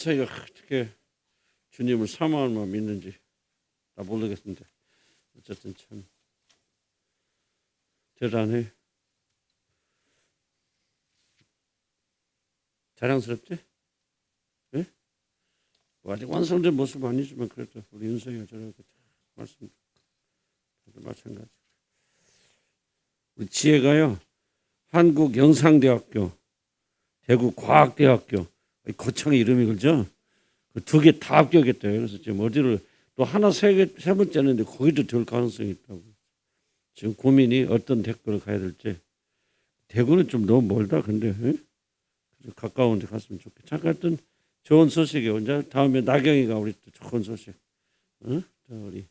저희가 어떻게 주님을 사모하면 믿는지 다 모르겠는데 어쨌든 참 대단해. 자랑스럽지? 예? 뭐 아직 완성된 모습은 아니지만 그래도 우리 윤석이가 저렇게 말씀 마찬가지. 우리 지혜가요 한국영상대학교, 대구과학대학교 거창의 이름이 그죠? 그 두 개 다 합격했대요. 그래서 지금 어디를 또 하나 세 번째는데 거기도 될 가능성이 있다고. 지금 고민이 어떤 대학교를 가야 될지. 대구는 좀 너무 멀다. 근데 에? 가까운 데 갔으면 좋겠다. 잠깐 하여튼 좋은 소식이에요. 이제 다음에 나경이가 우리 또 좋은 소식. 어? 우리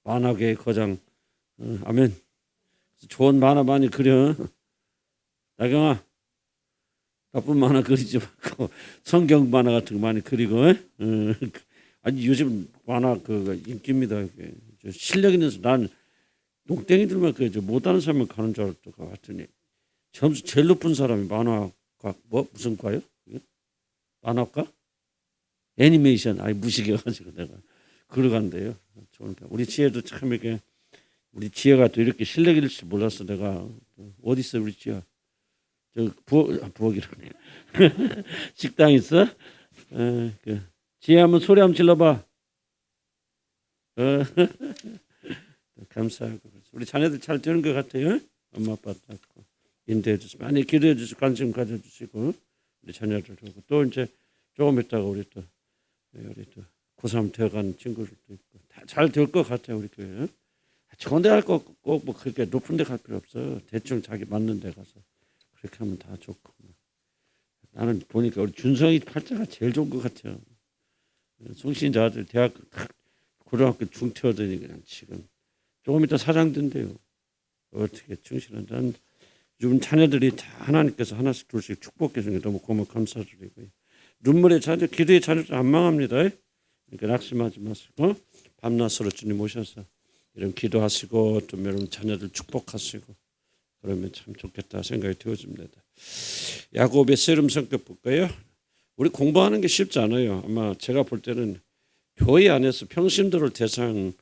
만화계의 거장. 아멘. 좋은 만화 많이 그려. 나경아. 나쁜 만화 그리지 말고 성경 만화 같은 거 많이 그리고. 아니 요즘 만화 그 인기입니다. 실력 있는 난 농땡이들만 그 못하는 사람만 가는 줄 알았던 것 같더니 점수 제일 높은 사람이 만화과 뭐 무슨 과요? 만화과? 애니메이션. 아니 무식해가지고 내가 그러간대요. 우리 지혜도 참 이렇게 우리 지혜가 또 이렇게 실력 있을 줄 몰랐어. 내가 어디 있어 우리 지혜? 저 부엌이라네. 식당 있어? 그 지혜 한번 소리 한번 질러봐. 감사하고 우리 자녀들 잘 되는 것 같아요. 엄마 아빠 닦고 인도해 주시고 많이 기도해 주시고 관심 가져주시고 우리 자녀들 하고 또 이제 조금 있다가 우리 또 고3 되어가는 친구들도 있고 다 잘 될 것 같아요. 우리 교회. 좋은 데 갈 거 꼭 뭐 그렇게 높은 데 갈 필요 없어. 대충 자기 맞는 데 가서 그렇게 하면 다 좋고. 나는 보니까 우리 준성이 팔자가 제일 좋은 것 같아요. 송신자 아들 대학 고등학교 중퇴하더니 그냥 지금 조금 이따 사장 된대요. 어떻게 충실한. 난 요즘 자녀들이 다 하나님께서 하나씩 둘씩 축복해 주는 게 너무 고마워 감사드리고요. 눈물의 자녀, 기도의 자녀들 안 망합니다. 그러니까 낙심하지 마시고 밤낮으로 주님 오셔서 이런 기도하시고 또 여러분 자녀들 축복하시고 그러면 참 좋겠다 생각이 되어집니다. 야곱의 세름 성격 볼까요? 우리 공부하는 게 쉽지 않아요. 아마 제가 볼 때는 교회 안에서 평신도를 대상으로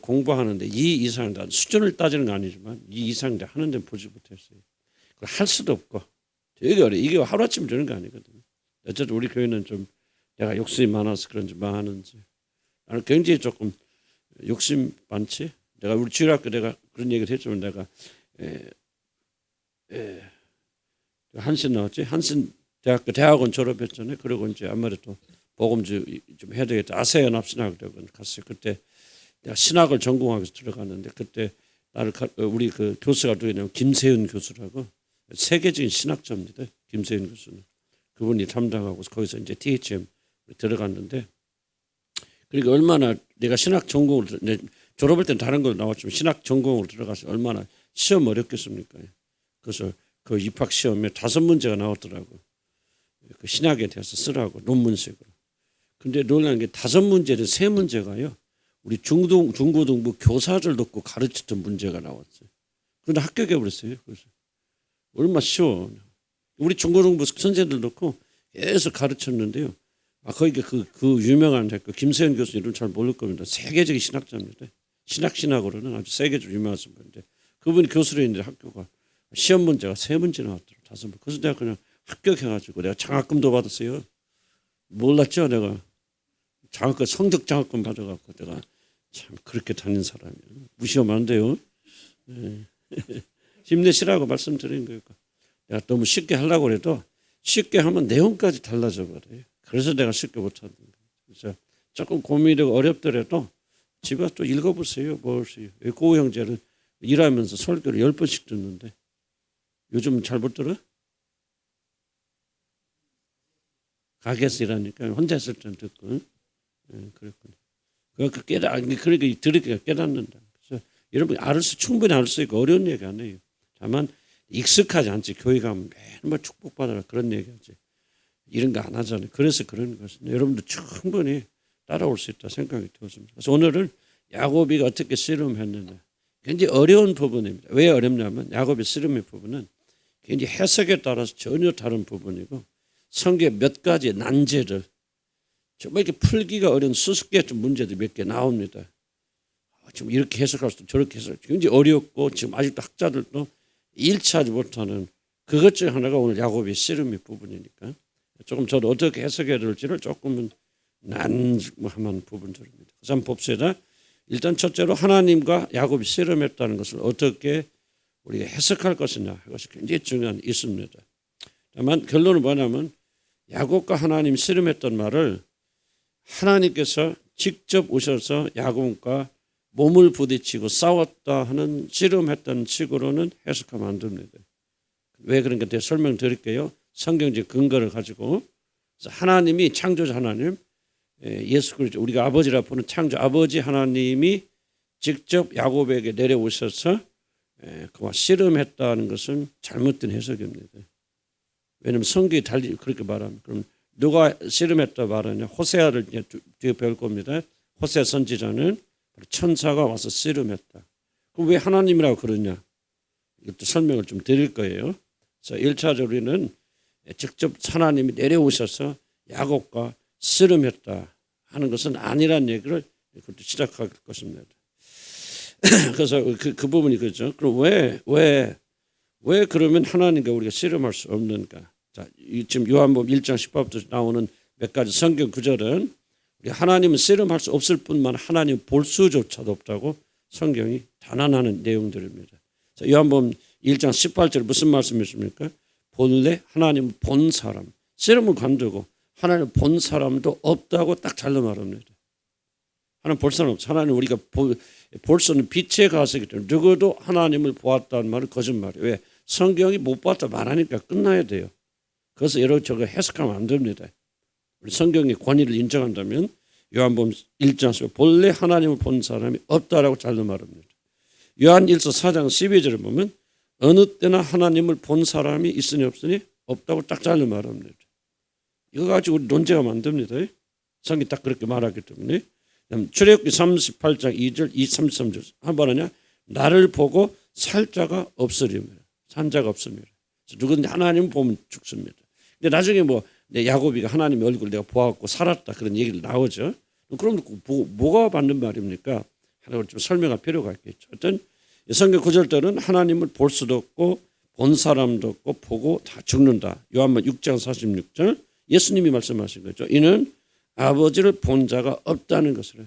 공부하는데 이 이상 수준을 따지는 건 아니지만 이 이상 하는 데는 보지 못했어요. 할 수도 없고 되게 어려워. 이게 하루아침에 되는 거 아니거든요. 어쨌든 우리 교회는 좀 내가 욕심이 많아서 그런지 많은지 나는 굉장히 조금 욕심 많지. 내가 우리 주일학교 내가 그런 얘기를 했지만 내가 한신 나왔지. 한신 대학교 대학원 졸업했잖아요. 그리고 이제 아무래도 복음주 좀 해야 되겠다. 아세아연합신학대학원 갔어요. 그때 내가 신학을 전공하고 들어갔는데 그때 나를 우리 그 교수가 누구냐면 김세윤 교수라고 세계적인 신학자입니다. 김세윤 교수는 그분이 담당하고 거기서 이제 THM 들어갔는데 그러니까 얼마나 내가 신학 전공을 졸업할 때는 다른 걸 나왔지만 신학 전공으로 들어가서 얼마나 시험 어렵겠습니까? 그래서 그 입학 시험에 5문제가 나왔더라고. 그 신학에 대해서 쓰라고 논문식으로. 근데 놀라는 게 5문제는 3문제가요. 우리 중고등부 교사를 놓고 가르쳤던 문제가 나왔어요. 그런데 합격해 버렸어요. 그래서 얼마나 쉬워. 우리 중고등부 선생님들 놓고 계속 가르쳤는데요. 거기가 그 유명한 그 김세현 교수 이름 잘 모를 겁니다. 세계적인 신학자입니다. 신학으로는 아주 세계적으로 유명하신 분인데 그분이 교수로 있는데 학교가 시험 문제가 3문제 나왔더라고요. 5문제. 그래서 내가 그냥 합격해가지고 내가 장학금도 받았어요. 몰랐죠 내가. 장학금 성적 장학금 받아갖고 내가 참 그렇게 다닌 사람이에요. 무시하면 안 돼요. 네. 힘내시라고 말씀드린 거예요. 내가 너무 쉽게 하려고 해도 쉽게 하면 내용까지 달라져 버려요. 그래서 내가 쉽게 못하는 거예요. 그래서 조금 고민이 어렵더라도 집에 또 읽어보세요. 고우 형제를 일하면서 설교를 10번씩 듣는데 요즘 잘 못 들어요? 가게에서 일하니까 혼자 있을 때는 듣고 그랬군요. 그러니까 들으니까 깨닫는다. 그래서 여러분 충분히 알 수 있고 어려운 얘기 안 해요. 다만 익숙하지 않지. 교회 가면 맨날 축복받아라 그런 얘기하지. 이런 거 안 하잖아요. 그래서 그런 것은 여러분도 충분히 따라올 수 있다 생각이 들었습니다. 그래서 오늘은 야곱이가 어떻게 씨름했느냐. 굉장히 어려운 부분입니다. 왜 어렵냐면 야곱의 씨름의 부분은 굉장히 해석에 따라서 전혀 다른 부분이고 성경의 몇 가지 난제를 정말 이렇게 풀기가 어려운 수수께끼 문제도 몇 개 나옵니다. 지금 이렇게 해석할 수도 저렇게 해석할 수도 굉장히 어렵고 지금 아직도 학자들도 일치하지 못하는 그것 중 하나가 오늘 야곱의 씨름의 부분이니까 조금 저도 어떻게 해석해야 될지를 조금은 난감한 부분들입니다. 그래서 한번 봅시다. 일단 첫째로 하나님과 야곱이 씨름했다는 것을 어떻게 우리가 해석할 것이냐 이것이 굉장히 중요한 있습니다. 다만 결론은 뭐냐면 야곱과 하나님이 씨름했던 말을 하나님께서 직접 오셔서 야곱과 몸을 부딪히고 싸웠다 하는 씨름했다는 식으로는 해석하면 안 됩니다. 왜 그런가 제가 설명드릴게요. 성경적 근거를 가지고 그래서 하나님이 창조자 하나님 예수 그리스도 우리가 아버지라 부르는 창조 아버지 하나님이 직접 야곱에게 내려오셔서 그와 씨름했다는 것은 잘못된 해석입니다. 왜냐하면 성경이 달리 그렇게 말합니다. 그럼 누가 씨름했다 말하냐? 호세아를 뒤에 배울 겁니다. 호세아 선지자는 천사가 와서 씨름했다. 그럼 왜 하나님이라고 그러냐? 이것도 설명을 좀 드릴 거예요. 그래서 1차적으로 우리는 직접 하나님이 내려오셔서 야곱과 씨름했다 하는 것은 아니란 얘기를 그것도 시작할 것입니다. 그래서 그 부분이 그렇죠. 그럼 왜 그러면 하나님과 우리가 씨름할 수 없는가? 자, 지금 요한복음 1장 10절부터 나오는 몇 가지 성경 구절은 우리 하나님은 씨름할 수 없을 뿐만 하나님 볼 수조차도 없다고 성경이 단언하는 내용들입니다. 자, 요한복음 1장 18절 무슨 말씀이십니까? 본래 하나님을 본 사람, 씨름을 관두고 하나님을 본 사람도 없다고 딱 잘라 말합니다. 하나님 볼 사람 없어. 하나님 우리가 볼 수 없는 빛의 가시기 때문에 누구도 하나님을 보았다는 말은 거짓말이에요. 왜? 성경이 못 봤다 말하니까 끝나야 돼요. 그래서 여러 저거 해석하면 안 됩니다. 우리 성경의 권위를 인정한다면 요한복음 1장에서 본래 하나님을 본 사람이 없다라고 잘라 말합니다. 요한 1서 4장 12절을 보면 어느 때나 하나님을 본 사람이 있으니 없으니 없다고 딱 잘라 말합니다. 이거 가지고 우리 논쟁하면 안 됩니다. 성경이 딱 그렇게 말하기 때문에. 출애굽기 38장 2절 33절 한번 하냐? 나를 보고 살 자가 없으리며 산 자가 없으며 누구든지 하나님 보면 죽습니다. 근데 나중에 뭐 야곱이가 하나님의 얼굴을 내가 보았고 살았다 그런 얘기를 나오죠. 그럼 뭐가 맞는 말입니까? 하나를 좀 설명할 필요가 있겠죠. 어떤 성경 구절들은 하나님을 볼 수도 없고 본 사람도 없고 보고 다 죽는다. 요한복음 6장 46절 예수님이 말씀하신 거죠. 이는 아버지를 본 자가 없다는 것을.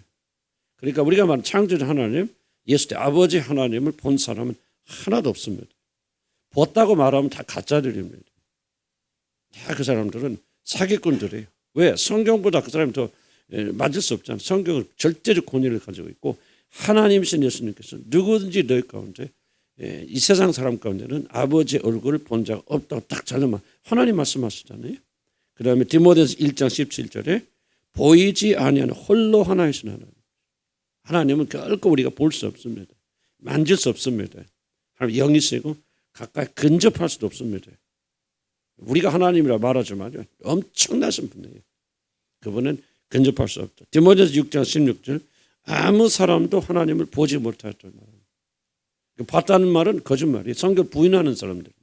그러니까 우리가 말하는 창조자 하나님, 예수 때 아버지 하나님을 본 사람은 하나도 없습니다. 봤다고 말하면 다 가짜들입니다. 다 그 사람들은 사기꾼들이에요. 왜? 성경보다 그 사람이 더 맞을 수 없잖아요. 성경은 절대적 권위를 가지고 있고 하나님이신 예수님께서 누구든지 너희 가운데 이 세상 사람 가운데는 아버지의 얼굴을 본 자가 없다고 딱 잘라만 하나님 말씀하시잖아요. 그 다음에 디모데서 1장 17절에 보이지 아니하는 홀로 하나이신 하나님. 하나님은 결코 우리가 볼 수 없습니다. 만질 수 없습니다. 하나님 영이시고 가까이 근접할 수도 없습니다. 우리가 하나님이라 말하지만 엄청나신 분이에요. 그분은 근접할 수 없다. 디모데서 6장 16절 아무 사람도 하나님을 보지 못하였다는 말입니다. 봤다는 말은 거짓말이에요. 성경 부인하는 사람들입니다.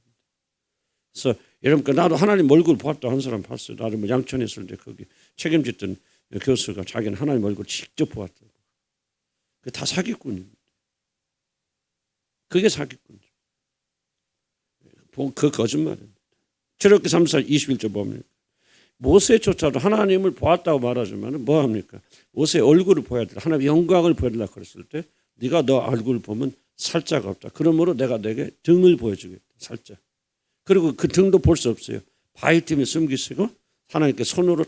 그래서 여러분 나도 하나님 얼굴 봤다 한 사람 봤어요. 나도 뭐 양천에 있을 때 거기 책임졌던 교수가 자기는 하나님 얼굴 직접 보았다고. 그게 다 사기꾼입니다. 그게 사기꾼이죠. 그 거짓말입니다. 출애굽기 3장 21절 보면 모세조차도 하나님을 보았다고 말하지만 뭐 합니까? 모세의 얼굴을 보여야 돼. 하나님의 영광을 보여달라고 그랬을 때 네가 너 얼굴을 보면 살자가 없다. 그러므로 내가 너에게 등을 보여주겠다. 살자. 그리고 그 등도 볼 수 없어요. 바위 틈에 숨기시고 하나님께 손으로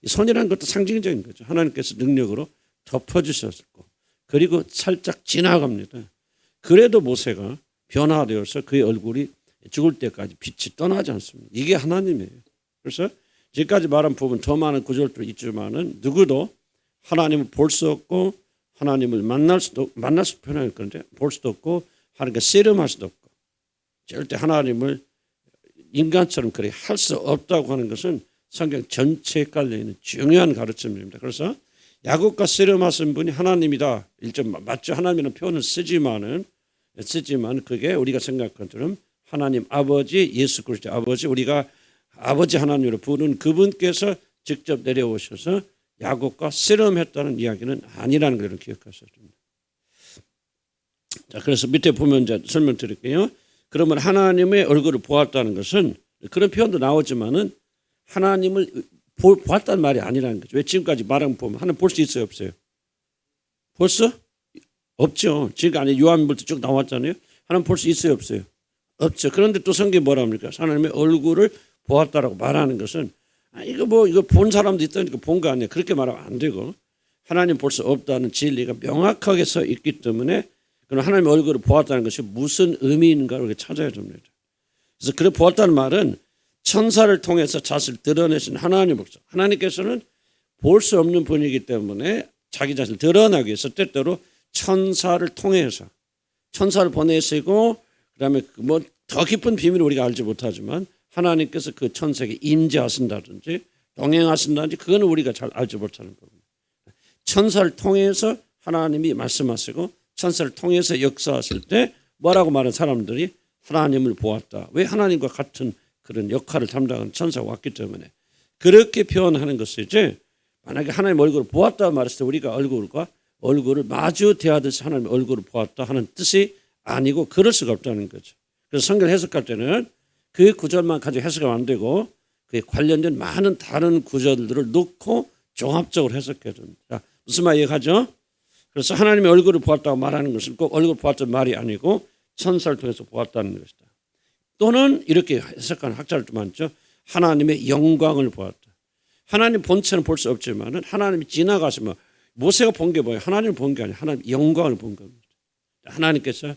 손이라는 것도 상징적인 거죠. 하나님께서 능력으로 덮어주셨고 그리고 살짝 지나갑니다. 그래도 모세가 변화되어서 그의 얼굴이 죽을 때까지 빛이 떠나지 않습니다. 이게 하나님이에요. 그래서 지금까지 말한 부분 더 많은 구절도 있지만은 누구도 하나님을 볼 수 없고 하나님을 만날 수도 표현할 건데 볼 수도 없고 하나님께 씨름할 수도 없고 절대 하나님을 인간처럼 그렇게 할 수 없다고 하는 것은 성경 전체에 깔려있는 중요한 가르침입니다. 그래서 야곱과 씨름하신 분이 하나님이다. 일점 맞죠? 하나님이라는 표현을 쓰지만 그게 우리가 생각한 것처럼 하나님 아버지 예수 그리스도 아버지 우리가 아버지 하나님으로 부르는 그분께서 직접 내려오셔서 야곱과 씨름했다는 이야기는 아니라는 걸 기억하셔야 됩니다. 자, 그래서 밑에 보면 이제 설명드릴게요. 그러면 하나님의 얼굴을 보았다는 것은 그런 표현도 나오지만은 하나님을 보았다는 말이 아니라는 거죠. 왜 지금까지 말한 보면 하나님 볼 수 있어요, 없어요? 벌써? 없죠. 지금까지 요한일보도 쭉 나왔잖아요. 하나님 볼 수 있어요, 없어요? 없죠. 그런데 또 성경이 뭐라 합니까? 하나님의 얼굴을 보았다라고 말하는 것은 이거 본 사람도 있다니까 본 거 아니에요. 그렇게 말하면 안 되고 하나님 볼 수 없다는 진리가 명확하게 서 있기 때문에 그럼 하나님의 얼굴을 보았다는 것이 무슨 의미인가를 우리가 찾아야 됩니다. 그래서 그래 보았다는 말은 천사를 통해서 자신을 드러내신 하나님 목적. 하나님께서는 볼 수 없는 분이기 때문에 자기 자신을 드러나기 위해서 때때로 천사를 통해서 천사를 보내시고 그다음에 뭐 더 깊은 비밀을 우리가 알지 못하지만 하나님께서 그 천사에게 임재하신다든지 동행하신다든지 그거는 우리가 잘 알지 못하는 부분입니다. 천사를 통해서 하나님이 말씀하시고 천사를 통해서 역사하실 때 뭐라고 말하는 사람들이 하나님을 보았다. 왜 하나님과 같은 그런 역할을 담당하는 천사가 왔기 때문에 그렇게 표현하는 것이지 만약에 하나님 얼굴을 보았다 말했을 때 우리가 얼굴을 마주 대하듯이 하나님의 얼굴을 보았다 하는 뜻이 아니고 그럴 수가 없다는 거죠. 그래서 성경을 해석할 때는 그 구절만 가지고 해석하면 안 되고 그에 관련된 많은 다른 구절들을 넣고 종합적으로 해석해야 됩니다. 무슨 말 이해가죠? 그래서 하나님의 얼굴을 보았다고 말하는 것은 꼭 얼굴을 보았다는 말이 아니고 천사를 통해서 보았다는 것이다. 또는 이렇게 해석하는 학자들도 많죠. 하나님의 영광을 보았다. 하나님 본체는 볼 수 없지만 하나님이 지나가시면 모세가 본 게 뭐예요? 하나님을 본 게 아니라 하나님 영광을 본 겁니다. 하나님께서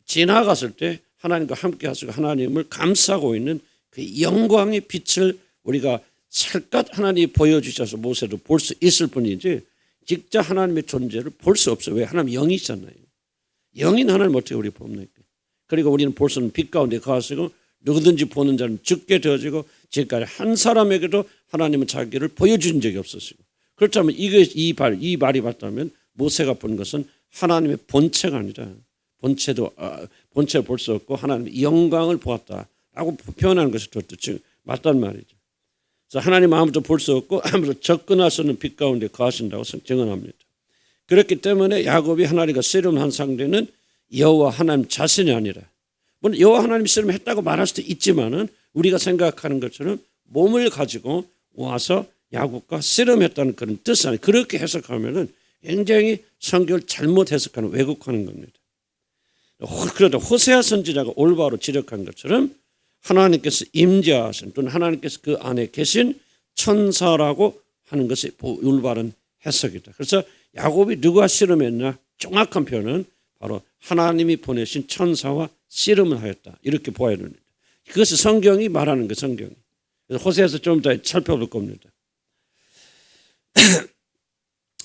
지나갔을 때 하나님과 함께 하시고 하나님을 감싸고 있는 그 영광의 빛을 우리가 살갗 하나님이 보여주셔서 모세도 볼 수 있을 뿐이지 직접 하나님의 존재를 볼 수 없어요. 왜? 하나님 영이잖아요. 영인 하나님 어떻게 우리 봅니까? 그리고 우리는 볼 수는 빛 가운데 거하시고 누구든지 보는 자는 죽게 되어지고 지금까지 한 사람에게도 하나님은 자기를 보여준 적이 없었고 그렇다면 이 말이 맞다면 모세가 본 것은 하나님의 본체가 아니라 본체를 볼 수 없고 하나님의 영광을 보았다라고 표현하는 것이 더 맞단 말이죠. 그래서 하나님 아무도 볼 수 없고 아무도 접근할 수 없는 빛 가운데 거하신다고 증언합니다. 그렇기 때문에 야곱이 하나님과 씨름한 상대는 여호와 하나님 자신이 아니라 물론 여호와 하나님이 씨름했다고 말할 수도 있지만은 우리가 생각하는 것처럼 몸을 가지고 와서 야곱과 씨름했다는 그런 뜻이 아니에요. 그렇게 해석하면은 굉장히 성경을 잘못 해석하는 왜곡하는 겁니다. 그래도 호세아 선지자가 올바로 지적한 것처럼 하나님께서 임재하신 또는 하나님께서 그 안에 계신 천사라고 하는 것이 올바른 해석이다. 그래서 야곱이 누구와 씨름했나 정확한 표현은 바로 하나님이 보내신 천사와 씨름을 하였다. 이렇게 보아야 됩니다. 그것이 성경이 말하는 거예요. 성경이. 그래서 호세아서 좀 더 살펴볼 겁니다.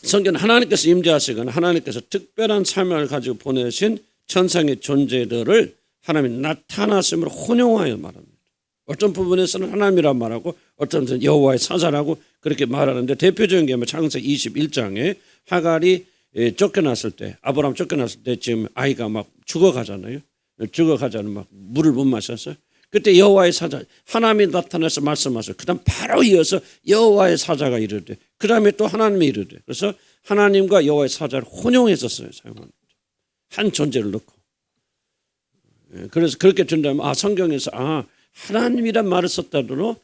성경은 하나님께서 임재하시거나 하나님께서 특별한 사명을 가지고 보내신 천상의 존재들을 하나님이 나타났음으로 혼용하여 말합니다. 어떤 부분에서는 하나님이란 말하고 어떤 부분에서는 여호와의 사자라고 그렇게 말하는데 대표적인 게 창세기 21장에 하갈이 쫓겨났을 때 아브라함 쫓겨났을 때 지금 아이가 막 죽어가잖아요. 죽어가자는 막 물을 못 마셔서 그때 여호와의 사자 하나님이 나타나서 말씀하셔. 그다음 바로 이어서 여호와의 사자가 이르되 그다음에 또 하나님이 이르되 그래서 하나님과 여호와의 사자를 혼용해서 사용합니다. 한 존재를 넣고 그래서 그렇게 된다면 성경에서 하나님이란 말을 썼다더러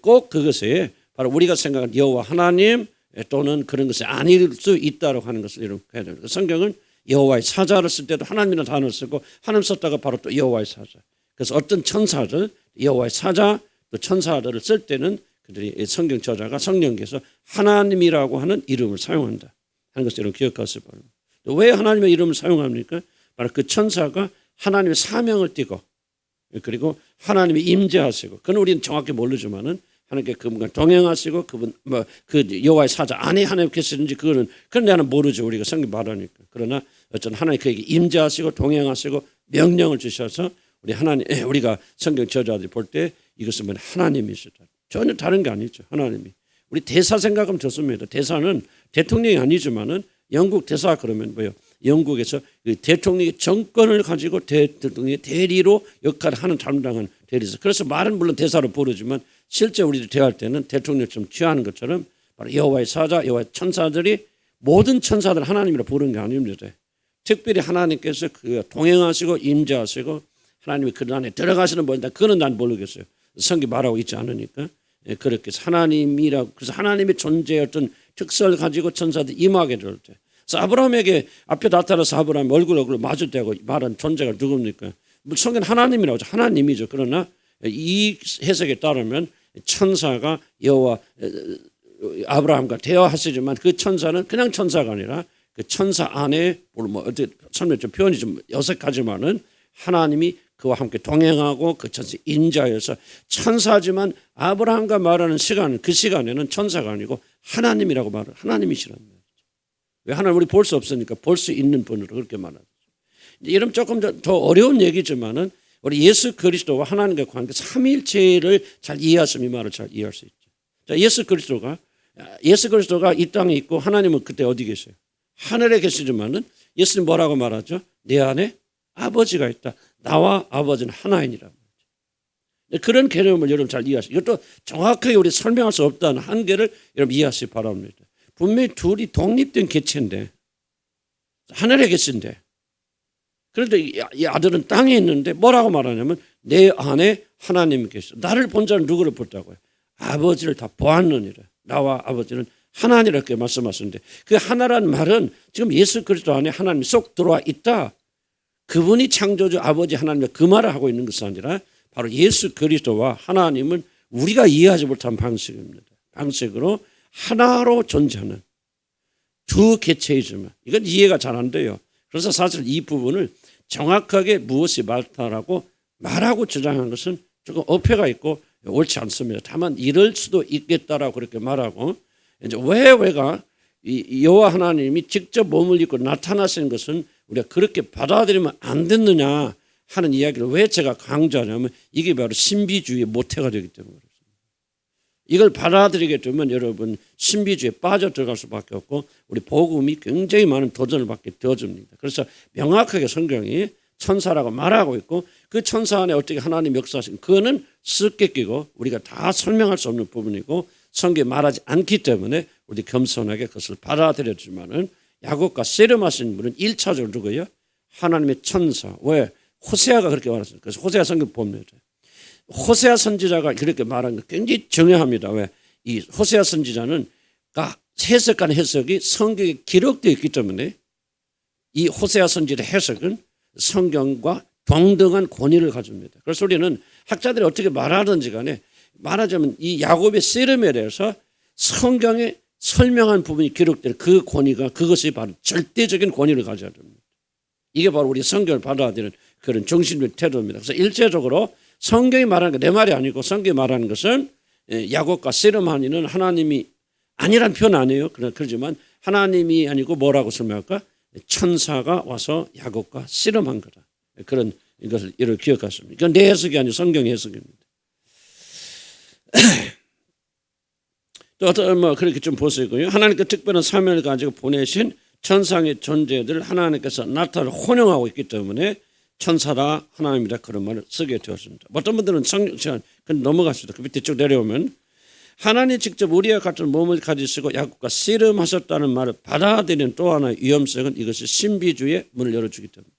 꼭 그것에 바로 우리가 생각하는 여호와 하나님 또는 그런 것이 아닐 수 있다고 하는 것을 이렇게 해야 됩니다. 성경은 여호와의 사자를 쓸 때도 하나님이라는 단어를 쓰고 하나님 썼다가 바로 또 여호와의 사자. 그래서 어떤 천사들 여호와의 사자 또 천사들을 쓸 때는 그들이 성경 저자가 성령께서 하나님이라고 하는 이름을 사용한다 하는 것을 여러분 기억하시기 바랍니다. 왜 하나님의 이름을 사용합니까? 바로 그 천사가 하나님의 사명을 띠고 그리고 하나님이 임재하시고 그건 우리는 정확히 모르지만은 하나님께 그분과 동행하시고 그분 그 여호와의 사자 안에 하나님 계시는지 그건 나는 모르죠. 우리가 성경 말하니까. 그러나 어떤 하나님 그에게 임재하시고 동행하시고 명령을 주셔서 우리가 성경 저자들이 볼 때 이것은 뭐 하나님이시다. 전혀 다른 게 아니죠. 하나님이. 우리 대사 생각하면 좋습니다. 대사는 대통령이 아니지만은 영국 대사 그러면 뭐요? 영국에서 대통령의 정권을 가지고 대통령의 대리로 역할을 하는 담당한 대리사. 그래서 말은 물론 대사로 부르지만 실제 우리들 대할 때는 대통령처럼 취하는 것처럼 바로 여호와의 사자, 여호와의 천사들이 모든 천사들 하나님이라 부르는 게 아닙니다. 특별히 하나님께서 그 동행하시고 임재하시고 하나님이 그 안에 들어가시는 분인데 그거는 난 모르겠어요. 성경 말하고 있지 않으니까. 그렇게 해서 하나님이라고, 그래서 하나님의 존재의 어떤 특성을 가지고 천사들이 임하게 될 때, 그래서 아브라함에게 앞에 나타나서 아브라함 얼굴 마주대고 말한 존재가 누굽니까? 성경 하나님이라고 하죠. 하나님이죠. 그러나 이 해석에 따르면 천사가 여호와 아브라함과 대화하시지만 그 천사는 그냥 천사가 아니라 그 천사 안에 뭐 어떻게 설명 좀 표현이 좀 어색하지만은 하나님이 그와 함께 동행하고 그 천사 인자여서 천사지만 아브라함과 말하는 시간, 그 시간에는 천사가 아니고 하나님이라고 말을, 하나님이시란 말이죠. 왜 하나님 우리 볼 수 없으니까 볼 수 있는 분으로 그렇게 말하죠. 이런 조금 더 어려운 얘기지만은 우리 예수 그리스도와 하나님과 관계 삼위일체를 잘 이해하시면 이 말을 잘 이해할 수 있죠. 자, 예수 그리스도가 이 땅에 있고 하나님은 그때 어디 계세요? 하늘에 계시지만은 예수님 뭐라고 말하죠? 내 안에 아버지가 있다. 나와 아버지는 하나이니라. 그런 개념을 여러분 잘 이해하시고, 이것도 정확하게 우리 설명할 수 없다는 한계를 여러분 이해하시기 바랍니다. 분명히 둘이 독립된 개체인데, 하늘에 계신데, 그런데 이 아들은 땅에 있는데 뭐라고 말하냐면 내 안에 하나님이 계시다. 나를 본 자는 누구를 봤다고요? 아버지를 다 보았느니라. 나와 아버지는 하나니라 이렇게 말씀하시는데, 그 하나란 말은 지금 예수 그리스도 안에 하나님이 쏙 들어와 있다. 그분이 창조주 아버지 하나님과 그 말을 하고 있는 것이 아니라 바로 예수 그리스도와 하나님은 우리가 이해하지 못한 방식입니다. 방식으로 하나로 존재하는 두 개체이지만 이건 이해가 잘 안 돼요. 그래서 사실 이 부분을 정확하게 무엇이 맞다라고 말하고 주장하는 것은 조금 어폐가 있고 옳지 않습니다. 다만 이럴 수도 있겠다라고 그렇게 말하고, 이제 왜가 이 여호와 하나님이 직접 몸을 입고 나타나시는 것은 우리가 그렇게 받아들이면 안 됐느냐 하는 이야기를 왜 제가 강조하냐면 이게 바로 신비주의의 모태가 되기 때문에 그렇습니다. 이걸 받아들이게 되면 여러분 신비주의에 빠져 들어갈 수밖에 없고 우리 복음이 굉장히 많은 도전을 받게 되어집니다. 그래서 명확하게 성경이 천사라고 말하고 있고 그 천사 안에 어떻게 하나님 역사하신 그거는 수수께끼고 우리가 다 설명할 수 없는 부분이고 성경에 말하지 않기 때문에 우리 겸손하게 그것을 받아들였지만은 야곱과 씨름하신 분은 1차적으로 누구예요? 하나님의 천사. 왜? 호세아가 그렇게 말했어요. 그래서 호세아 성경 보면 호세아 선지자가 그렇게 말한 거 굉장히 중요합니다. 왜? 이 호세아 선지자는 해석한 해석이 성경에 기록되어 있기 때문에 이 호세아 선지자 해석은 성경과 동등한 권위를 가집니다. 그래서 우리는 학자들이 어떻게 말하든지 간에 말하자면 이 야곱의 씨름에 대해서 성경에 설명한 부분이 기록된 그 권위가 그것이 바로 절대적인 권위를 가져야 됩니다. 이게 바로 우리 성경을 받아들이는 그런 정신적 태도입니다. 그래서 일체적으로 성경이 말하는 게 내 말이 아니고 성경이 말하는 것은 야곱과 씨름하니는 하나님이 아니란 표현 아니에요. 그러지만 하나님이 아니고 뭐라고 설명할까? 천사가 와서 야곱과 씨름한 거다. 그런 이것을 이렇게 기억하십니다. 이건 내 해석이 아니고 성경 해석입니다. 또 어떤 그렇게 좀 보시고요. 하나님께 특별한 사명을 가지고 보내신 천상의 존재들 하나님께서 나타나를 혼용하고 있기 때문에 천사라 하나님이라 그런 말을 쓰게 되었습니다. 어떤 분들은 성경 넘어갔습니다. 그 밑에 쭉 내려오면 하나님 직접 우리와 같은 몸을 가지시고 야곱과 씨름하셨다는 말을 받아들이는 또 하나의 위험성은 이것이 신비주의의 문을 열어주기 때문입니다.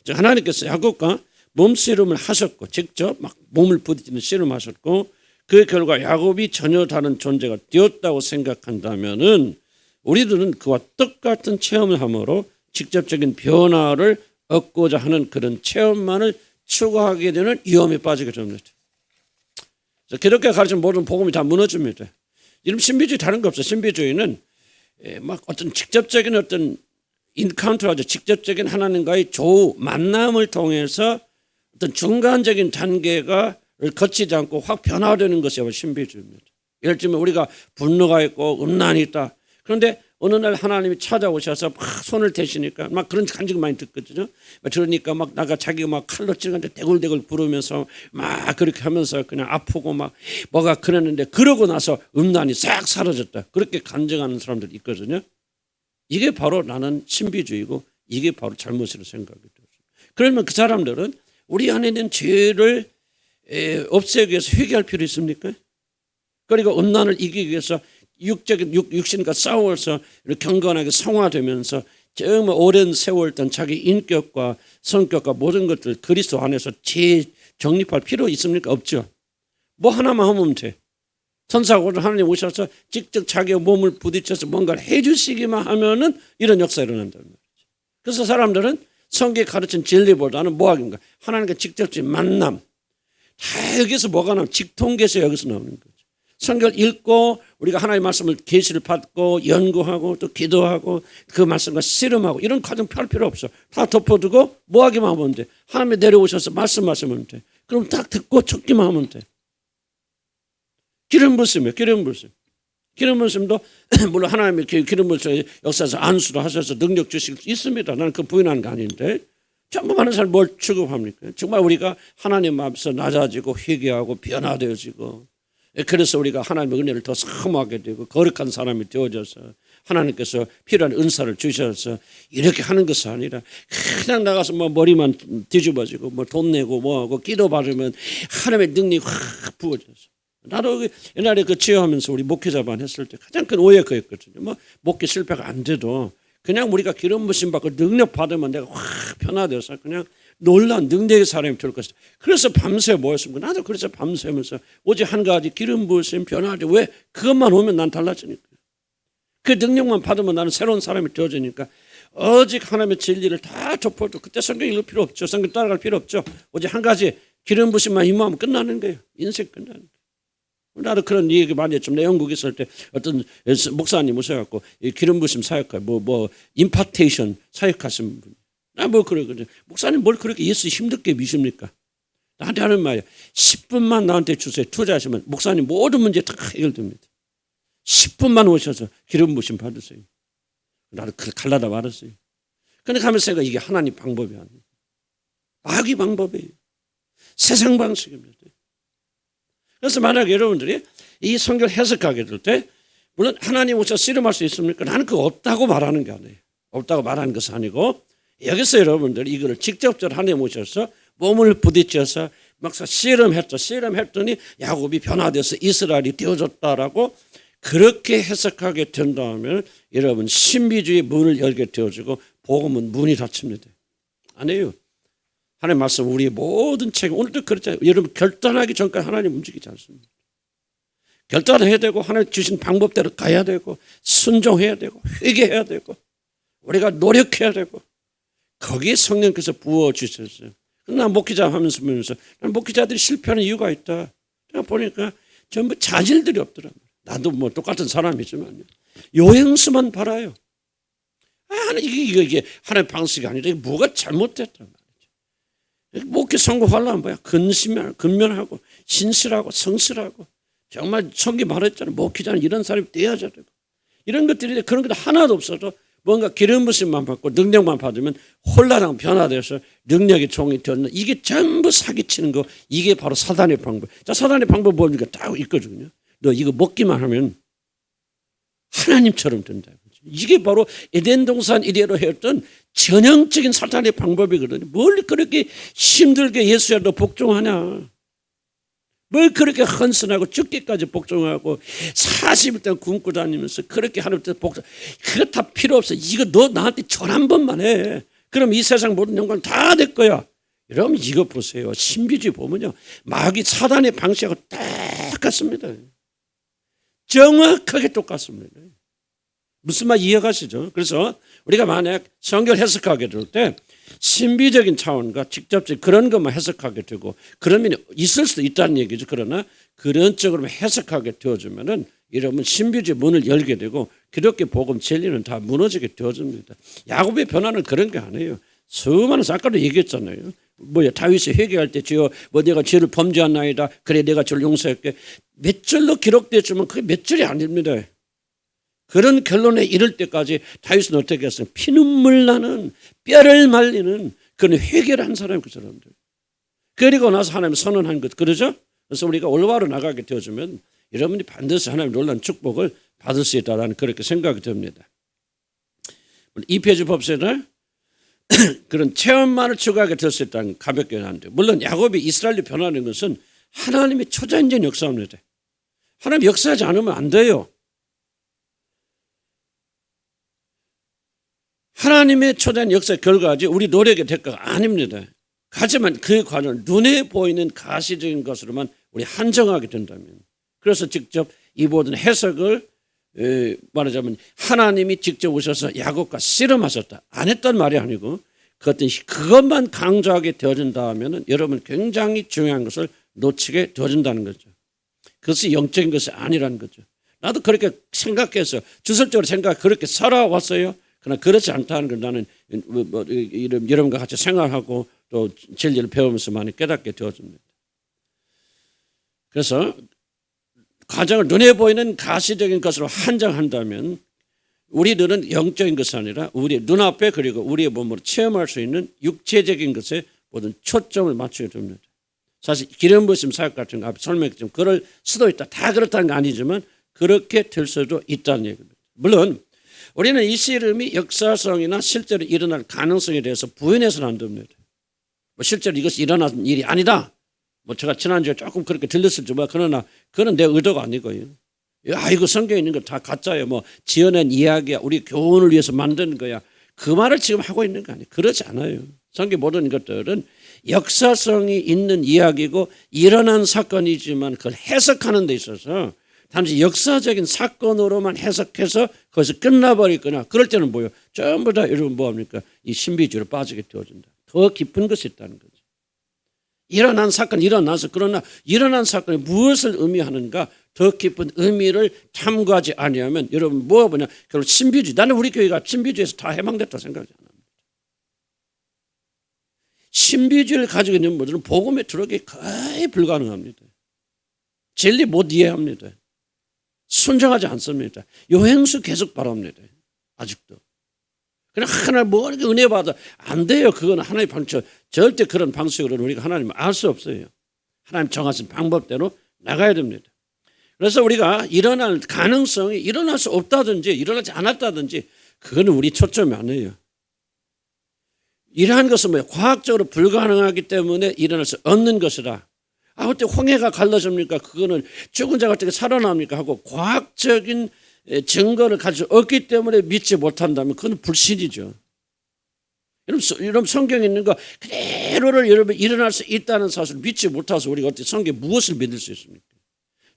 즉 하나님께서 야곱과 몸 씨름을 하셨고 직접 막 몸을 부딪히는 씨름하셨고 그 결과 야곱이 전혀 다른 존재가 되었다고 생각한다면은 우리들은 그와 똑같은 체험을 함으로 직접적인 변화를 얻고자 하는 그런 체험만을 추구하게 되는 위험에 빠지게 됩니다. 기독교가 가르치는 모든 복음이 다 무너집니다. 이런 신비주의 다른 거 없어요. 신비주의는 막 어떤 직접적인 어떤 인카운터라죠. 직접적인 하나님과의 조우 만남을 통해서 어떤 중간적인 단계가 거치지 않고 확 변화되는 것이 신비주의입니다. 예를 들면 우리가 분노가 있고 음란이 있다. 그런데 어느 날 하나님이 찾아오셔서 막 손을 대시니까 막 그런 간증 많이 듣거든요. 그러니까 막 자기가 막 칼로 찌르는데 대굴대굴 부르면서 막 그렇게 하면서 그냥 아프고 막 뭐가 그랬는데 그러고 나서 음란이 싹 사라졌다. 그렇게 간증하는 사람들이 있거든요. 이게 바로 나는 신비주의고 이게 바로 잘못이라고 생각이 들어요. 그러면 그 사람들은 우리 안에 있는 죄를 없애기 위해서 회개할 필요 있습니까? 그리고 음란을 이기기 위해서 육신과 싸워서 경건하게 성화되면서 정말 오랜 세월 동안 자기 인격과 성격과 모든 것들 그리스도 안에서 재정립할 필요 있습니까? 없죠. 뭐 하나만 하면 돼. 천사고를 하나님 오셔서 직접 자기의 몸을 부딪혀서 뭔가를 해주시기만 하면은 이런 역사가 일어난다는 말이죠. 그래서 사람들은 성경에 가르친 진리보다는 뭐하긴가? 하나님과 직접적인 만남. 다 여기서 뭐가 나오면 직통계에서 여기서 나오는 거죠. 성경을 읽고 우리가 하나님의 말씀을 계시를 받고 연구하고 또 기도하고 그 말씀과 씨름하고 이런 과정 할 필요 없어. 다 덮어두고 뭐하기만 하면 돼. 하나님이 내려오셔서 말씀하시면 돼. 그럼 딱 듣고 쫓기만 하면 돼. 기름 부으심이에요. 기름 부으심. 기름 부으심도 물론 하나님의 기름 부으심 역사에서 안수도 하셔서 능력 주실 수 있습니다. 나는 그 부인하는 거 아닌데 전부 많은 사람이 뭘 취급합니까? 정말 우리가 하나님 앞에서 낮아지고 회개하고 변화되어지고 그래서 우리가 하나님의 은혜를 더 사모하게 되고 거룩한 사람이 되어져서 하나님께서 필요한 은사를 주셔서 이렇게 하는 것이 아니라 그냥 나가서 뭐 머리만 뒤집어지고 뭐 돈 내고 뭐하고 기도 받으면 하나님의 능력이 확 부어져서 나도 옛날에 그 치유하면서 우리 목회자반 했을 때 가장 큰 오해가 그였거든요. 뭐 목회 실패가 안 돼도 그냥 우리가 기름 부심 받고 능력 받으면 내가 확 변화되어서 그냥 놀라운 능력의 사람이 될 것이다. 그래서 밤새 모였습니다. 나도 그래서 밤새면서 오직 한 가지 기름 부으심 변화하지. 왜? 그것만 오면 난 달라지니까. 그 능력만 받으면 나는 새로운 사람이 되어지니까 오직 하나님의 진리를 다 덮어도 그때 성경 읽을 필요 없죠. 성경 따라갈 필요 없죠. 오직 한 가지 기름 부심만 임하면 끝나는 거예요. 인생 끝나는 거예요. 나도 그런 얘기 많이 했죠. 내 영국에 있을 때 어떤 목사님 오셔갖고 기름 부심 사역할 임파테이션 사역하신 분. 나 뭐 그러거든. 목사님 뭘 그렇게 예수 힘들게 미십니까? 나한테 하는 말이야. 10분만 나한테 주세요. 투자하시면 목사님 모든 문제 다 해결됩니다. 10분만 오셔서 기름 부심 받으세요. 나도 갈라다 말았어요. 그런데 가면서 내가 이게 하나님 방법이 아니에요. 마귀 방법이에요. 세상 방식입니다. 그래서 만약에 여러분들이 이 성경을 해석하게 될 때 물론 하나님 오셔서 씨름할 수 있습니까? 나는 그거 없다고 말하는 게 아니에요. 없다고 말하는 것은 아니고 여기서 여러분들이 이거를 직접적으로 하나님 오셔서 몸을 부딪혀서 막 씨름했죠. 씨름했더니 야곱이 변화돼서 이스라엘이 되어졌다라고 그렇게 해석하게 된다면 여러분 신비주의 문을 열게 되어지고 복음은 문이 닫힙니다. 아니에요. 하나님 말씀 우리의 모든 책 오늘도 그렇잖아요. 여러분 결단하기 전까지 하나님 움직이지 않습니다. 결단해야 되고 하나님 주신 방법대로 가야 되고 순종해야 되고 회개해야 되고 우리가 노력해야 되고 거기에 성령께서 부어주셨어요. 난 목회자 하면서 난 목회자들이 실패하는 이유가 있다. 내가 보니까 전부 자질들이 없더라고요. 나도 뭐 똑같은 사람이지만요. 요행수만 바라요. 이게 하나의 방식이 아니라 이게 뭐가 잘못됐단 말이죠. 목회 성공하려면 뭐야? 근면하고 신실하고 성실하고 정말 성경 말했잖아요. 목회자는 이런 사람이 되어야 되고 이런 것들이 그런 것 하나도 없어도 뭔가 기름 부심만 받고 능력만 받으면 혼란하고 변화돼서 능력의 종이 되는 이게 전부 사기치는 거 이게 바로 사단의 방법. 자, 사단의 방법 뭡니까? 딱 있거든요. 너 이거 먹기만 하면 하나님처럼 된다. 이게 바로 에덴 동산 이래로 했던 전형적인 사단의 방법이거든요. 뭘 그렇게 힘들게 예수야 너 복종하냐. 뭘 그렇게 헌신하고 죽기까지 복종하고 40일 동안 굶고 다니면서 그렇게 하나님께 복종. 그거 다 필요 없어. 이거 너 나한테 절 한 번만 해. 그럼 이 세상 모든 영광 다 내 거야. 여러분 이거 보세요. 신비주의 보면요. 마귀 사단의 방식하고 똑같습니다. 정확하게 똑같습니다. 무슨 말 이해가시죠? 그래서 우리가 만약 성경을 해석하게 될 때 신비적인 차원과 직접적인 그런 것만 해석하게 되고 그런 면이 있을 수도 있다는 얘기죠. 그러나 그런 쪽으로 해석하게 되어지면은 여러분 신비주의 문을 열게 되고 기독교 복음 진리는 다 무너지게 되어집니다. 야곱의 변화는 그런 게 아니에요. 수많은 아까도 얘기했잖아요. 뭐야 다윗이 회개할 때 주여 뭐 내가 죄를 범죄한나이다. 그래 내가 저를 용서할게. 몇 절로 기록되었지만 그게 몇 절이 아닙니다. 그런 결론에 이를 때까지 다윗은 어떻게 했어요? 피눈물 나는 뼈를 말리는 그런 회개를 한 사람이 그 사람들. 그리고 나서 하나님 선언한 것 그러죠? 그래서 우리가 올바로 나가게 되어주면 여러분이 반드시 하나님 놀라운 축복을 받을 수 있다는 그렇게 생각이 듭니다. 이 페이지 봅시다. 그런 체험만을 추구하게 될 수 있다는 가볍게 하는데 물론 야곱이 이스라엘이 변하는 것은 하나님의 초자연적인 역사입니다. 하나님 역사하지 않으면 안 돼요. 하나님의 초대한 역사의 결과지 우리 노력의 대가가 아닙니다. 하지만 그 과정을 눈에 보이는 가시적인 것으로만 우리 한정하게 된다면, 그래서 직접 이 모든 해석을 말하자면 하나님이 직접 오셔서 야곱과 씨름하셨다 안 했단 말이 아니고 그것만 강조하게 되어진다 하면 여러분 굉장히 중요한 것을 놓치게 되어진다는 거죠. 그것이 영적인 것이 아니라는 거죠. 나도 그렇게 생각해서 주설적으로 그렇게 살아왔어요. 그러나 그렇지 않다는 걸 나는 여러분과 같이 생활하고 또 진리를 배우면서 많이 깨닫게 되어집니다. 그래서 과정을 눈에 보이는 가시적인 것으로 한정한다면 우리들은 영적인 것이 아니라 우리 눈앞에 그리고 우리의 몸으로 체험할 수 있는 육체적인 것에 모든 초점을 맞추게 됩니다. 사실 기름 부으심 사역 같은 거 앞에 설명했지만 그럴 수도 있다. 다 그렇다는 거 아니지만 그렇게 될 수도 있다는 얘기입니다. 물론 우리는 이 씨름이 역사성이나 실제로 일어날 가능성에 대해서 부인해서는 안 됩니다. 실제로 이것이 일어난 일이 아니다. 제가 지난주에 조금 그렇게 들렸을지 그러나 그건 내 의도가 아니고요. 이거 성경에 있는 거 다 가짜예요. 지어낸 이야기야. 우리 교훈을 위해서 만든 거야. 그 말을 지금 하고 있는 거 아니에요. 그렇지 않아요. 성경 모든 것들은 역사성이 있는 이야기고 일어난 사건이지만 그걸 해석하는 데 있어서 단지 역사적인 사건으로만 해석해서 거기서 끝나버리거나 그럴 때는 뭐예요? 전부 다 여러분 뭐합니까? 이 신비주의로 빠지게 되어진다. 더 깊은 것이 있다는 거죠. 일어난 사건 일어나서 그러나 일어난 사건이 무엇을 의미하는가 더 깊은 의미를 탐구하지 아니하면 여러분 뭐가 뭐냐 결국 신비주의. 나는 우리 교회가 신비주의에서 다 해방됐다고 생각하지 않습니다. 신비주의를 가지고 있는 분들은 복음에 들어오기 거의 불가능합니다. 진리 못 이해합니다. 순종하지 않습니다. 요행수 계속 바랍니다. 아직도. 그냥 하나님 뭐 이렇게 은혜 받아 안 돼요. 그건 하나님의 방식. 절대 그런 방식으로는 우리가 하나님을 알 수 없어요. 하나님 정하신 방법대로 나가야 됩니다. 그래서 우리가 일어날 가능성이 일어날 수 없다든지 일어나지 않았다든지 그거는 우리 초점이 아니에요. 이러한 것은 뭐예요? 과학적으로 불가능하기 때문에 일어날 수 없는 것이다. 어떻게 홍해가 갈라집니까? 그거는 죽은 자가 어떻게 살아납니까? 하고 과학적인 증거를 가지고 없기 때문에 믿지 못한다면 그건 불신이죠. 여러분 성경에 있는 거 그대로를 여러분 일어날 수 있다는 사실을 믿지 못해서 우리가 어떻게 성경에 무엇을 믿을 수 있습니까?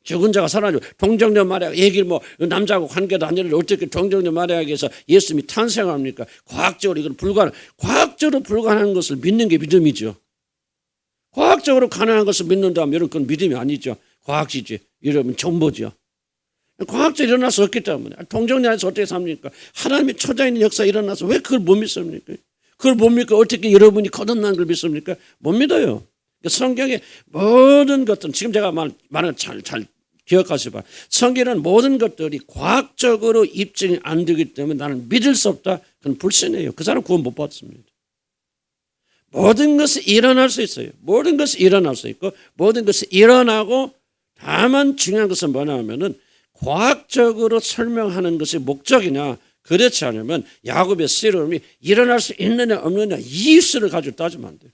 죽은 자가 살아나고 동정녀 마리아 얘기를 남자하고 관계도 아니라 어떻게 동정녀 마리아에게서 예수님이 탄생합니까? 과학적으로 이건 과학적으로 불가능한 것을 믿는 게 믿음이죠. 과학적으로 가능한 것을 믿는다면 여러분 그건 믿음이 아니죠. 과학이지. 여러분 정보죠. 과학적으로 일어날 수 없기 때문에 동정녀 안에서 어떻게 삽니까? 하나님의 초자있는 역사 일어나서 왜 그걸 못 믿습니까? 그걸 못 믿고 어떻게 여러분이 거듭난 걸 믿습니까? 못 믿어요. 성경의 모든 것들은 지금 제가 말을 잘 기억하시봐. 성경은 모든 것들이 과학적으로 입증이 안 되기 때문에 나는 믿을 수 없다. 그건 불신이에요. 그 사람 구원 못 받습니다. 모든 것이 일어날 수 있어요. 모든 것이 일어날 수 있고 모든 것이 일어나고 다만 중요한 것은 뭐냐 하면은 과학적으로 설명하는 것이 목적이냐 그렇지 않으면 야곱의 씨름이 일어날 수 있느냐 없느냐 이 이슈를 가지고 따지면 안 돼요.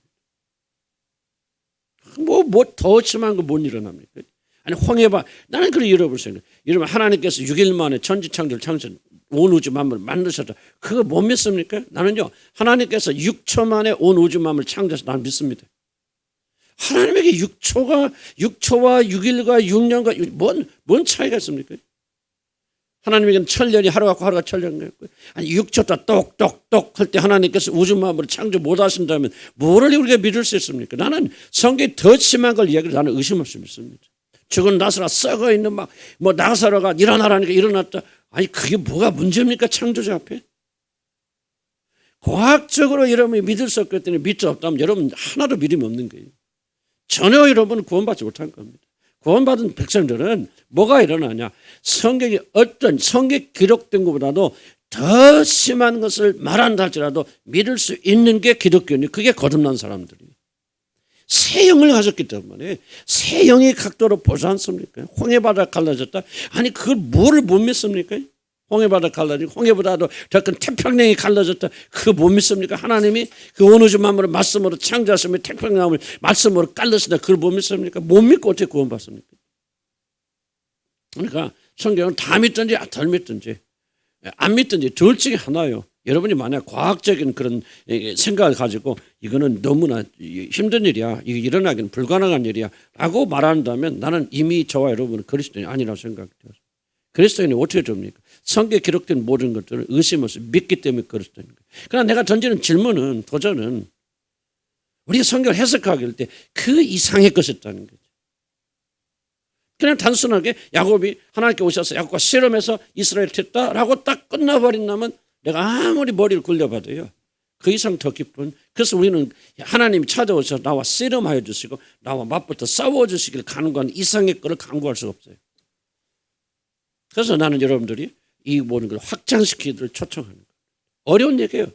더 심한 거 못 일어납니까? 아니 홍해봐 나는 그렇게 여러분 생각. 여러분 하나님께서 6일 만에 천지창조를 창조한 온 우주 만물을 만드셨다. 그거 못 믿습니까? 나는요 하나님께서 6초 만에 온 우주 만물을 창조해서 나는 믿습니다. 하나님에게 6초와 6일과 6년과 뭔 차이가 있습니까? 하나님에게는 천년이 하루 같고 하루가 천년 같고 아니 6초 똑똑똑 할 때 하나님께서 우주 만물을 창조 못 하신다면 뭐를 우리가 믿을 수 있습니까? 나는 성경이 더 심한 걸 이야기를 나는 의심 없이 믿습니다. 죽은 나사로 썩어 있는 나사로가 일어나라니까 일어났다. 아니 그게 뭐가 문제입니까? 창조주 앞에. 과학적으로 여러분이 믿을 수 없기 때문에 믿지 없다면 여러분 하나도 믿음이 없는 거예요. 전혀 여러분은 구원받지 못한 겁니다. 구원받은 백성들은 뭐가 일어나냐? 성경이 어떤 성경에 기록된 것보다도 더 심한 것을 말한다 할지라도 믿을 수 있는 게 기독교니 그게 거듭난 사람들이에요. 새 영을 가졌기 때문에 새 영의 각도로 보지 않습니까? 홍해바다 갈라졌다. 아니 그걸 뭐를 못 믿습니까? 홍해바다 갈라지고 홍해보다도 더 큰 태평양이 갈라졌다. 그거 못 믿습니까? 하나님이 그 온 우주 만물을 말씀으로 창조하시며 태평양을 말씀으로 깔르시다. 그걸 못 믿습니까? 못 믿고 어떻게 구원받습니까? 그러니까 성경은 다 믿든지 덜 믿든지 안 믿든지 둘 중에 하나예요. 여러분이 만약 과학적인 그런 생각을 가지고 이거는 너무나 힘든 일이야, 이게 일어나기는 불가능한 일이야 라고 말한다면 나는 이미 저와 여러분은 그리스도인이 아니라고 생각해요. 그리스도인이 어떻게 됩니까? 성경에 기록된 모든 것들을 의심 없이 믿기 때문에 그리스도인 거예요. 그러나 내가 던지는 질문은, 도전은 우리가 성경을 해석하기 할 때 그 이상의 것이었다는 거죠. 그냥 단순하게 야곱이 하나님께 오셔서 야곱과 씨름해서 이스라엘을 택했다라고 딱 끝나버린다면 내가 아무리 머리를 굴려봐도요, 그 이상 더 깊은, 그래서 우리는 하나님이 찾아오셔서 나와 씨름하여 주시고 나와 맞붙어 싸워주시길 간구하는 이상의 거를 간구할 수가 없어요. 그래서 나는 여러분들이 이 모든 걸 확장시키기를 초청하는 거예요. 어려운 얘기예요.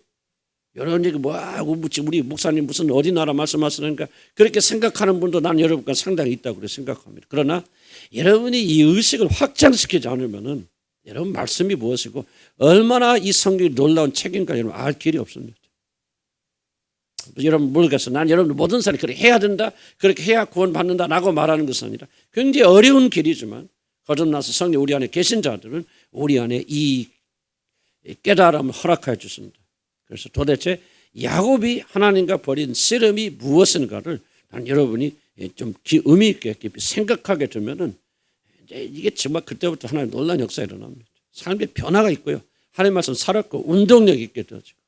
여러분 얘기 뭐하고 우리 목사님 무슨 어디 나라 말씀하시는가 그렇게 생각하는 분도 난 여러분과 상당히 있다고 생각합니다. 그러나 여러분이 이 의식을 확장시키지 않으면은 여러분 말씀이 무엇이고 얼마나 이 성경이 놀라운 책임과 여러분 알 길이 없습니다. 여러분 모르겠어. 난 여러분 모든 사람이 그렇게 해야 된다, 그렇게 해야 구원받는다라고 말하는 것은 아니라 굉장히 어려운 길이지만 거듭나서 성령 우리 안에 계신 자들은 우리 안에 이 깨달음을 허락하여 주십니다. 그래서 도대체 야곱이 하나님과 벌인 씨름이 무엇인가를 난 여러분이 좀 의미 있게 깊이 생각하게 되면은 이게 정말 그때부터 하나님 놀라운 역사가 일어납니다. 삶의 변화가 있고요. 하나님 말씀 살았고 운동력이 있게 되어지고.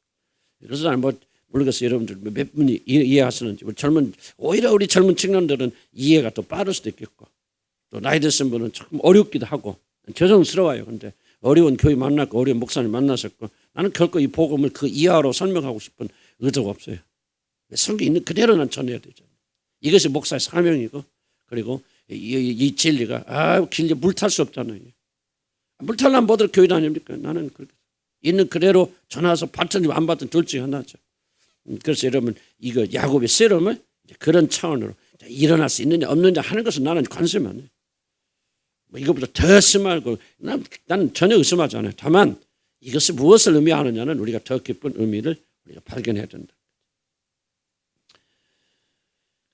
그래서 나는 모르겠어요. 여러분들 몇 분이 이해하시는지. 오히려 우리 젊은 청년들은 이해가 더 빠를 수도 있겠고 또 나이 드신 분은 조금 어렵기도 하고 죄송스러워요. 그런데 어려운 교회 만났고 어려운 목사님 만나셨고 나는 결코 이 복음을 그 이하로 설명하고 싶은 의도가 없어요. 성경에 있는 그대로 난 전해야 되잖아요. 이것이 목사의 사명이고 그리고 이 진리가 길게 물탈 수 없잖아요. 물탈라면 뭐들 교회 다닙니까? 나는 그렇게 있는 그대로 전화해서 받든 안 받든 둘 중에 하나죠. 그래서 여러분 이거 야곱의 씨름을 그런 차원으로 일어날 수 있느냐 없느냐 하는 것은 나는 관심 안 해요. 이것보다 더 심하고 나는 전혀 의심하지 않아요. 다만 이것이 무엇을 의미하느냐는 우리가 더 깊은 의미를 우리가 발견해야 된다.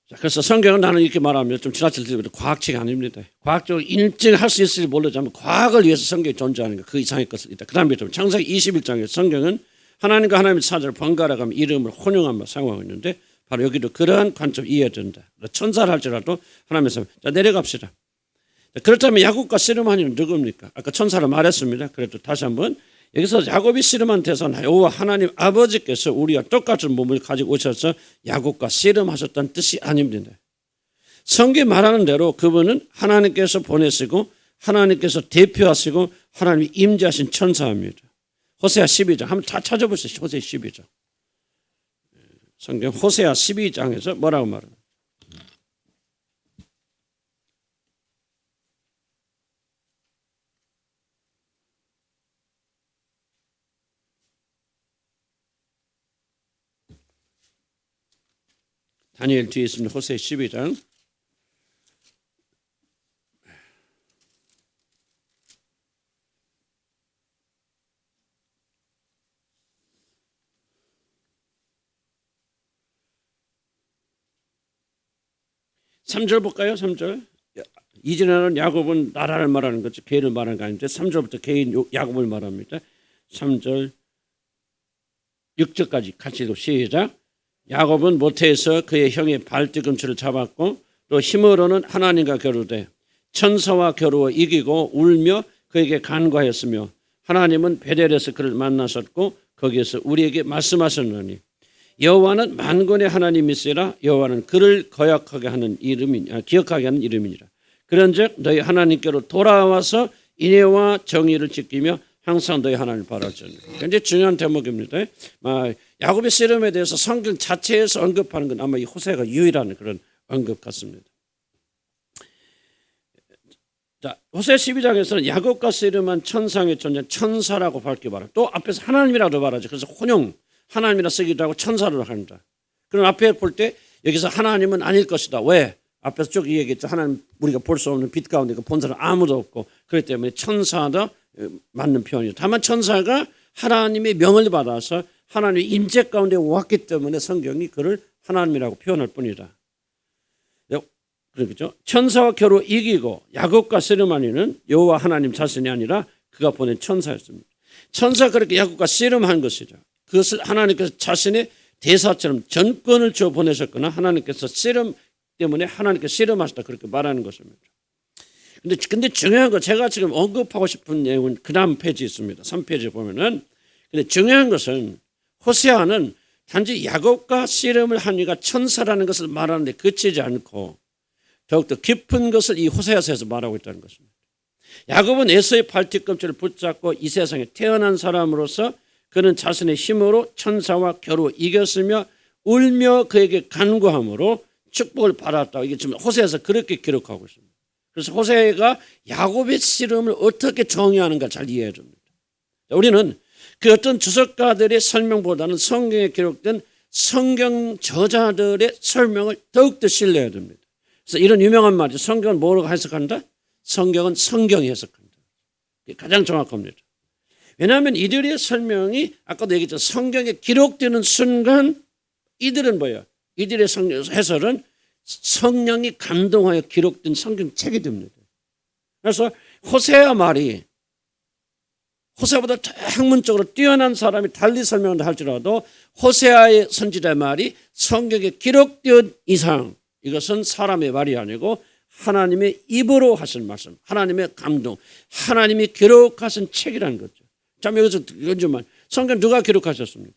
자, 그래서 성경은 나는 이렇게 말하면 좀 지나칠 때 과학책이 아닙니다. 과학적으로 인증할 수 있을지 모르지만 과학을 위해서 성경이 존재하는 것, 그 이상의 것을 있다. 그 다음에 창세기 21장에 성경은 하나님과 하나님의 사자를 번갈아가며 이름을 혼용하며 사용하고 있는데 바로 여기도 그러한 관점 이해해야 된다. 천사를 할지라도 하나님의 자 내려갑시다. 그렇다면 야곱과 씨름하는 누굽니까? 아까 천사를 말했습니다. 그래도 다시 한번 여기서 야곱이 씨름한 대상 여호와 하나님 아버지께서 우리와 똑같은 몸을 가지고 오셔서 야곱과 씨름하셨다는 뜻이 아닙니다. 성경이 말하는 대로 그분은 하나님께서 보내시고 하나님께서 대표하시고 하나님이 임재하신 천사입니다. 호세아 12장 한번 다 찾아보시죠. 호세아 12장. 성경 호세아 12장에서 뭐라고 말합니까? 다니엘 뒤에 있습니다. 호세아 12장. 삼 절 볼까요? 3절. 이전에는 야곱은 나라를 말하는 거죠. 개를 말하는 거 아닌데 3절부터 개인 야곱을 말합니다. 3절 6절까지 같이 읽고 시작. 야곱은 모태에서 그의 형의 발뒤꿈치를 잡았고 또 힘으로는 하나님과 겨루되 천사와 겨루어 이기고 울며 그에게 간구하였으며 하나님은 베델에서 그를 만나셨고 거기에서 우리에게 말씀하셨느니 여호와는 만군의 하나님이시라. 여호와는 그를 기억하게 하는 이름이니라. 그런즉 너희 하나님께로 돌아와서 인애와 정의를 지키며 항상 너희 하나님을 바라지니. 굉장히 중요한 대목입니다. 야곱의 씨름에 대해서 성경 자체에서 언급하는 건 아마 이 호세가 유일한 그런 언급 같습니다. 자, 호세 12장에서는 야곱과 씨름한 천상의 존재, 천사라고 밝게 말하고 또 앞에서 하나님이라고 말하죠. 그래서 혼용 하나님이라 쓰기도 하고 천사로 합니다. 그럼 앞에 볼 때 여기서 하나님은 아닐 것이다. 왜? 앞에서 쭉 얘기했죠. 하나님 우리가 볼 수 없는 빛 가운데 본 사람 아무도 없고 그렇기 때문에 천사다 맞는 표현이죠. 다만 천사가 하나님의 명을 받아서 하나님의 임재 가운데 왔기 때문에 성경이 그를 하나님이라고 표현할 뿐이다. 그렇죠? 천사와 겨루 이기고 야곱과 씨름한 이는 여호와 하나님 자신이 아니라 그가 보낸 천사였습니다. 천사가 그렇게 야곱과 씨름한 것이죠. 그것을 하나님께서 자신의 대사처럼 전권을 줘 보내셨거나 하나님께서 씨름 때문에 하나님께 씨름하셨다 그렇게 말하는 것입니다. 근데 중요한 거 제가 지금 언급하고 싶은 내용은 그 다음 페이지 있습니다. 3페이지 보면은 근데 중요한 것은 호세아는 단지 야곱과 씨름을 한 이가 천사라는 것을 말하는데 그치지 않고 더욱더 깊은 것을 이 호세아서에서 말하고 있다는 것입니다. 야곱은 에서의 발뒤꿈치를 붙잡고 이 세상에 태어난 사람으로서 그는 자신의 힘으로 천사와 겨루 이겼으며 울며 그에게 간구함으로 축복을 받았다. 이게 지금 호세아서 그렇게 기록하고 있습니다. 그래서 호세아가 야곱의 씨름을 어떻게 정의하는가 잘 이해해 줍니다. 우리는 그 어떤 주석가들의 설명보다는 성경에 기록된 성경 저자들의 설명을 더욱더 신뢰해야 됩니다. 그래서 이런 유명한 말이죠. 성경은 뭐라고 해석한다? 성경은 성경이 해석한다. 이게 가장 정확합니다. 왜냐하면 이들의 설명이 아까도 얘기했죠. 성경에 기록되는 순간 이들은 뭐예요? 이들의 해설은 성령이 감동하여 기록된 성경책이 됩니다. 그래서 호세아 말이 호세아보다 학문적으로 뛰어난 사람이 달리 설명을 할지라도 호세아의 선지자의 말이 성경에 기록된 이상 이것은 사람의 말이 아니고 하나님의 입으로 하신 말씀, 하나님의 감동, 하나님이 기록하신 책이라는 거죠. 자, 여기서 연주만 성경 누가 기록하셨습니까?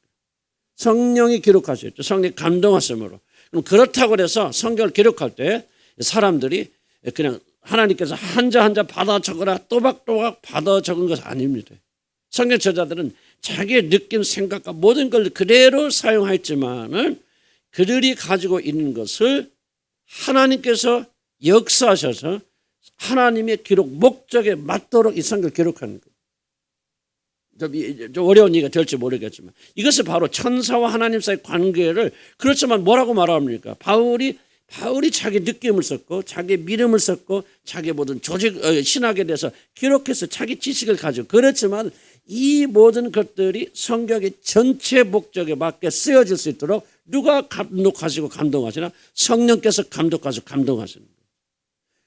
성령이 기록하셨죠. 성령이 감동하심으로. 그럼 그렇다고 해서 성경을 기록할 때 사람들이 그냥 하나님께서 한자 한자 받아 적어라 또박또박 받아 적은 것은 아닙니다. 성경 저자들은 자기의 느낌, 생각과 모든 걸 그대로 사용했지만은 그들이 가지고 있는 것을 하나님께서 역사하셔서 하나님의 기록 목적에 맞도록 이 성경을 기록하는 거예요. 좀 어려운 얘기가 될지 모르겠지만 이것이 바로 천사와 하나님 사이의 관계를 그렇지만 뭐라고 말합니까? 바울이 자기 느낌을 썼고 자기 믿음을 썼고 자기 모든 조직 신학에 대해서 기록해서 자기 지식을 가지고 그렇지만 이 모든 것들이 성경의 전체 목적에 맞게 쓰여질 수 있도록 누가 감독하시고 감동하시나? 성령께서 감독하시고 감동하시는 거예요.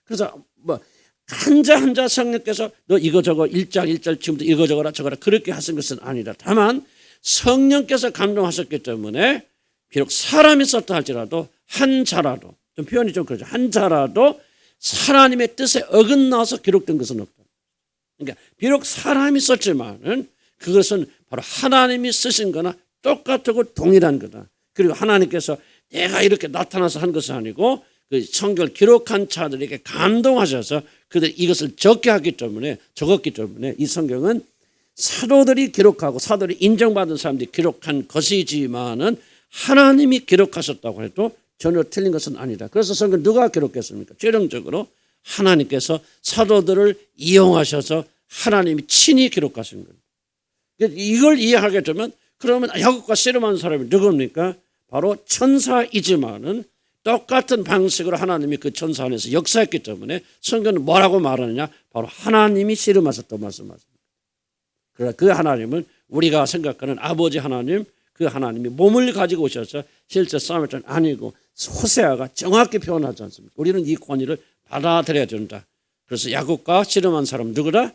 그래서 뭐 한자 성령께서 너 이거 저거 1장 1절 지금부터 이거 저거라 그렇게 하신 것은 아니다. 다만 성령께서 감동하셨기 때문에 비록 사람이 썼다 할지라도 한 자라도 좀 표현이 좀 그렇죠. 한 자라도 하나님의 뜻에 어긋나서 기록된 것은 없다. 그러니까 비록 사람이 썼지만은 그것은 바로 하나님이 쓰신 거나 똑같고 동일한 거다. 그리고 하나님께서 내가 이렇게 나타나서 한 것은 아니고 그 성경을 기록한 자들에게 감동하셔서 그들이 이것을 적었기 때문에 이 성경은 사도들이 기록하고 사도들이 인정받은 사람들이 기록한 것이지만은 하나님이 기록하셨다고 해도 전혀 틀린 것은 아니다. 그래서 성경 누가 기록했습니까? 최종적으로 하나님께서 사도들을 이용하셔서 하나님이 친히 기록하신 거예요. 이걸 이해하게 되면 그러면 야곱과 씨름하는 사람이 누굽니까? 바로 천사이지만은 똑같은 방식으로 하나님이 그 천사 안에서 역사했기 때문에 성경은 뭐라고 말하느냐? 바로 하나님이 씨름하셨다고 말씀하십니다. 그러나 그 하나님은 우리가 생각하는 아버지 하나님, 그 하나님이 몸을 가지고 오셔서 실제 싸움을 전 아니고 호세아가 정확히 표현하지 않습니까? 우리는 이 권위를 받아들여야 된다. 그래서 야곱과 씨름한 사람 누구다?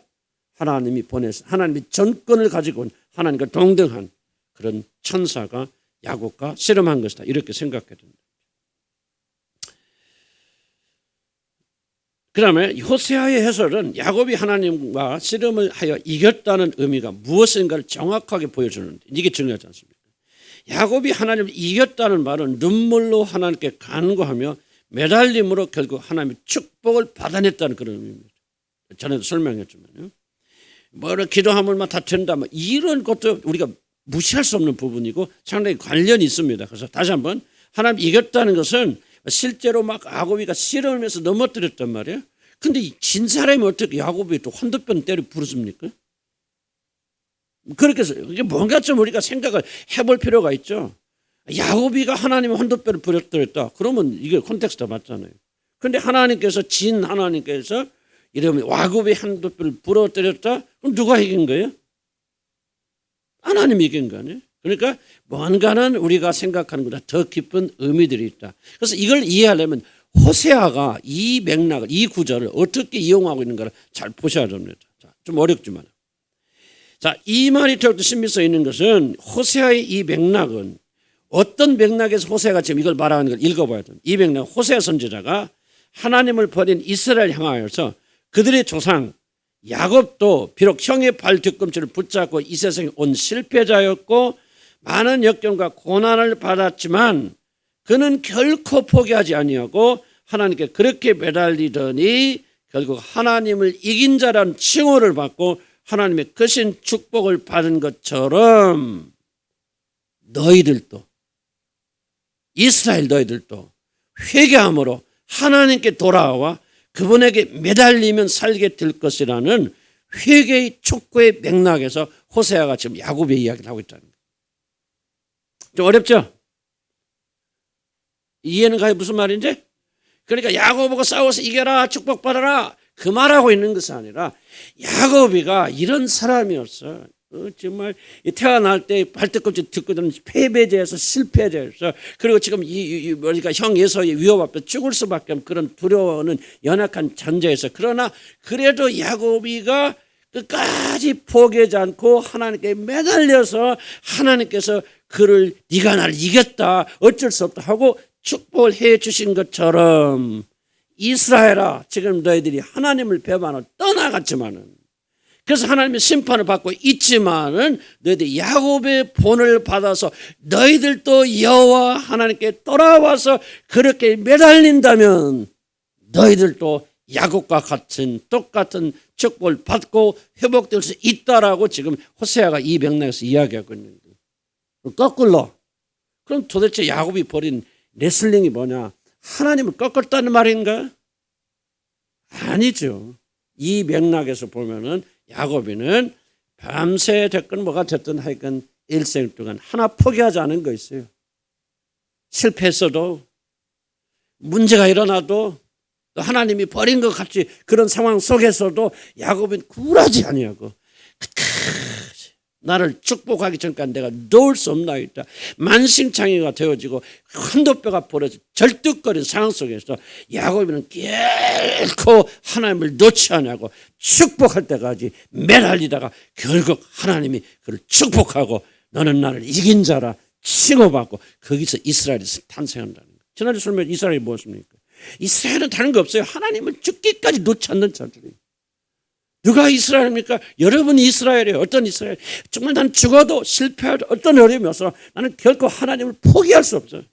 하나님이 보내서 하나님이 전권을 가지고 온 하나님과 동등한 그런 천사가 야곱과 씨름한 것이다. 이렇게 생각해야 됩니다. 그 다음에 호세아의 해설은 야곱이 하나님과 씨름을 하여 이겼다는 의미가 무엇인가를 정확하게 보여주는데 이게 중요하지 않습니까? 야곱이 하나님을 이겼다는 말은 눈물로 하나님께 간구하며 매달림으로 결국 하나님의 축복을 받아냈다는 그런 의미입니다. 전에도 설명했지만요. 뭐를 기도하면 다 된다. 이런 것도 우리가 무시할 수 없는 부분이고 상당히 관련이 있습니다. 그래서 다시 한번 하나님 이겼다는 것은 실제로 막 야곱이가 씨름하면서 넘어뜨렸단 말이에요. 근데 진 사람이 어떻게 야곱이 또 환도뼈 때려 부르습니까? 그렇게 해서 이게 뭔가 좀 우리가 생각을 해볼 필요가 있죠. 야곱이가 하나님의 환도뼈를 부러뜨렸다. 그러면 이게 콘텍스트가 맞잖아요. 그런데 하나님께서 진 하나님께서 이러면 야곱의 환도뼈를 부러뜨렸다. 그럼 누가 이긴 거예요? 하나님이 이긴 거 아니에요? 그러니까 뭔가는 우리가 생각하는 것보다 더 깊은 의미들이 있다. 그래서 이걸 이해하려면 호세아가 이 맥락을, 이 구절을 어떻게 이용하고 있는가를 잘 보셔야 됩니다. 자, 좀 어렵지만. 자, 이 말이 더욱더 신빙성이 있는 것은 호세아의 이 맥락은 어떤 맥락에서 호세아가 지금 이걸 말하는 걸 읽어봐야 됩니다. 이 맥락, 호세아 선지자가 하나님을 버린 이스라엘 향하여서 그들의 조상 야곱도 비록 형의 발 뒤꿈치를 붙잡고 이 세상에 온 실패자였고 많은 역경과 고난을 받았지만 그는 결코 포기하지 아니하고 하나님께 그렇게 매달리더니 결국 하나님을 이긴 자라는 칭호를 받고 하나님의 크신 축복을 받은 것처럼 너희들도, 이스라엘 너희들도 회개함으로 하나님께 돌아와 그분에게 매달리면 살게 될 것이라는 회개의 촉구의 맥락에서 호세아가 지금 야곱의 이야기를 하고 있다는 거예요. 좀 어렵죠? 이해는 가요? 무슨 말인지? 그러니까 야곱하고 싸워서 이겨라, 축복받아라, 그 말하고 있는 것이 아니라 야곱이가 이런 사람이었어. 정말 태어날 때 발뒤꿈치 듣거든 패배자에서 실패자였어. 그리고 지금 우리가 형 예서의 위협 앞에 죽을 수밖에 없는 그런 두려워하는 연약한 존재였어. 그러나 그래도 야곱이가 끝까지 포기하지 않고 하나님께 매달려서 하나님께서 그를 네가 나를 이겼다, 어쩔 수 없다 하고 축복을 해 주신 것처럼 이스라엘아, 지금 너희들이 하나님을 배반하고 떠나갔지만은, 그래서 하나님의 심판을 받고 있지만은 너희들이 야곱의 본을 받아서 너희들도 여호와 하나님께 돌아와서 그렇게 매달린다면 너희들도 야곱과 같은 똑같은 축복을 받고 회복될 수 있다라고 지금 호세아가 이 맥락에서 이야기하고 있는 거예요. 거꾸로, 그럼 도대체 야곱이 벌인 레슬링이 뭐냐? 하나님을 꺾었다는 말인가? 아니죠. 이 맥락에서 보면은 야곱이는 밤새 됐건 뭐가 됐든 하여간 일생 동안 하나 포기하지 않은 거 있어요. 실패했어도, 문제가 일어나도, 또 하나님이 버린 것 같이 그런 상황 속에서도 야곱은 굴하지 아니하고 끝까지 나를 축복하기 전까지 내가 놓을 수 없나이다. 만신창이가 되어지고 한도뼈가 부러져 절뚝거리는 상황 속에서 야곱이는 결코 하나님을 놓지 않고 축복할 때까지 매달리다가 결국 하나님이 그를 축복하고 너는 나를 이긴 자라 칭호받고 거기서 이스라엘이 탄생한다는 거예요. 지난주 설명에 이스라엘이 무엇입니까? 이스라엘은 다른 거 없어요. 하나님을 죽기까지 놓지 않는 자들이에요. 누가 이스라엘입니까? 여러분이 이스라엘이에요. 어떤 이스라엘? 정말 난 죽어도 실패해도 어떤 어려움이 없어 나는 결코 하나님을 포기할 수 없어요.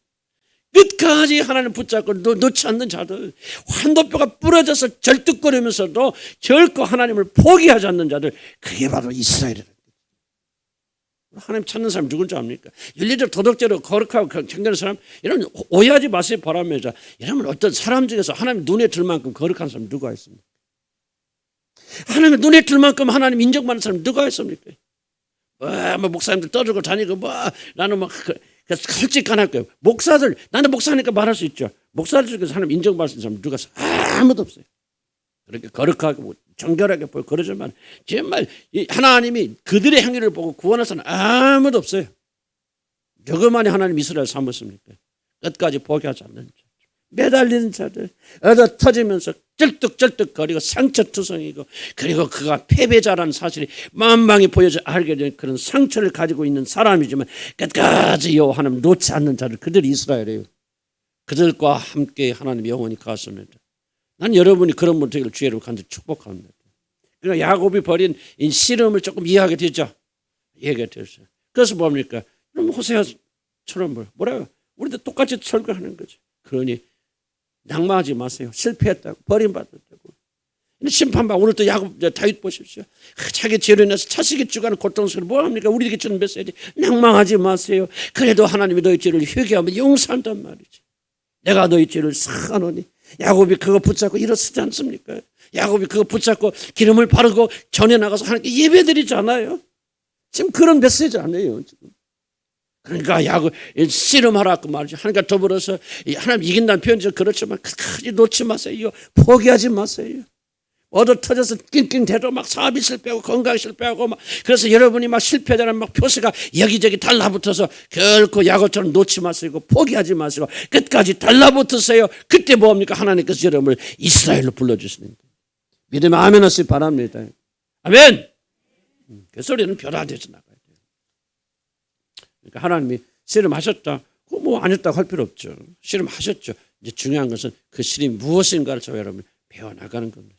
끝까지 하나님을 붙잡고 놓지 않는 자들, 환도뼈가 부러져서 절뚝거리면서도 결코 하나님을 포기하지 않는 자들, 그게 바로 이스라엘이에요. 하나님 찾는 사람 누군지 압니까? 윤리적 도덕적으로 거룩하고 경건한 사람, 이런 오해하지 마세요. 바람에자. 여러분 어떤 사람 중에서 하나님 눈에 들 만큼 거룩한 사람 누가 있습니까? 하나님 눈에 들 만큼 하나님 인정받는 사람 누가 있습니까? 뭐 목사님들 떠들고 다니고 나는 막 솔직히 안 할 거예요. 목사들, 나는 목사니까 말할 수 있죠. 목사들 중에서 하나님 인정받는 사람 누가 있어요? 아무도 없어요. 그렇게 거룩하고 정결하게 보여 그러지만 정말 하나님이 그들의 행위를 보고 구원할 사람 아무도 없어요. 누구만이 하나님 이스라엘 삼았습니까? 끝까지 포기하지 않는 자, 매달리는 자들, 얻어 터지면서 쩔뚝쩔뚝거리고 상처투성이고, 그리고 그가 패배자라는 사실이 만방에 보여져 알게 된 그런 상처를 가지고 있는 사람이지만 끝까지 여호와 하나님 놓지 않는 자들, 그들이 이스라엘이에요. 그들과 함께 하나님 영원히 갔습니다. 난 여러분이 그런 분들 되기를 주의로 간절히 축복합니다. 그러니까 야곱이 벌인 이 씨름을 조금 이해하게 되죠. 이해가 됐어요. 그래서 뭡니까? 그럼 호세아처럼 뭐라고? 우리도 똑같이 설교하는 거죠. 그러니 낭망하지 마세요. 실패했다고, 버림받았다고. 심판받고 오늘 또 야곱, 다윗 보십시오. 자기 죄로 인해서 자식이 죽어가는 고통스러워 뭐합니까? 우리에게 주는 메시지, 낭망하지 마세요. 그래도 하나님이 너희 죄를 회개하면 용서한단 말이지. 내가 너희 죄를 사하노니. 야곱이 그거 붙잡고 일어서지 않습니까? 야곱이 그거 붙잡고 기름을 바르고 전에 나가서 하나님께 예배드리잖아요. 지금 그런 메시지 아니에요. 지금. 그러니까 야곱 씨름하라고 말이죠. 하나님과 더불어서 하나님 이긴다는 표현이 그렇지만 끝까지 놓지 마세요. 포기하지 마세요. 얻어 터져서 낑낑대도 막 사업이 실패하고 건강이 실패하고 막, 그래서 여러분이 막 실패자는 막 표시가 여기저기 달라붙어서 결코 야곱처럼 놓지 마시고 포기하지 마시고 끝까지 달라붙으세요. 그때 뭡니까? 하나님께서 여러분을 이스라엘로 불러주시는 거예요. 믿으면 아멘 하시기 바랍니다. 아멘. 그래서 우리는 변화되어서 나가야 돼요. 그러니까 하나님이 씨름하셨다. 그거 뭐 안 했다고 할 필요 없죠. 씨름하셨죠. 이제 중요한 것은 그 씨름이 무엇인가를 저 여러분 배워나가는 겁니다.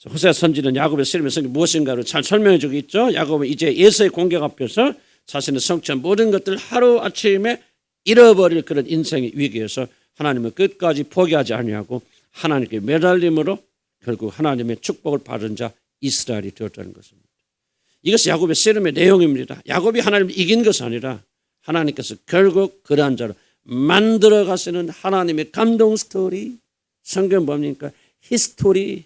호세아 선지는 야곱의 씨름의 성격이 무엇인가를 잘 설명해 주고 있죠. 야곱은 이제 에서의 공격 앞에서 자신의 성취한 모든 것들을 하루아침에 잃어버릴 그런 인생의 위기에서 하나님은 끝까지 포기하지 아니하고 하나님께 매달림으로 결국 하나님의 축복을 받은 자 이스라엘이 되었다는 것입니다. 이것이 야곱의 씨름의 내용입니다. 야곱이 하나님을 이긴 것이 아니라 하나님께서 결국 그러한 자로 만들어 가시는 하나님의 감동 스토리, 성경 뭡니까? 히스토리,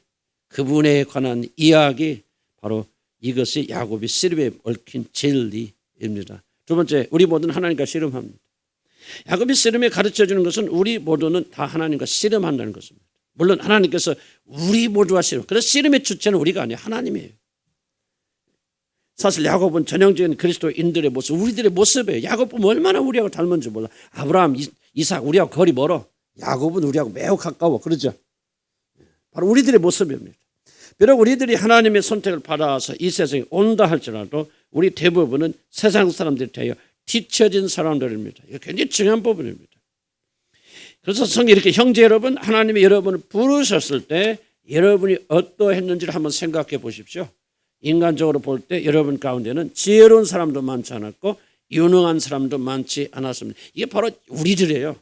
그분에 관한 이야기, 바로 이것이 야곱이 씨름에 얽힌 진리입니다. 두 번째, 우리 모두는 하나님과 씨름합니다. 야곱이 씨름에 가르쳐주는 것은 우리 모두는 다 하나님과 씨름한다는 것입니다. 물론 하나님께서 우리 모두와 씨름, 그래서 씨름의 주체는 우리가 아니에요. 하나님이에요. 사실 야곱은 전형적인 그리스도인들의 모습, 우리들의 모습이에요. 야곱은 얼마나 우리하고 닮은지 몰라. 아브라함, 이삭 우리하고 거리 멀어. 야곱은 우리하고 매우 가까워. 그러죠. 바로 우리들의 모습입니다. 비록 우리들이 하나님의 선택을 받아서 이 세상에 온다 할지라도 우리 대부분은 세상 사람들이 되어 뒤처진 사람들입니다. 이거 굉장히 중요한 부분입니다. 그래서 성경 이렇게 형제 여러분, 하나님이 여러분을 부르셨을 때 여러분이 어떠했는지를 한번 생각해 보십시오. 인간적으로 볼 때 여러분 가운데는 지혜로운 사람도 많지 않았고 유능한 사람도 많지 않았습니다. 이게 바로 우리들이에요.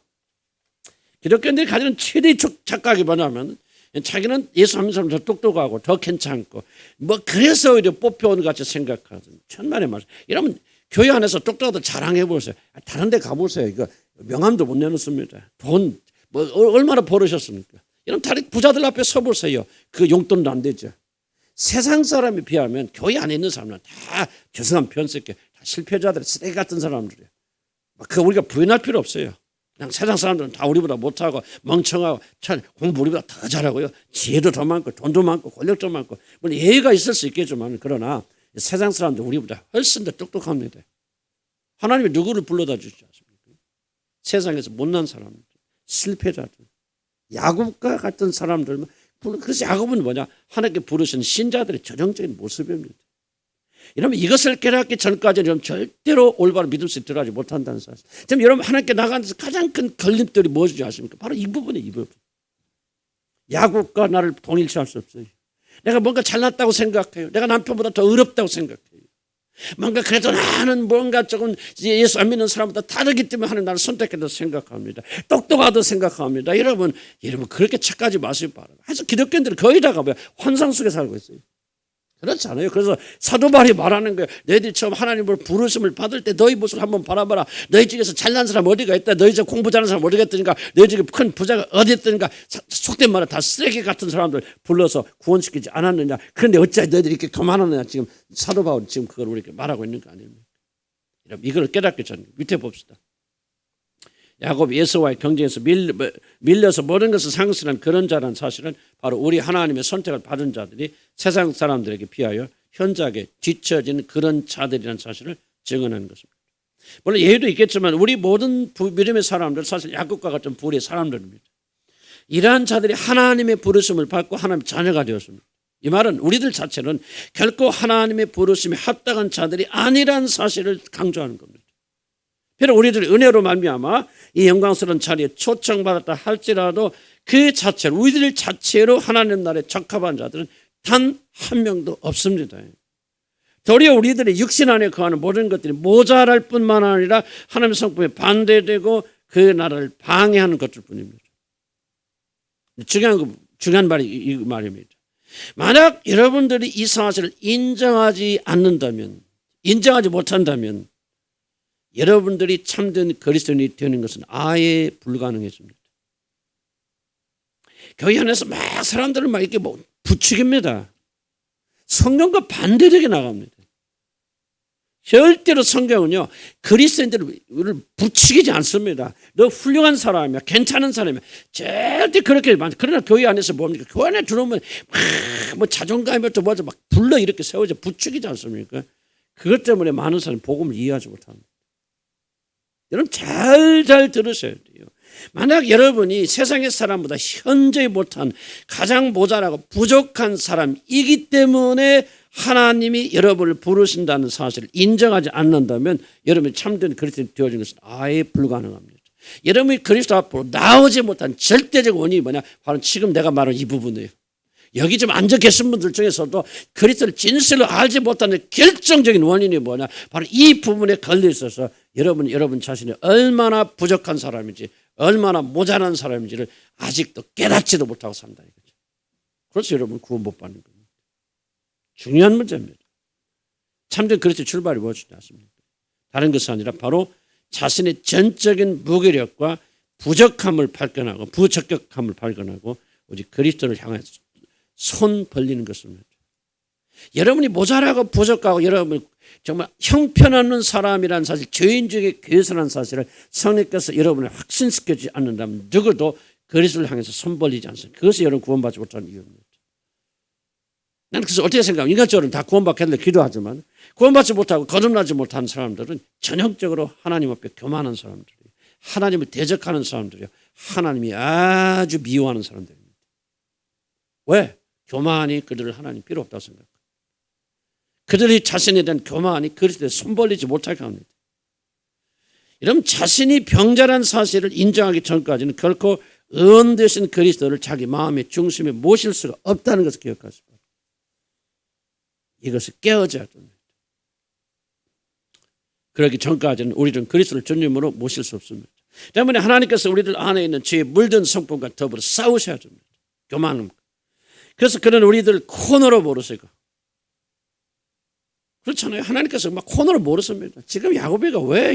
기독교인들이 가지는 최대의 착각이 뭐냐면 자기는 예수 믿는 사람 더 똑똑하고 더 괜찮고 뭐 그래서 오히려 뽑혀온 것 같이 생각하거든요. 천만의 말씀. 이러면 교회 안에서 똑똑하다 자랑해 보세요. 다른 데 가보세요. 이거 명함도 못 내놓습니다. 돈 뭐 얼마나 벌으셨습니까? 이런 다른 부자들 앞에 서보세요. 그 용돈도 안 되죠. 세상 사람에 비하면 교회 안에 있는 사람은 다 죄송한 표현 쓸게 다 실패자들, 쓰레기 같은 사람들이에요. 그 우리가 부인할 필요 없어요. 그냥 세상 사람들은 다 우리보다 못하고 멍청하고 참 공부 우리보다 더 잘하고요. 지혜도 더 많고 돈도 많고 권력도 많고 물론 예의가 있을 수 있겠지만 그러나 세상 사람들 우리보다 훨씬 더 똑똑합니다. 하나님이 누구를 불러다 주지 않습니까? 세상에서 못난 사람들, 실패자들, 야곱과 같은 사람들만 그래서 야곱은 뭐냐? 하나님께 부르신 신자들의 전형적인 모습입니다. 이러면 이것을 깨닫기 전까지는 절대로 올바른 믿음 속에 들어가지 못한다는 사실. 지금 여러분 하나님께 나가는 데서 가장 큰 걸림돌이 무엇인지 아십니까? 바로 이 부분이에요. 이 부분. 야곱과 나를 동일시할 수 없어요. 내가 뭔가 잘났다고 생각해요. 내가 남편보다 더 어렵다고 생각해요. 뭔가 그래도 나는 뭔가 조금 예수 안 믿는 사람보다 다르기 때문에 하나님 나를 선택했다고 생각합니다. 똑똑하다고 생각합니다. 여러분 그렇게 착하지 마시기 바랍니다. 그래서 기독교인들은 거의 다가 환상 속에 살고 있어요. 그렇지 않아요. 그래서 사도 바울이 말하는 거예요. 너희들이 처음 하나님을 부르심을 받을 때 너희 모습을 한번 바라봐라. 너희 중에서 잘난 사람 어디가 있다. 너희 중에 공부 잘하는 사람 어디가 있더니까. 너희 중에 큰 부자가 어디 있더니까. 속된 말은 다 쓰레기 같은 사람들 불러서 구원시키지 않았느냐. 그런데 어찌 너희들이 이렇게 교만하느냐. 지금 사도 바울이 지금 그걸 우리에게 말하고 있는 거 아닙니까? 이걸 깨닫기 전에 밑에 봅시다. 야곱이 에서와의 경쟁에서 밀려서 모든 것을 상실한 그런 자라는 사실은 바로 우리 하나님의 선택을 받은 자들이 세상 사람들에게 비하여 현저하게 뒤처진 그런 자들이라는 사실을 증언하는 것입니다. 물론 예외도 있겠지만 우리 모든 믿음의 사람들 사실 야곱과 같은 부류의 사람들입니다. 이러한 자들이 하나님의 부르심을 받고 하나님의 자녀가 되었습니다. 이 말은 우리들 자체는 결코 하나님의 부르심에 합당한 자들이 아니라는 사실을 강조하는 겁니다. 비록 우리들이 은혜로 말미암아 이 영광스러운 자리에 초청받았다 할지라도 그 자체로 우리들 자체로 하나님 나라에 적합한 자들은 단 한 명도 없습니다. 도리어 우리들의 육신 안에 거하는 모든 것들이 모자랄 뿐만 아니라 하나님의 성품에 반대되고 그 나라를 방해하는 것들 뿐입니다. 중요한 말이 이 말입니다. 만약 여러분들이 이 사실을 인정하지 않는다면, 인정하지 못한다면 여러분들이 참된 그리스도인이 되는 것은 아예 불가능해집니다. 교회 안에서 막 사람들을 막 이렇게 부추깁니다. 성경과 반대되게 나갑니다. 절대로 성경은요 그리스도인들을 부추기지 않습니다. 너 훌륭한 사람이야, 괜찮은 사람이야. 절대 그렇게 그러나 교회 안에서 뭡니까? 교회 안에 들어오면 막 자존감부터 뭐죠 막 불러 이렇게 세워져 부추기지 않습니까? 그것 때문에 많은 사람이 복음을 이해하지 못합니다. 여러분 잘 들으셔야 돼요. 만약 여러분이 세상의 사람보다 현저히 못한 가장 모자라고 부족한 사람이기 때문에 하나님이 여러분을 부르신다는 사실을 인정하지 않는다면 여러분이 참된 그리스도인이 되어진 것은 아예 불가능합니다. 여러분이 그리스도 앞으로 나오지 못한 절대적 원인이 뭐냐? 바로 지금 내가 말한 이 부분이에요. 여기 좀 앉아 계신 분들 중에서도 그리스도를 진실로 알지 못하는 결정적인 원인이 뭐냐? 바로 이 부분에 걸려 있어서 여러분 자신이 얼마나 부족한 사람인지 얼마나 모자란 사람인지를 아직도 깨닫지도 못하고 산다 이거죠. 그래서 여러분 구원 못 받는 겁니다. 중요한 문제입니다. 참된 그리스도의 출발이 무엇이지 않습니까? 다른 것이 아니라 바로 자신의 전적인 무기력과 부적함을 발견하고 부적격함을 발견하고 오직 그리스도를 향해 손 벌리는 것입니다. 여러분이 모자라고 부족하고 여러분 정말 형편없는 사람이라는 사실, 죄인 중에 괴선한 사실을 성령께서 여러분을 확신시켜주지 않는다면 누구도 그리스도를 향해서 손 벌리지 않습니다. 그것이 여러분 구원받지 못하는 이유입니다. 나는 그래서 어떻게 생각하면 인간적으로는 다 구원받겠는데 기도하지만 구원받지 못하고 거듭나지 못하는 사람들은 전형적으로 하나님 앞에 교만한 사람들이에요. 하나님을 대적하는 사람들이에요. 하나님이 아주 미워하는 사람들입니다. 왜? 교만이 그들을 하나님 필요 없다고 생각합니다. 그들이 자신에 대한 교만이 그리스도에 손 벌리지 못하게 합니다. 여러분 자신이 병자란 사실을 인정하기 전까지는 결코 은 되신 그리스도를 자기 마음의 중심에 모실 수가 없다는 것을 기억하시기 바랍니다. 이것을 깨어져야 됩니다. 그러기 전까지는 우리는 그리스도를 주님으로 모실 수 없습니다. 때문에 하나님께서 우리들 안에 있는 죄에 물든 성품과 더불어 싸우셔야 됩니다. 교만함. 그래서 그런 우리들 코너로 모르시고 그렇잖아요. 하나님께서 막 코너로 모르십니다. 지금 야곱이가 왜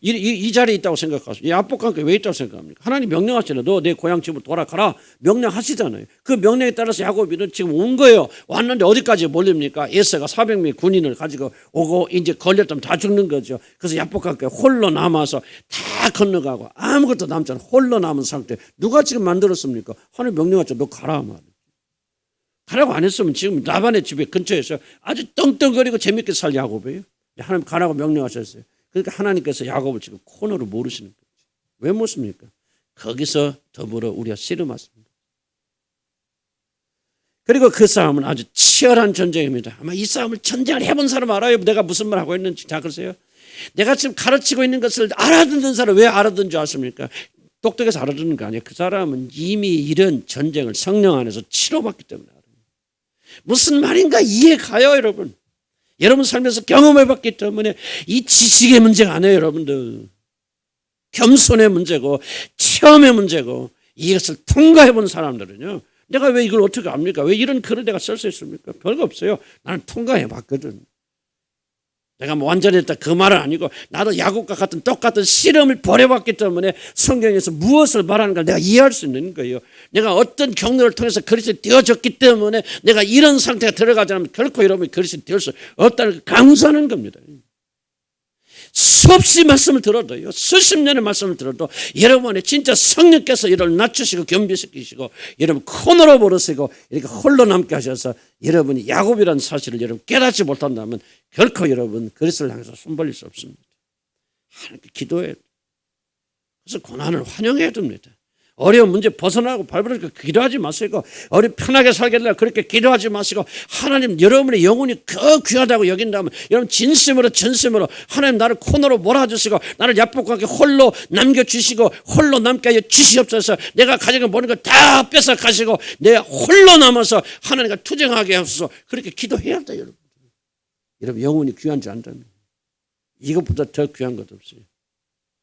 이 자리에 있다고 생각하세요? 야복강에 왜 있다고 생각합니까? 하나님 명령하시잖아요. 너 내 고향 집으로 돌아가라. 명령하시잖아요. 그 명령에 따라서 야곱이는 지금 온 거예요. 왔는데 어디까지 몰립니까? 에서가 400명의 군인을 가지고 오고 이제 걸렸다면 다 죽는 거죠. 그래서 야복강에 홀로 남아서 다 건너가고 아무것도 남지 않아 홀로 남은 상태. 누가 지금 만들었습니까? 하나님 명령하죠. 너 가라 말이에요. 가라고 안 했으면 지금 라반의 집에 근처에서 아주 떵떵거리고 재밌게 살 야곱이에요. 하나님 가라고 명령하셨어요. 그러니까 하나님께서 야곱을 지금 코너로 모르시는 거죠. 왜 모습니까? 거기서 더불어 우리가 씨름하십니다. 그리고 그 싸움은 아주 치열한 전쟁입니다. 아마 이 싸움을 전쟁을 해본 사람 알아요. 내가 무슨 말 하고 있는지. 자, 그러세요. 내가 지금 가르치고 있는 것을 알아듣는 사람 왜 알아듣는 줄 아십니까? 똑똑해서 알아듣는 거 아니에요. 그 사람은 이미 이런 전쟁을 성령 안에서 치러봤기 때문에 알아요. 무슨 말인가 이해가요, 여러분. 여러분 살면서 경험해봤기 때문에 이 지식의 문제가 아니에요, 여러분들. 겸손의 문제고 체험의 문제고 이것을 통과해본 사람들은요. 내가 왜 이걸 어떻게 압니까? 왜 이런 글을 내가 쓸 수 있습니까? 별거 없어요. 나는 통과해봤거든. 내가 뭐 완전했다 그 말은 아니고 나도 야곱과 같은 똑같은 씨름을 벌여봤기 때문에 성경에서 무엇을 말하는가 내가 이해할 수 있는 거예요. 내가 어떤 경로를 통해서 그리스도인이 되어졌기 때문에 내가 이런 상태가 들어가지 않으면 결코 여러분이 그리스도인이 될 수 없다는 걸 강조하는 겁니다. 수없이 말씀을 들어도요. 수십 년의 말씀을 들어도 여러분의 진짜 성령께서 여러분을 낮추시고 겸비시키시고 여러분 코너로 모르시고 이렇게 홀로 남게 하셔서 여러분이 야곱이라는 사실을 여러분 깨닫지 못한다면 결코 여러분 그리스도를 향해서 손 벌릴 수 없습니다. 하나님께 기도해야 돼요. 그래서 고난을 환영해야 됩니다. 어려운 문제 벗어나고 발버둥 기도하지 마시고 편하게 살게 되려 그렇게 기도하지 마시고 하나님 여러분의 영혼이 그 귀하다고 여긴다면 여러분 진심으로 전심으로 하나님 나를 코너로 몰아주시고 나를 야복하게 홀로 남겨주시고 홀로 남게 하여 주시옵소서. 내가 가지고 모든 걸 다 뺏어가시고 내가 홀로 남아서 하나님과 투쟁하게 하소서. 그렇게 기도해야 돼요. 여러분. 여러분 영혼이 귀한지 안다면 이것보다 더 귀한 것 없어요.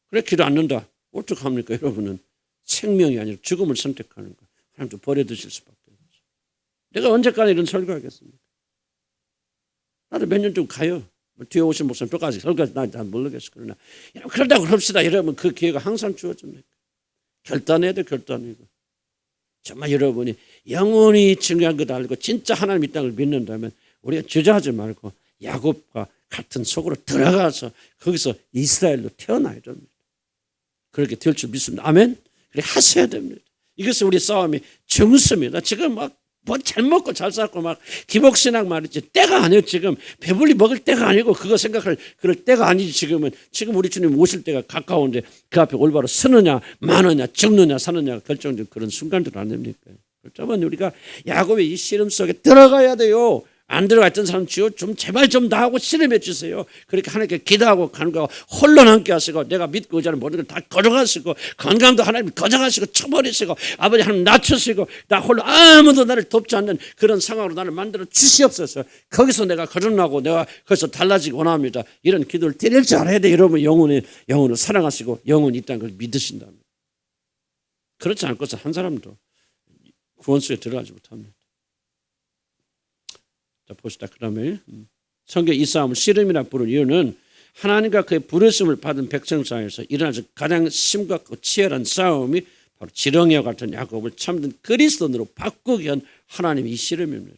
그래 기도 않는다. 어떡합니까 여러분은. 생명이 아니라 죽음을 선택하는 거. 하나님도 버려두실 수밖에 없어요. 내가 언제까지 이런 설교하겠습니까? 나도 몇 년 좀 가요. 뒤에 오신 목사님 똑같이 설교하지 난 모르겠어. 그러나 그런다고 합시다. 여러분 그 기회가 항상 주어집니다. 결단해야 돼. 결단이고. 정말 여러분이 영원히 중요한 것 알고 진짜 하나님 이 땅을 믿는다면 우리가 주저하지 말고 야곱과 같은 속으로 들어가서 거기서 이스라엘로 태어나야 됩니다. 그렇게 될 줄 믿습니다. 아멘. 그래 하셔야 됩니다. 이것이 우리 싸움의 정수입니다. 지금 막 뭐 잘 먹고 잘 살고 막 기복신앙 말이지. 때가 아니에요. 지금 배불리 먹을 때가 아니고 그거 생각할 그럴 때가 아니지. 지금은 지금 우리 주님 오실 때가 가까운데 그 앞에 올바로 서느냐 마느냐 죽느냐 사느냐 결정적 그런 순간들 아닙니까? 그렇다면 우리가 야곱의 이 시름 속에 들어가야 돼요. 안 들어가 있던 사람 주여 좀 제발 좀 나하고 씨름해 주세요. 그렇게 하나님께 기도하고 간구하고 홀로 남게 하시고 내가 믿고 의지하는 모든 걸 다 거저가시고 건강도 하나님 거저가시고 쳐버리시고 아버지 하나님 낮추시고 나 홀로 아무도 나를 돕지 않는 그런 상황으로 나를 만들어 주시옵소서. 거기서 내가 거듭나고 내가 거기서 달라지기 원합니다. 이런 기도를 드릴 줄 알아야 돼. 여러분 영혼을 사랑하시고 영혼이 있다는 걸 믿으신다면. 그렇지 않고서 한 사람도 구원 속에 들어가지 못합니다. 자, 봅시다. 그다음에 성경 이 싸움을 씨름이라 부르는 이유는 하나님과 그의 부르심을 받은 백성 사이에서 일어나서 가장 심각하고 치열한 싸움이 바로 지렁이와 같은 야곱을 참된 그리스도인으로 바꾸기 위한 하나님의 이 씨름입니다.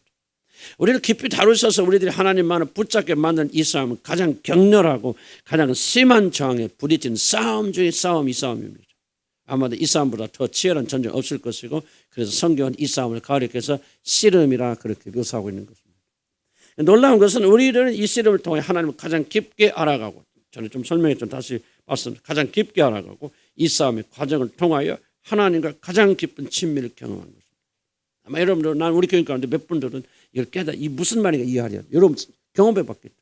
우리를 깊이 다루셔서 우리들이 하나님만을 붙잡게 만든 이 싸움은 가장 격렬하고 가장 심한 저항에 부딪힌 싸움 중의 싸움 이 싸움입니다. 아마도 이 싸움보다 더 치열한 전쟁 없을 것이고 그래서 성경은 이 싸움을 가리켜서 씨름이라 그렇게 묘사하고 있는 것입니다. 놀라운 것은 우리들은 이 씨름을 통해 하나님을 가장 깊게 알아가고 저는 좀 설명했던 다시 봤습니다. 가장 깊게 알아가고 이 싸움의 과정을 통하여 하나님과 가장 깊은 친밀을 경험한 것입니다. 아마 여러분들 난 우리 교인 가운데 몇 분들은 이걸 깨닫 이 무슨 말인가 이해하려 여러분 경험해 봤겠죠.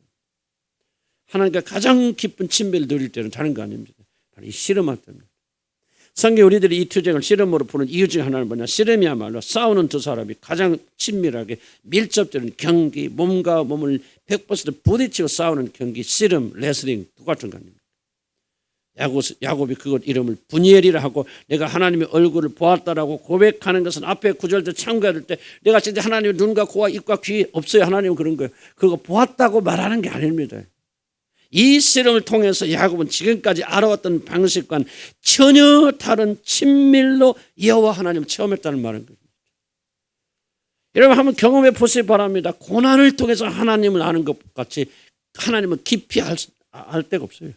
하나님과 가장 깊은 친밀을 누릴 때는 다른 거 아닙니다. 바로 이 씨름할 때입니다. 성경 우리들이 이 투쟁을 씨름으로 푸는 이유 중 하나는 뭐냐? 씨름이야말로 싸우는 두 사람이 가장 친밀하게 밀접되는 경기, 몸과 몸을 100% 부딪히고 싸우는 경기, 씨름, 레슬링 똑같은 거 아닙니까? 야곱이 그것 이름을 분이엘이라 하고 내가 하나님의 얼굴을 보았다라고 고백하는 것은 앞에 구절들 참고해야 될 때 내가 진짜 하나님의 눈과 코와 입과 귀 없어요. 하나님은 그런 거예요. 그거 보았다고 말하는 게 아닙니다. 이 씨름을 통해서 야곱은 지금까지 알아왔던 방식과는 전혀 다른 친밀로 여호와 하나님을 체험했다는 말인 겁니다. 여러분 한번 경험해 보시기 바랍니다. 고난을 통해서 하나님을 아는 것 같이 하나님은 깊이 알 데가 없어요.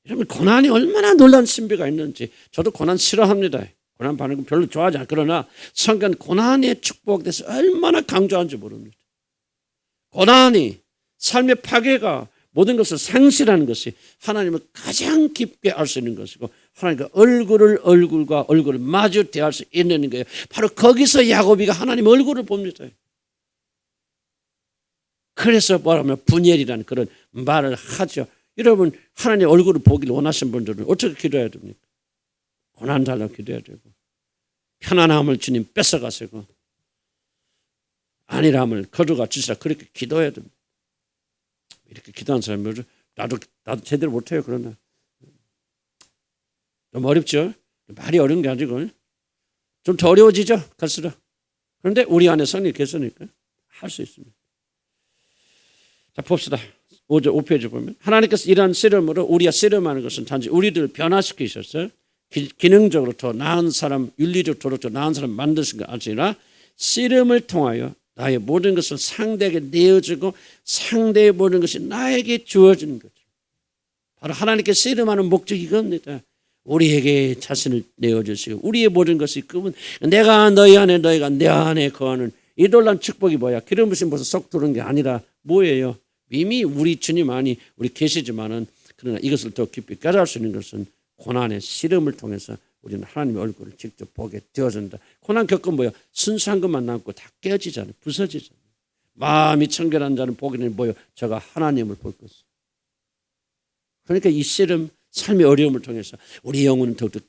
여러분 고난이 얼마나 놀라운 신비가 있는지 저도 고난 싫어합니다. 고난 받는 거 별로 좋아하지 않아요. 그러나 성경 고난의 축복에 대해서 얼마나 강조하는지 모릅니다. 고난이 삶의 파괴가 모든 것을 상실하는 것이 하나님을 가장 깊게 알 수 있는 것이고 하나님과 얼굴과 얼굴을 마주 대할 수 있는 거예요. 바로 거기서 야곱이가 하나님 얼굴을 봅니다. 그래서 뭐라면 분열이라는 그런 말을 하죠. 여러분 하나님 얼굴을 보기를 원하시는 분들은 어떻게 기도해야 됩니까? 고난 달라고 기도해야 되고 편안함을 주님 뺏어가시고 안일함을 거두가 주시라 그렇게 기도해야 됩니다. 이렇게 기도하는 사람들 나도 제대로 못해요. 그러나 좀 어렵죠. 말이 어려운 게 아니고 좀 더 어려워지죠. 갈수록. 그런데 우리 안에 성령이 계시니까 할 수 있습니다. 자 봅시다. 5페이지 보면 하나님께서 이러한 씨름으로 우리가 씨름하는 것은 단지 우리들을 변화시키셔서 기능적으로 더 나은 사람 윤리적으로 더 나은 사람 만드신 것 아니라 씨름을 통하여 나의 모든 것을 상대에게 내어주고 상대의 모든 것이 나에게 주어지는 거죠. 바로 하나님께 씨름하는 목적이 이겁니다. 우리에게 자신을 내어주시고 우리의 모든 것이 그분 내가 너희 안에 너희가 내 안에 거하는 이 놀라운 축복이 뭐야? 기름 부심 벌써 쏙 들어오는 게 아니라 뭐예요? 이미 우리 주님 안이 우리 계시지만은 그러나 이것을 더 깊이 깨달을 수 있는 것은 고난의 씨름을 통해서 우리는 하나님의 얼굴을 직접 보게 되어진다. 고난 겪으면 뭐야? 순수한 것만 남고 다 깨지잖아요. 부서지잖아요. 마음이 청결한 자는 보기는 뭐요? 저가 하나님을 볼 것이요. 그러니까 이 씨름, 삶의 어려움을 통해서 우리 영혼은 더욱더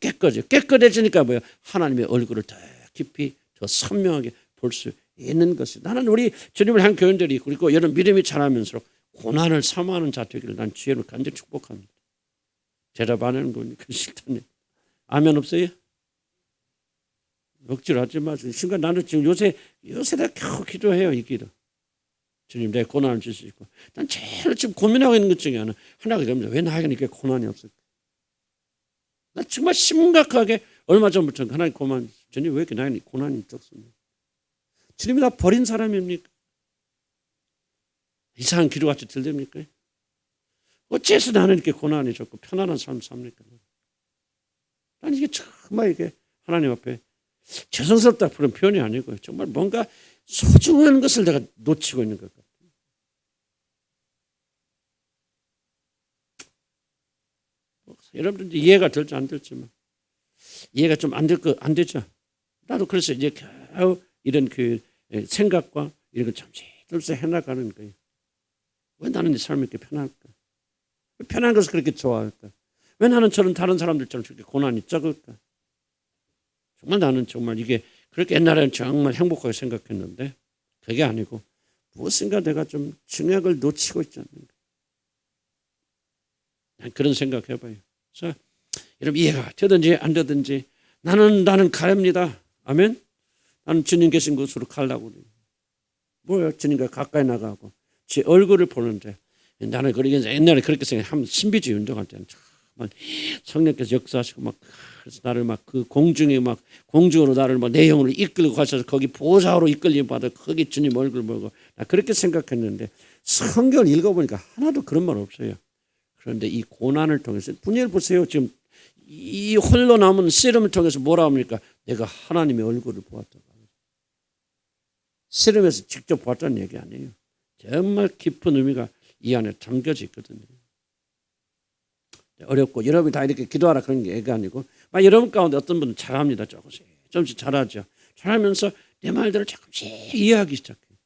깨끗해지니까 뭐야? 하나님의 얼굴을 더 깊이, 더 선명하게 볼 수 있는 것이. 나는 우리 주님을 향한 교인들이 그리고 여러분 믿음이 자라면서 고난을 사모하는 자 되기를 난 주님을 간절히 축복합니다. 대답 안 하는 거니까 싫다네. 아멘 없어요? 억지로 하지 마세요. 순간 나는 지금 요새 내가 겨우 기도해요. 이 기도. 주님 내 고난을 주시고 난 제일 지금 고민하고 있는 것 중에 하나가 됩니다. 왜 나에게 이렇게 고난이 없을까? 나 정말 심각하게 얼마 전부터 하나님 고난 주님 왜 이렇게 나에게 고난이 적습니까? 주님이 나 버린 사람입니까? 이상한 기도같이 들립니까? 어째서 나는 이렇게 고난이 적고 편안한 삶 삽니까? 난 이게 정말 이게 하나님 앞에 죄송스럽다 그런 표현이 아니고요. 정말 뭔가 소중한 것을 내가 놓치고 있는 것 같아요. 여러분들 이해가 될지 안 될지만 이해가 좀 안 되죠. 나도 그래서 이제 겨우 이런 그 생각과 이런 걸 잠시들씩 해나가는 거예요. 왜 나는 이 삶이 이렇게 편할까? 왜 편한 것을 그렇게 좋아할까? 왜 나는 저런 다른 사람들처럼 저렇게 고난이 적을까? 정말 나는 정말 이게 그렇게 옛날에는 정말 행복하게 생각했는데 그게 아니고 무엇인가 내가 좀 중요한 걸 놓치고 있지 않는가. 난 그런 생각 해봐요. 그래서 여러분 이해가 되든지 안 되든지 나는 가렵니다. 아멘. 나는 주님 계신 곳으로 가려고 그래요. 뭐예요? 주님과 가까이 나가고 제 얼굴을 보는데 나는 옛날에 그렇게 생각하면 신비주의 운동할 때는 정말 성령께서 역사하시고 막 그래서 나를 막 그 공중에 막 공중으로 나를 막 내 영혼을 이끌고 가셔서 거기 보좌로 이끌림 받아 거기 주님 얼굴 보고 나 그렇게 생각했는데 성경을 읽어보니까 하나도 그런 말 없어요. 그런데 이 고난을 통해서 분열 보세요. 지금 이 홀로 남은 씨름을 통해서 뭐라 합니까? 내가 하나님의 얼굴을 보았다. 씨름에서 직접 보았다는 얘기 아니에요. 정말 깊은 의미가 이 안에 담겨져 있거든요. 어렵고 여러분이 다 이렇게 기도하라 그런 게 얘기 아니고 막 여러분 가운데 어떤 분은 잘합니다. 조금씩 잘하죠. 잘하면서 내 말들을 조금씩 이해하기 시작해요.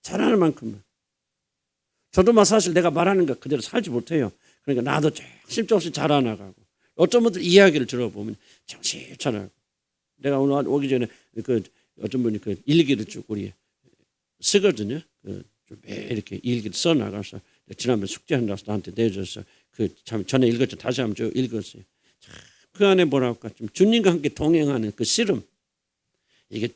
잘하는 만큼만. 저도 막 사실 내가 말하는 거 그대로 살지 못해요. 그러니까 나도 조금씩 잘해나가고 어떤 분들 이야기를 들어보면 조금씩 잘하고 내가 오늘 오기 전에 그 어떤 분이 그 일기를 쭉 우리 쓰거든요. 매일 이렇게 일기를 써나가서 지난번 숙제한다고 나한테 내줘서 그 참 전에 읽었죠. 다시 한번 쭉 읽었어요. 그 안에 뭐랄까 좀 주님과 함께 동행하는 그 씨름 이게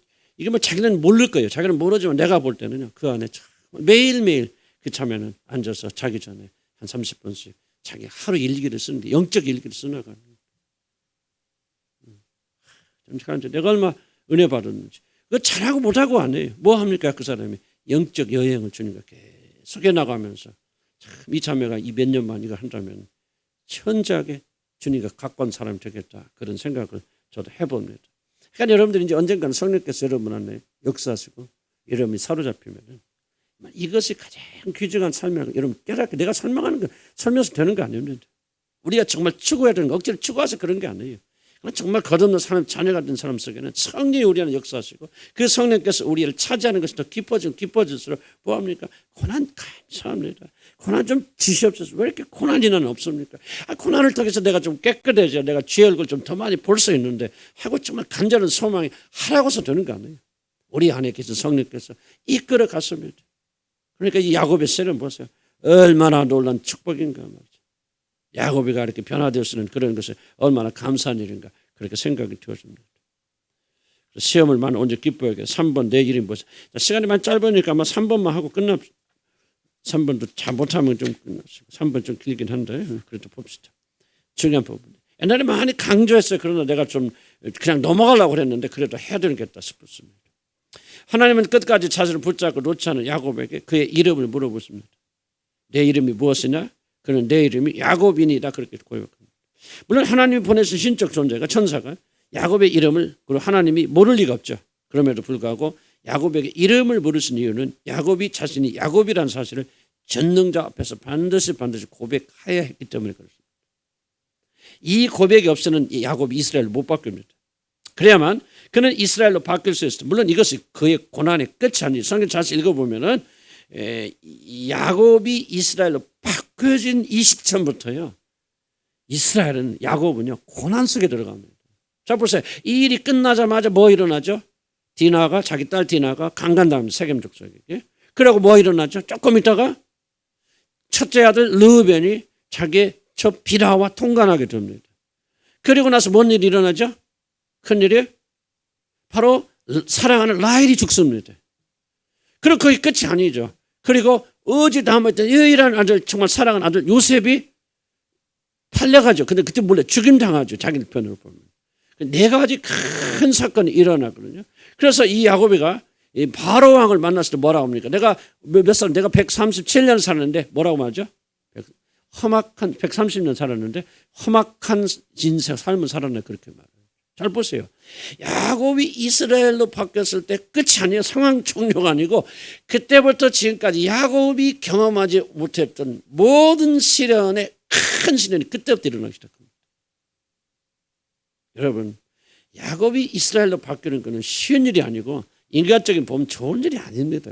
뭐 자기는 모를 거예요. 자기는 모르지만 내가 볼 때는요. 그 안에 매일매일 그 참에는 앉아서 자기 전에 한 30분씩 자기 하루 일기를 쓰는데 영적 일기를 써나가는 거예요. 내가 얼마 은혜 받았는지 그거 잘하고 못하고 안 해요. 뭐 합니까 그 사람이 영적 여행을 주님과 계속 해나가면서 참 이 자매가 이 몇 년만 이거 한다면 현저하게 주님과 가까운 사람이 되겠다 그런 생각을 저도 해봅니다. 그러니까 여러분들이 이제 언젠가는 성령께서 여러분 안에 역사하시고 여러분이 사로잡히면은 이것이 가장 귀중한 삶이라고 여러분 깨닫게 내가 설명하는 거 설명해서 되는 거 아닙니다. 우리가 정말 추구해야 되는 거 억지로 추구해서 그런 게 아니에요. 정말 거듭난 사람 자녀가 된 사람 속에는 성령이 우리 안에 역사하시고 그 성령께서 우리를 차지하는 것이 더 깊어질수록 뭐합니까? 고난 감사합니다. 고난 좀 주시옵소서. 왜 이렇게 고난이 나는 없습니까? 고난을 통해서 내가 좀 깨끗해져 내가 주의 얼굴 좀 더 많이 볼 수 있는데 하고 정말 간절한 소망이 하라고서 되는 거 아니에요. 우리 안에 계신 성령께서 이끌어 갔습니다. 그러니까 이 야곱의 씨름 보세요. 얼마나 놀란 축복인가 말이죠. 야곱이가 이렇게 변화될 수 있는 그런 것이 얼마나 감사한 일인가 그렇게 생각이 되어집니다. 시험을 많이 언제 기뻐하게 3번 내 이름이 뭐죠? 시간이 많이 짧으니까 아마 3번만 하고 끝납시다. 3번도 잘 못하면 좀 끝납시다. 3번 좀 길긴 한데 그래도 봅시다. 중요한 부분. 옛날에 많이 강조했어요. 그러나 내가 좀 그냥 넘어가려고 했는데 그래도 해야 되겠다 싶었습니다. 하나님은 끝까지 자신을 붙잡고 놓지 않은 야곱에게 그의 이름을 물어보십니다. 내 이름이 무엇이냐? 그는 내 이름이 야곱이니라 그렇게 고백합니다. 물론 하나님이 보내신 신적 존재가 천사가 야곱의 이름을 그리고 하나님이 모를 리가 없죠. 그럼에도 불구하고 야곱에게 이름을 물으신 이유는 야곱이 자신이 야곱이라는 사실을 전능자 앞에서 반드시 고백해야 했기 때문에 그렇습니다. 이 고백이 없이는 야곱이 이스라엘을 못 바뀝니다. 그래야만 그는 이스라엘로 바뀔 수 있습니다. 물론 이것이 그의 고난의 끝이 아니에요. 성경 자세히 읽어보면은 야곱이 이스라엘로 바뀌어진 이 시점부터요. 이스라엘은 야곱은요 고난 속에 들어갑니다. 자 보세요. 이 일이 끝나자마자 뭐 일어나죠? 디나가 자기 딸 디나가 강간당합니다. 세겜 족속에게. 그리고 뭐 일어나죠? 조금 있다가 첫째 아들 르우벤이 자기의 저 비라와 통관하게 됩니다. 그리고 나서 뭔 일이 일어나죠? 큰일이 바로 사랑하는 라헬이 죽습니다. 그리고 그게 끝이 아니죠. 그리고 어제 다음에 유일한 아들 정말 사랑하는 아들 요셉이 팔려가죠. 근데 그때 몰래 죽임당하죠. 자기 편으로 보면. 네 가지 큰 사건이 일어나거든요. 그래서 이 야곱이가 이 바로 왕을 만났을 때 뭐라고 합니까? 내가 몇 살? 내가 137년 살았는데 뭐라고 말하죠? 험악한 130년 살았는데 험악한 인생 삶을 살았네 그렇게 말해요. 잘 보세요. 야곱이 이스라엘로 바뀌었을 때 끝이 아니에요. 상황 종료가 아니고 그때부터 지금까지 야곱이 경험하지 못했던 모든 시련의 큰 시련이 그때부터 일어나기 시작합니다. 여러분, 야곱이 이스라엘로 바뀌는 것은 쉬운 일이 아니고 인간적인 보면 좋은 일이 아닙니다.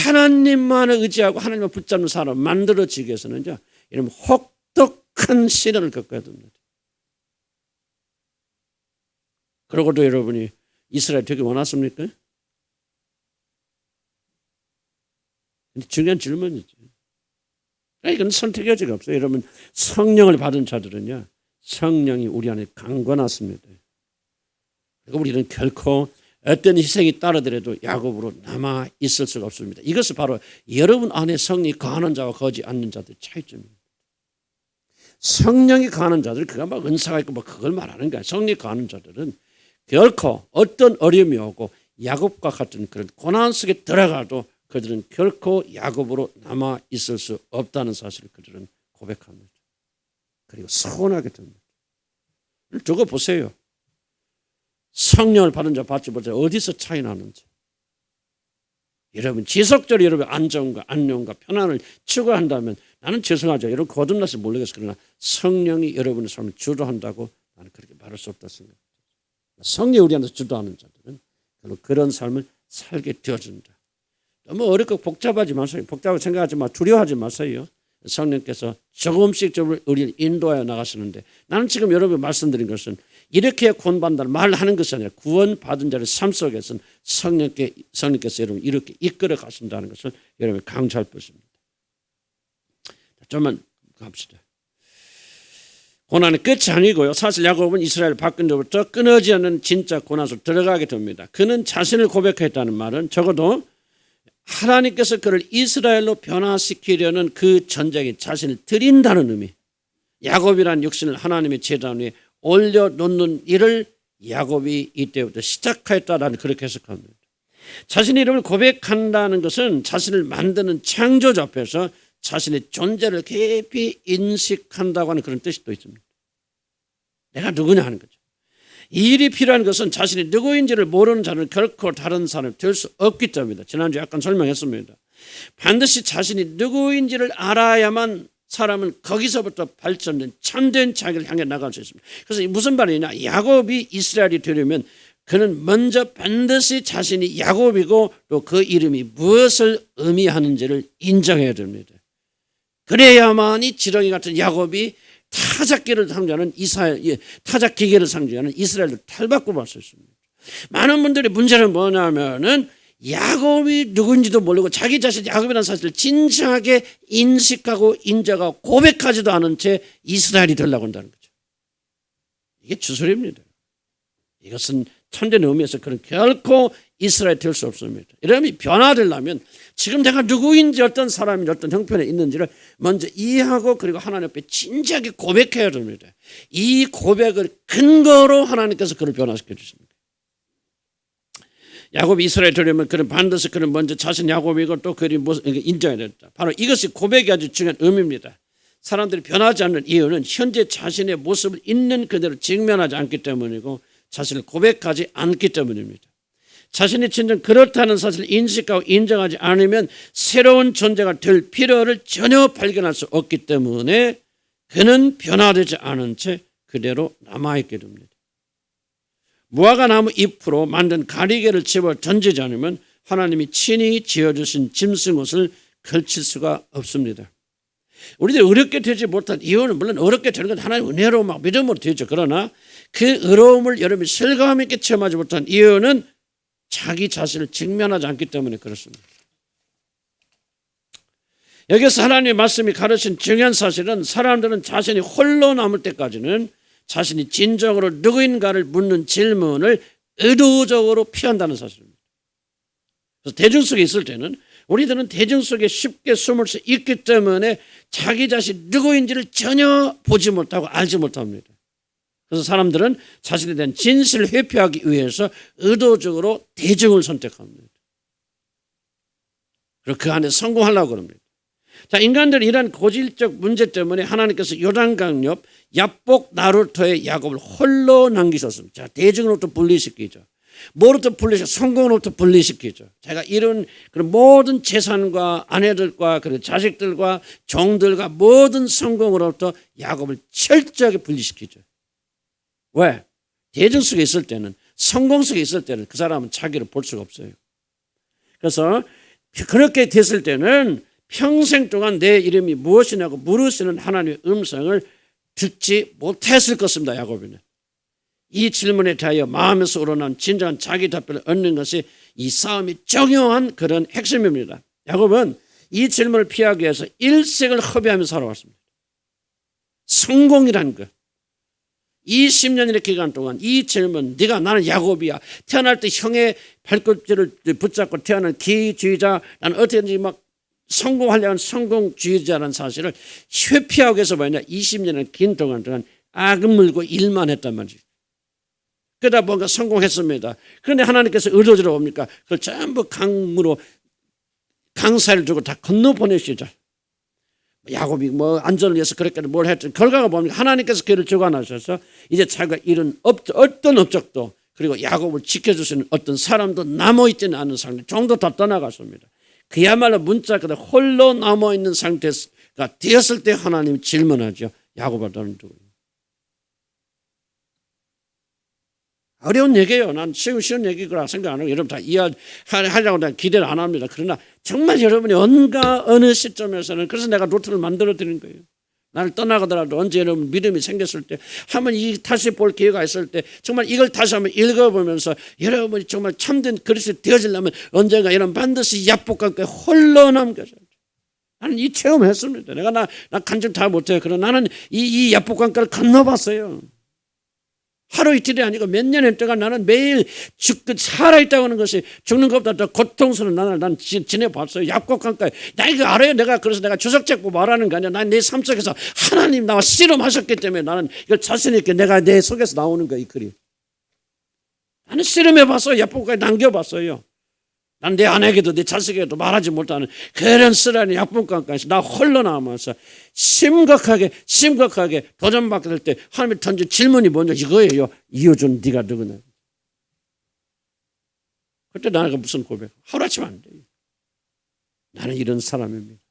하나님만을 의지하고 하나님을 붙잡는 사람 만들어지기 위해서는요, 이런 혹독한 시련을 겪어야 됩니다. 그러고도 여러분이 이스라엘 되기 원하십니까? 중요한 질문이죠. 이건 선택의 여지가 없어요. 여러분, 성령을 받은 자들은요, 성령이 우리 안에 강권하십니다. 그리고 우리는 결코 어떤 희생이 따르더라도 야곱으로 남아 있을 수가 없습니다. 이것은 바로 여러분 안에 성령이 거하는 자와 거하지 않는 자들의 차이점입니다. 성령이 거하는 자들, 그가 막 은사가 있고 뭐 그걸 말하는 거야. 성령이 거하는 자들은 결코 어떤 어려움이 오고 야곱과 같은 그런 고난 속에 들어가도 그들은 결코 야곱으로 남아 있을 수 없다는 사실을 그들은 고백합니다. 그리고 서운하게 됩니다. 저거 보세요. 성령을 받은 자 받지 못해 어디서 차이 나는지. 여러분, 지속적으로 여러분 안정과 안녕과 편안을 추구한다면 나는 죄송하죠. 여러분 거듭나서 모르겠어. 그러나 성령이 여러분의 삶을 주도한다고 나는 그렇게 말할 수 없다 생각합니다. 성령이 우리한테 주도하는 자들은 그런 삶을 살게 되어준다. 너무 어렵고 복잡하지 마세요. 복잡하게 생각하지 마. 두려워하지 마세요. 성령께서 조금씩 우리를 인도하여 나가시는데, 나는 지금 여러분 말씀드린 것은 이렇게 구원받는다는 말을 하는 것이 아니라 구원받은 자의 삶 속에서는 성령께서 여러분 이렇게 이끌어 가신다는 것을 여러분 강조할 것입니다. 좀만 갑시다. 고난의 끝이 아니고요. 사실 야곱은 이스라엘 바뀐 적부터 끊어지지 않는 진짜 고난 속에 들어가게 됩니다. 그는 자신을 고백했다는 말은 적어도 하나님께서 그를 이스라엘로 변화시키려는 그 전쟁에 자신을 드린다는 의미, 야곱이라는 육신을 하나님의 제단 위에 올려놓는 일을 야곱이 이때부터 시작하였다라는 그렇게 해석합니다. 자신의 이름을 고백한다는 것은 자신을 만드는 창조주 앞에서 자신의 존재를 깊이 인식한다고 하는 그런 뜻이 또 있습니다. 내가 누구냐 하는 거죠. 이 일이 필요한 것은 자신이 누구인지를 모르는 자는 결코 다른 사람이 될 수 없기 때문이다. 지난주에 약간 설명했습니다. 반드시 자신이 누구인지를 알아야만 사람은 거기서부터 발전된 참된 자기를 향해 나갈 수 있습니다. 그래서 무슨 말이냐, 야곱이 이스라엘이 되려면 그는 먼저 반드시 자신이 야곱이고 또 그 이름이 무엇을 의미하는지를 인정해야 됩니다. 그래야만이 지렁이 같은 야곱이 타작기를 상징하는 타작기계를 상징하는 이스라엘을 탈바꿈 할 수 있습니다. 많은 분들의 문제는 뭐냐면은 야곱이 누군지도 모르고 자기 자신이 야곱이라는 사실을 진정하게 인식하고 인정하고 고백하지도 않은 채 이스라엘이 되려고 한다는 거죠. 이게 주술입니다. 이것은 참된 의미에서 그런 결코 이스라엘이 될 수 없습니다. 이러면 변화되려면 지금 내가 누구인지 어떤 사람이 어떤 형편에 있는지를 먼저 이해하고 그리고 하나님 앞에 진지하게 고백해야 됩니다. 이 고백을 근거로 하나님께서 그를 변화시켜 주십니다. 야곱이 이스라엘 되려면 그는 반드시 그는 먼저 자신 야곱이고 또 그를 인정해야 된다. 바로 이것이 고백이 아주 중요한 의미입니다. 사람들이 변하지 않는 이유는 현재 자신의 모습을 있는 그대로 직면하지 않기 때문이고 자신을 고백하지 않기 때문입니다. 자신이 진정 그렇다는 사실을 인식하고 인정하지 않으면 새로운 존재가 될 필요를 전혀 발견할 수 없기 때문에 그는 변화되지 않은 채 그대로 남아있게 됩니다. 무화과 나무 잎으로 만든 가리개를 집어 던지지 않으면 하나님이 친히 지어주신 짐승옷을 걸칠 수가 없습니다. 우리들이 어렵게 되지 못한 이유는 물론 어렵게 되는 건 하나님 은혜로 막 믿음으로 되죠. 그러나 그 어려움을 여러분이 실감 있게 체험하지 못한 이유는 자기 자신을 직면하지 않기 때문에 그렇습니다. 여기서 하나님의 말씀이 가르친 중요한 사실은 사람들은 자신이 홀로 남을 때까지는 자신이 진정으로 누구인가를 묻는 질문을 의도적으로 피한다는 사실입니다. 그래서 대중 속에 있을 때는 우리들은 대중 속에 쉽게 숨을 수 있기 때문에 자기 자신 누구인지를 전혀 보지 못하고 알지 못합니다. 그래서 사람들은 자신에 대한 진실을 회피하기 위해서 의도적으로 대중을 선택합니다. 그리고 그 안에 성공하려고 합니다. 자, 인간들이 이런 고질적 문제 때문에 하나님께서 요단강 옆 야복 나루토의 야곱을 홀로 남기셨습니다. 자, 대중으로부터 분리시키죠. 뭐로부터 분리시키죠? 성공으로부터 분리시키죠. 제가 이런 그런 모든 재산과 아내들과 그리고 자식들과 종들과 모든 성공으로부터 야곱을 철저하게 분리시키죠. 왜? 대중 속에 있을 때는, 성공 속에 있을 때는 그 사람은 자기를 볼 수가 없어요. 그래서 그렇게 됐을 때는 평생 동안 내 이름이 무엇이냐고 물으시는 하나님의 음성을 듣지 못했을 것입니다. 야곱이는. 이 질문에 대하여 마음에서 우러난 진정한 자기 답변을 얻는 것이 이 싸움이 정요한 그런 핵심입니다. 야곱은 이 질문을 피하기 위해서 일생을 허비하며 살아왔습니다. 성공이라는 것. 20년의 기간 동안 이 질문, 네가 나는 야곱이야. 태어날 때 형의 발꿈치를 붙잡고 태어난 기주의자, 나는 어떻게든지 막 성공하려는 성공주의자라는 사실을 회피하기 위해서 뭐냐, 20년의 긴 동안 악을 물고 일만 했단 말이죠. 그러다 뭔가 성공했습니다. 그런데 하나님께서 의도적으로 뭡니까? 그걸 전부 강으로 강사를 두고 다 건너 보내시죠. 야곱이 뭐 안전을 위해서 그렇게 뭘 했든 결과가 뭡니까? 하나님께서 그를 주관하셔서 이제 자기가 이룬 어떤 업적도 그리고 야곱을 지켜줄 수 있는 어떤 사람도 남아있지는 않은 상태, 종도 다 떠나갔습니다. 그야말로 문자 그대로 홀로 남아있는 상태가 되었을 때 하나님이 질문하죠. 야곱아 너는 누구냐? 어려운 얘기예요. 난 쉬운 얘기라 생각 안 하고 여러분 다 이해하려고 난 기대를 안 합니다. 그러나 정말 여러분이 어느 시점에서는 그래서 내가 노트를 만들어 드리는 거예요. 나를 떠나가더라도 언제 여러분 믿음이 생겼을 때 한번 다시 볼 기회가 있을 때 정말 이걸 다시 한번 읽어보면서 여러분이 정말 참된 그리스도인이 되어지려면 언젠가 이런 반드시 야복강가에 홀로 남겨져. 나는 이 체험을 했습니다. 내가 나 간증 다 못해요. 그러나 나는 이 야복강가를 건너봤어요. 하루 이틀이 아니고 몇 년의 동안 나는 매일 살아있다고 하는 것이 죽는 것보다 더 고통스러운 난 지내봤어요. 야복강가에. 나 이거 알아요. 그래서 내가 주석책보 말하는 거 아니야. 난 내 삶 속에서 하나님 나와 씨름하셨기 때문에 나는 이걸 자신 있게 내가 내 속에서 나오는 거야, 이 글이. 나는 씨름해봤어요. 야복강가에 남겨봤어요. 난 내 아내에게도 내 자식에게도 말하지 못하는 그런 쓰라린 야복강가에서 나 홀로 남아서 심각하게 도전받게 될 때 하나님이 던진 질문이 뭐냐 이거예요. 이어준 네가 누구냐. 그때 나가 무슨 고백? 하루아침 안 돼요. 나는 이런 사람입니다.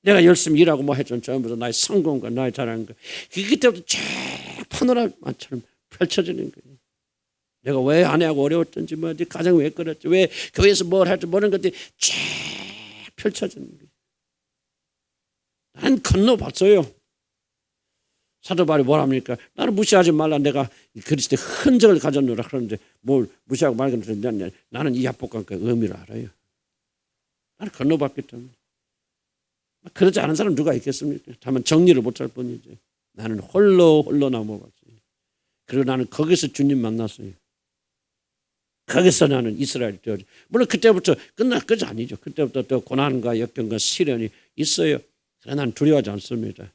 내가 열심히 일하고 뭐 했던 전부 다 나의 성공과 나의 자랑과 그때부터 쫙 파노라마처럼 펼쳐지는 거예요. 내가 왜 아내하고 어려웠던지, 뭐, 가정 왜 그랬지, 왜 교회에서 뭘 했지, 모든 것들이 쫙 펼쳐지는 거예요. 난 건너봤어요. 사도 바울이 뭐랍니까? 나는 무시하지 말라. 내가 그리스도의 흔적을 가졌노라. 그러는데 뭘 무시하고 말하는 나는 이 야복강가의 의미를 알아요. 나는 건너봤기 때문에. 그러지 않은 사람 누가 있겠습니까? 다만 정리를 못할 뿐이지. 나는 홀로 남아봤어요. 그리고 나는 거기서 주님 만났어요. 거기서 나는 이스라엘이 되어져. 물론 그때부터 끝이 아니죠. 그때부터 또 고난과 역경과 시련이 있어요. 그러나 나는 두려워하지 않습니다.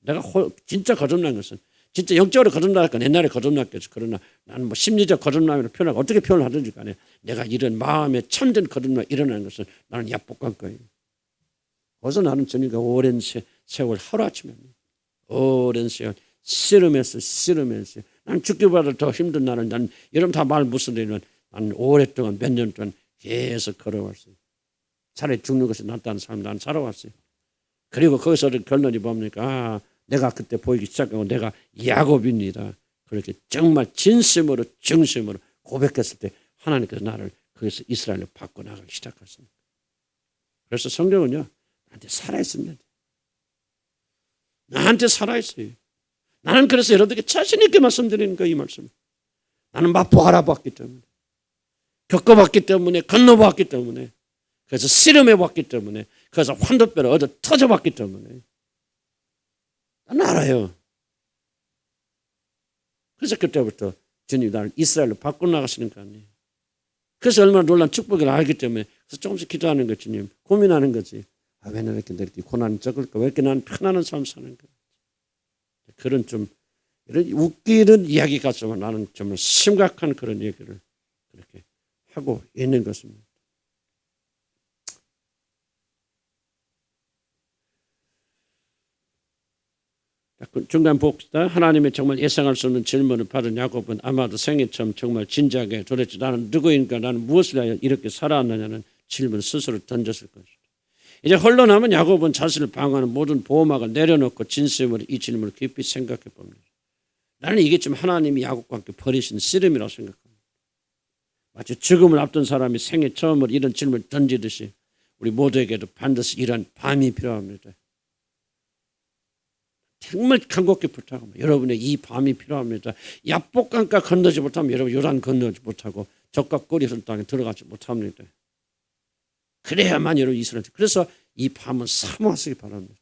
내가 진짜 거듭난 것은 진짜 영적으로 거듭날 건 옛날에 거듭났겠죠. 그러나 나는 뭐 심리적 거듭남으로 표현하고 어떻게 표현을 하든지 간에 내가 이런 마음의 참된 거듭남이 일어나는 것은 나는 야복강가예요. 그래서 나는 주님과 오랜 세월 하루아침에 오랜 세월 씨름했어. 난 죽기보다 더 힘든 나는 난 여러분 다 말 무슨 일이면 난 오랫동안 몇 년 동안 계속 걸어왔어요. 차라리 죽는 것이 낫다는 삶 난 살아왔어요. 그리고 거기서 결론이 뭡니까? 내가 그때 보이기 시작하고 내가 야곱입니다. 그렇게 정말 진심으로 정심으로 고백했을 때 하나님께서 나를 거기서 이스라엘로 바꿔나가기 시작했습니다. 그래서 성경은요 나한테 살아있습니다. 나한테 살아있어요. 나는 그래서 여러분들께 자신 있게 말씀드리는 거예요. 이 말씀. 나는 맛보 알아봤기 때문에 겪어봤기 때문에 건너봤기 때문에 그래서 씨름해봤기 때문에 그래서 환도뼈를 얻어 터져봤기 때문에 나는 알아요. 그래서 그때부터 주님이 나를 이스라엘로 바꿔나가시는 거 아니에요. 그래서 얼마나 놀라운 축복을 알기 때문에 그래서 조금씩 기도하는 거지. 주님 고민하는 거지. 왜 나는 이렇게 고난이 적을까? 왜 이렇게 나는 편안한 삶 사는 거야? 그런 좀 이런 웃기는 이야기 같지만 나는 정말 심각한 그런 얘기를 그렇게 하고 있는 것입니다. 중간 봅시다. 하나님의 정말 예상할 수 없는 질문을 받은 야곱은 아마도 생애 처음 정말 진지하게 도대체 나는 누구인가, 나는 무엇을 위하여 이렇게 살아왔느냐는 질문을 스스로 던졌을 것이다. 이제 홀로 남은 야곱은 자신을 방어하는 모든 보호막을 내려놓고 진심으로 이 질문을 깊이 생각해 봅니다. 나는 이게 좀 하나님이 야곱과 함께 버리신 씨름이라고 생각합니다. 마치 죽음을 앞둔 사람이 생애 처음으로 이런 질문을 던지듯이 우리 모두에게도 반드시 이런 밤이 필요합니다. 정말 간곡히 부탁합니다. 여러분의 이 밤이 필요합니다. 야복강가 건너지 못하면 여러분 요단 건너지 못하고 적과 꼬리를 땅에 들어가지 못합니다. 그래야만 여러분 이스라엘. 그래서 이 밤은 사모하시기 바랍니다.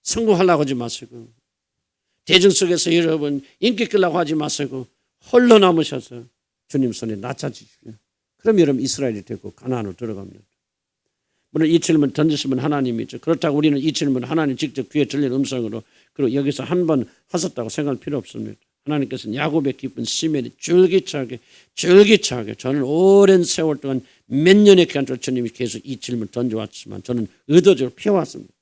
성공하려고 하지 마시고 대중 속에서 여러분 인기 끌려고 하지 마시고 홀로 남으셔서 주님 손에 낮춰지십시오. 그럼 여러분 이스라엘이 되고 가나안으로 들어갑니다. 물론 이 질문 던지시면 하나님이죠. 그렇다고 우리는 이 질문 하나님 직접 귀에 들린 음성으로 그리고 여기서 한 번 하셨다고 생각할 필요 없습니다. 하나님께서는 야곱의 깊은 시면이 줄기차게 저는 오랜 세월 동안 몇 년의 기간 동안 주님이 계속 이 질문을 던져왔지만 저는 의도적으로 피해왔습니다.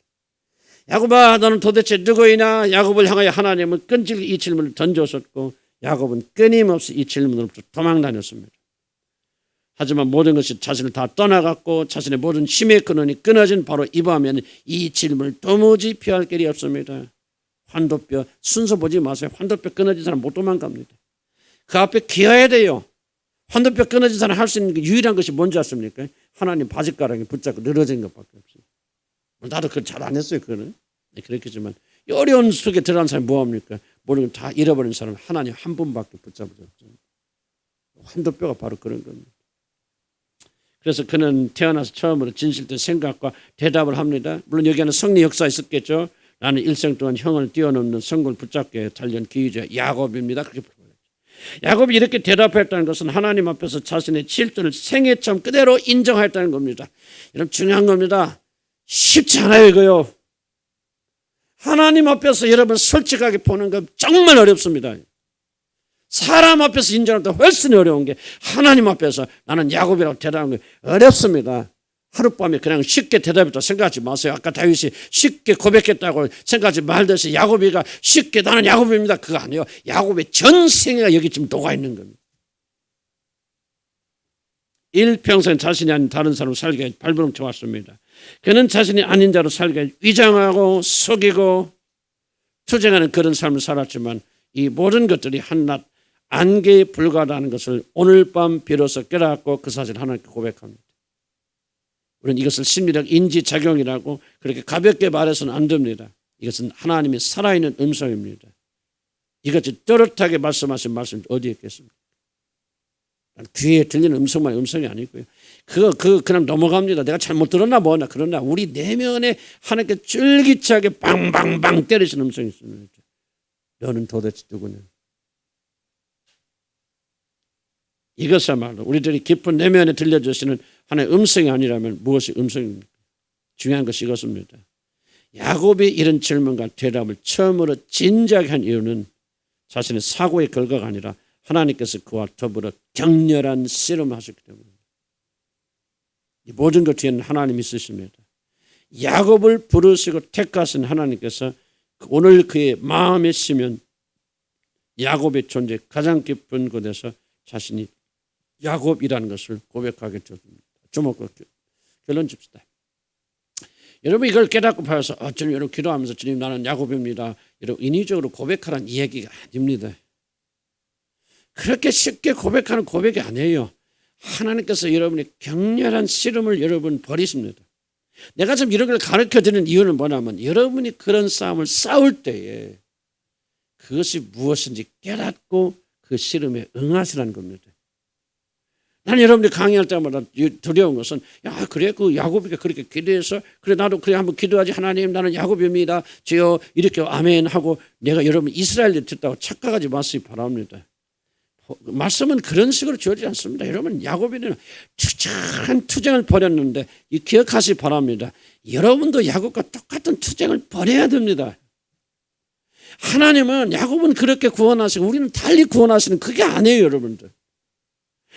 야곱아 너는 도대체 누구이냐. 야곱을 향하여 하나님은 끈질기게 이 질문을 던졌었고 야곱은 끊임없이 이 질문으로부터 도망다녔습니다. 하지만 모든 것이 자신을 다 떠나갔고 자신의 모든 힘의 근원이 끊어진 바로 이 밤에는 이 질문을 도무지 피할 길이 없습니다. 환도뼈 순서 보지 마세요. 환도뼈 끊어진 사람 못 도망갑니다. 그 앞에 기어야 돼요. 환도뼈 끊어진 사람 할 수 있는 유일한 것이 뭔지 아십니까? 하나님 바짓가랑이 붙잡고 늘어진 것밖에 없어요. 나도 그걸 잘 안 했어요. 그거는. 그렇겠지만 어려운 속에 들어간 사람이 뭐합니까? 모든 걸 다 잃어버린 사람은 하나님 한 분밖에 붙잡을 수 없어요. 환도뼈가 바로 그런 겁니다. 그래서 그는 태어나서 처음으로 진실된 생각과 대답을 합니다. 물론 여기에는 성리 역사 있었겠죠. 나는 일생 동안 형을 뛰어넘는 성공을 붙잡게 달린 기유자 야곱입니다. 그렇게 부르죠. 야곱이 이렇게 대답했다는 것은 하나님 앞에서 자신의 질투를 생애 처음 그대로 인정했다는 겁니다. 여러분 중요한 겁니다. 쉽지 않아요 이거요. 하나님 앞에서 여러분 솔직하게 보는 건 정말 어렵습니다. 사람 앞에서 인정할 때 훨씬 어려운 게 하나님 앞에서 나는 야곱이라고 대답하는 게 어렵습니다. 하룻밤에 그냥 쉽게 대답했다고 생각하지 마세요. 아까 다윗이 쉽게 고백했다고 생각하지 말듯이 야곱이가 쉽게 나는 야곱입니다. 그거 아니에요. 야곱의 전생애가 여기 지금 녹아있는 겁니다. 일평생 자신이 아닌 다른 사람을 살게 발버둥 쳐왔습니다. 그는 자신이 아닌 자로 살게 위장하고 속이고 투쟁하는 그런 삶을 살았지만 이 모든 것들이 한낱 안개에 불과하다는 것을 오늘 밤 비로소 깨닫고 그 사실을 하나님께 고백합니다. 우리는 이것을 심리적 인지작용이라고 그렇게 가볍게 말해서는 안 됩니다. 이것은 하나님의 살아있는 음성입니다. 이것이 또렷하게 말씀하신 말씀이 어디에 있겠습니까? 귀에 들리는 음성만 음성이 아니고요. 그냥 넘어갑니다. 내가 잘못 들었나 뭐나. 그러나 우리 내면에 하나님께 쫄깃하게 방방방 때리시는 음성이 있습니다. 너는 도대체 누구냐? 이것야말로 우리들이 깊은 내면에 들려주시는 하나의 음성이 아니라면 무엇이 음성입니까? 중요한 것이 이것입니다. 야곱이 이런 질문과 대답을 처음으로 진지하게 한 이유는 자신의 사고의 결과가 아니라 하나님께서 그와 더불어 격렬한 씨름을 하셨기 때문입니다. 이 모든 것 뒤에는 하나님이 있으십니다. 야곱을 부르시고 택하신 하나님께서 오늘 그의 마음에 심은 야곱의 존재 가장 깊은 곳에서 자신이 야곱이라는 것을 고백하게 되었습니다. 주목과 결론 줍시다. 여러분 이걸 깨닫고 봐서 주님 여러분 기도하면서 주님 나는 야곱입니다. 여러분 인위적으로 고백하라는 이야기가 아닙니다. 그렇게 쉽게 고백하는 고백이 아니에요. 하나님께서 여러분의 격렬한 씨름을 여러분 벌이십니다. 내가 지금 이런 걸 가르쳐드리는 이유는 뭐냐면 여러분이 그런 싸움을 싸울 때에 그것이 무엇인지 깨닫고 그 씨름에 응하시라는 겁니다. 나는 여러분들이 강의할 때마다 두려운 것은 야 그래 그 야곱이가 그렇게 기도해서 그래 나도 그래 한번 기도하지 하나님 나는 야곱입니다. 주여 이렇게 아멘 하고 내가 여러분 이스라엘을 듣다고 착각하지 마시기 바랍니다. 말씀은 그런 식으로 주어지지 않습니다. 여러분 야곱이는 투쟁한 투쟁을 벌였는데 기억하시기 바랍니다. 여러분도 야곱과 똑같은 투쟁을 벌여야 됩니다. 하나님은 야곱은 그렇게 구원하시고 우리는 달리 구원하시는 그게 아니에요 여러분들.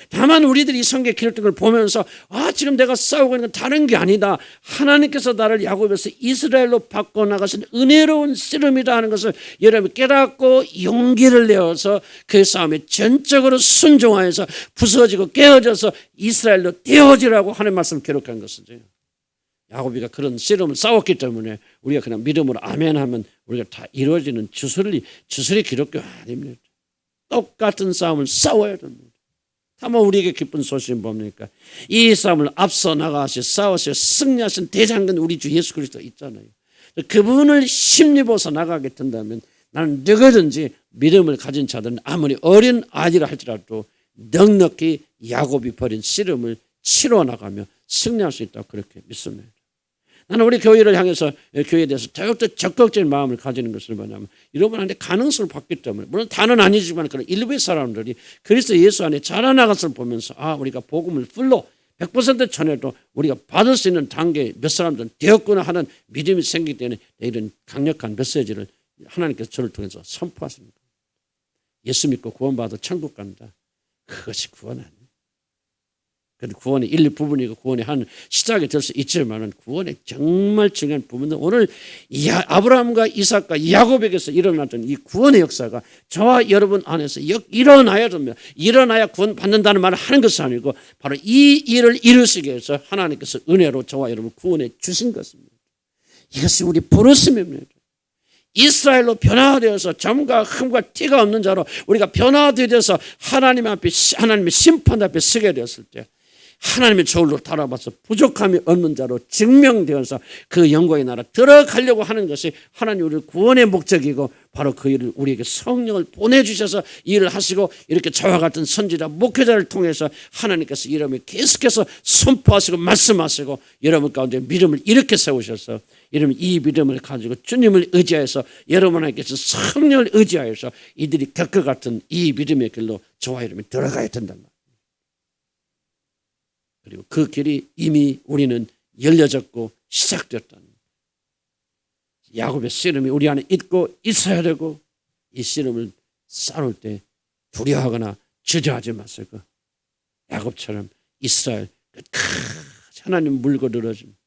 다만 우리들이 이 성경에 기록된 걸 보면서 지금 내가 싸우고 있는 건 다른 게 아니다. 하나님께서 나를 야곱에서 이스라엘로 바꿔나가신 은혜로운 씨름이다 하는 것을 여러분이 깨닫고 용기를 내어서 그 싸움에 전적으로 순종하여서 부서지고 깨어져서 이스라엘로 되어지라고 하는 말씀을 기록한 것이죠. 야곱이가 그런 씨름을 싸웠기 때문에 우리가 그냥 믿음으로 아멘하면 우리가 다 이루어지는 주술이 기독교 아닙니다. 똑같은 싸움을 싸워야 됩니다. 다만 우리에게 기쁜 소식은 뭡니까? 이 싸움을 앞서 나가시 싸우셔 승리하신 대장군 우리 주 예수 그리스도 있잖아요. 그분을 힘입어서 나가게 된다면 나는 누구든지 믿음을 가진 자들은 아무리 어린 아이라 할지라도 넉넉히 야곱이 벌인 씨름을 치러 나가며 승리할 수 있다고 그렇게 믿습니다. 나는 우리 교회를 향해서 교회에 대해서 더욱더 적극적인 마음을 가지는 것을 뭐냐면 여러분한테 가능성을 받기 때문에 물론 다는 아니지만 그런 일부의 사람들이 그리스도 예수 안에 자라나간 것을 보면서 우리가 복음을 풀로 100% 전해도 우리가 받을 수 있는 단계에 몇 사람들은 되었구나 하는 믿음이 생기기 때문에 이런 강력한 메시지를 하나님께서 저를 통해서 선포하십니다. 예수 믿고 구원받아 천국 간다. 그것이 구원 아니에요. 구원의 일부분이고 구원의 한 시작이 될 수 있지만 구원의 정말 중요한 부분은 오늘 아브라함과 이삭과 야곱에게서 일어났던 이 구원의 역사가 저와 여러분 안에서 일어나야 됩니다. 일어나야 구원 받는다는 말을 하는 것이 아니고 바로 이 일을 이루시기 위해서 하나님께서 은혜로 저와 여러분 구원해 주신 것입니다. 이것이 우리 부르심입니다. 이스라엘로 변화되어서 점과 흠과 티가 없는 자로 우리가 변화되어서 하나님의 심판 앞에 서게 되었을 때 하나님의 저울로 달아봐서 부족함이 없는 자로 증명되어서 그 영광의 나라 들어가려고 하는 것이 하나님 우리를 구원의 목적이고 바로 그 일을 우리에게 성령을 보내주셔서 일을 하시고 이렇게 저와 같은 선지자 목회자를 통해서 하나님께서 이름을 계속해서 선포하시고 말씀하시고 여러분 가운데 믿음을 이렇게 세우셔서 여러분 이 믿음을 가지고 주님을 의지해서 여러분에게서 성령을 의지하여서 이들이 겪을 같은 이 믿음의 길로 저와 여러분이 들어가야 된단 말이에요. 그리고 그 길이 이미 우리는 열려졌고 시작되었다는 거예요. 야곱의 씨름이 우리 안에 있고 있어야 되고 이 씨름을 싸울 때 두려워하거나 주저하지 마세요. 야곱처럼 이스라엘 끝까지 하나님 물고 늘어집니다.